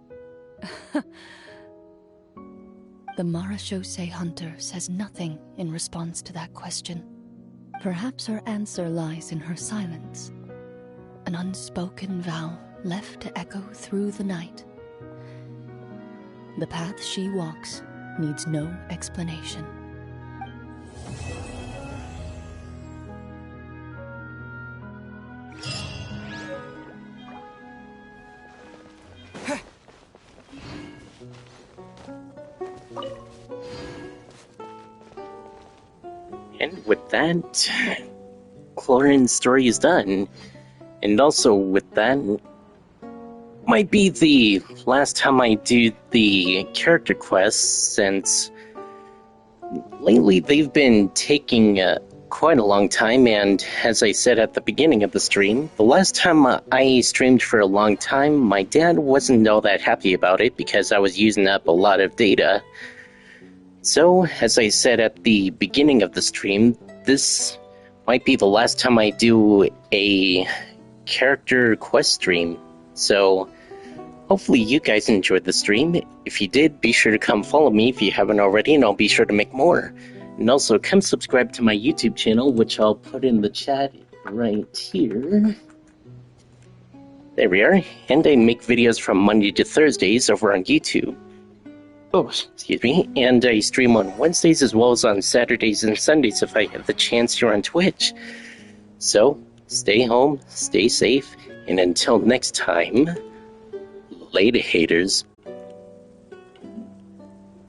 The Marachose hunter says nothing in response to that question. Perhaps her answer lies in her silence. An unspoken vow left to echo through the night. The path she walks needs no explanation. And with that, Clorinde's story is done. And also with that, might be the last time I do the character quests, since lately they've been taking quite a long time, and as I said at the beginning of the stream, the last time I streamed for a long time, my dad wasn't all that happy about it because I was using up a lot of data. So, as I said at the beginning of the stream, this might be the last time I do a character quest stream. So, hopefully you guys enjoyed the stream. If you did, be sure to come follow me if you haven't already, and I'll be sure to make more. And also, come subscribe to my YouTube channel, which I'll put in the chat right here. There we are. And I make videos from Monday to Thursdays over on YouTube. Oh, excuse me. And I stream on Wednesdays as well as on Saturdays and Sundays if I have the chance here on Twitch. So, stay home, stay safe, and until next time, later haters.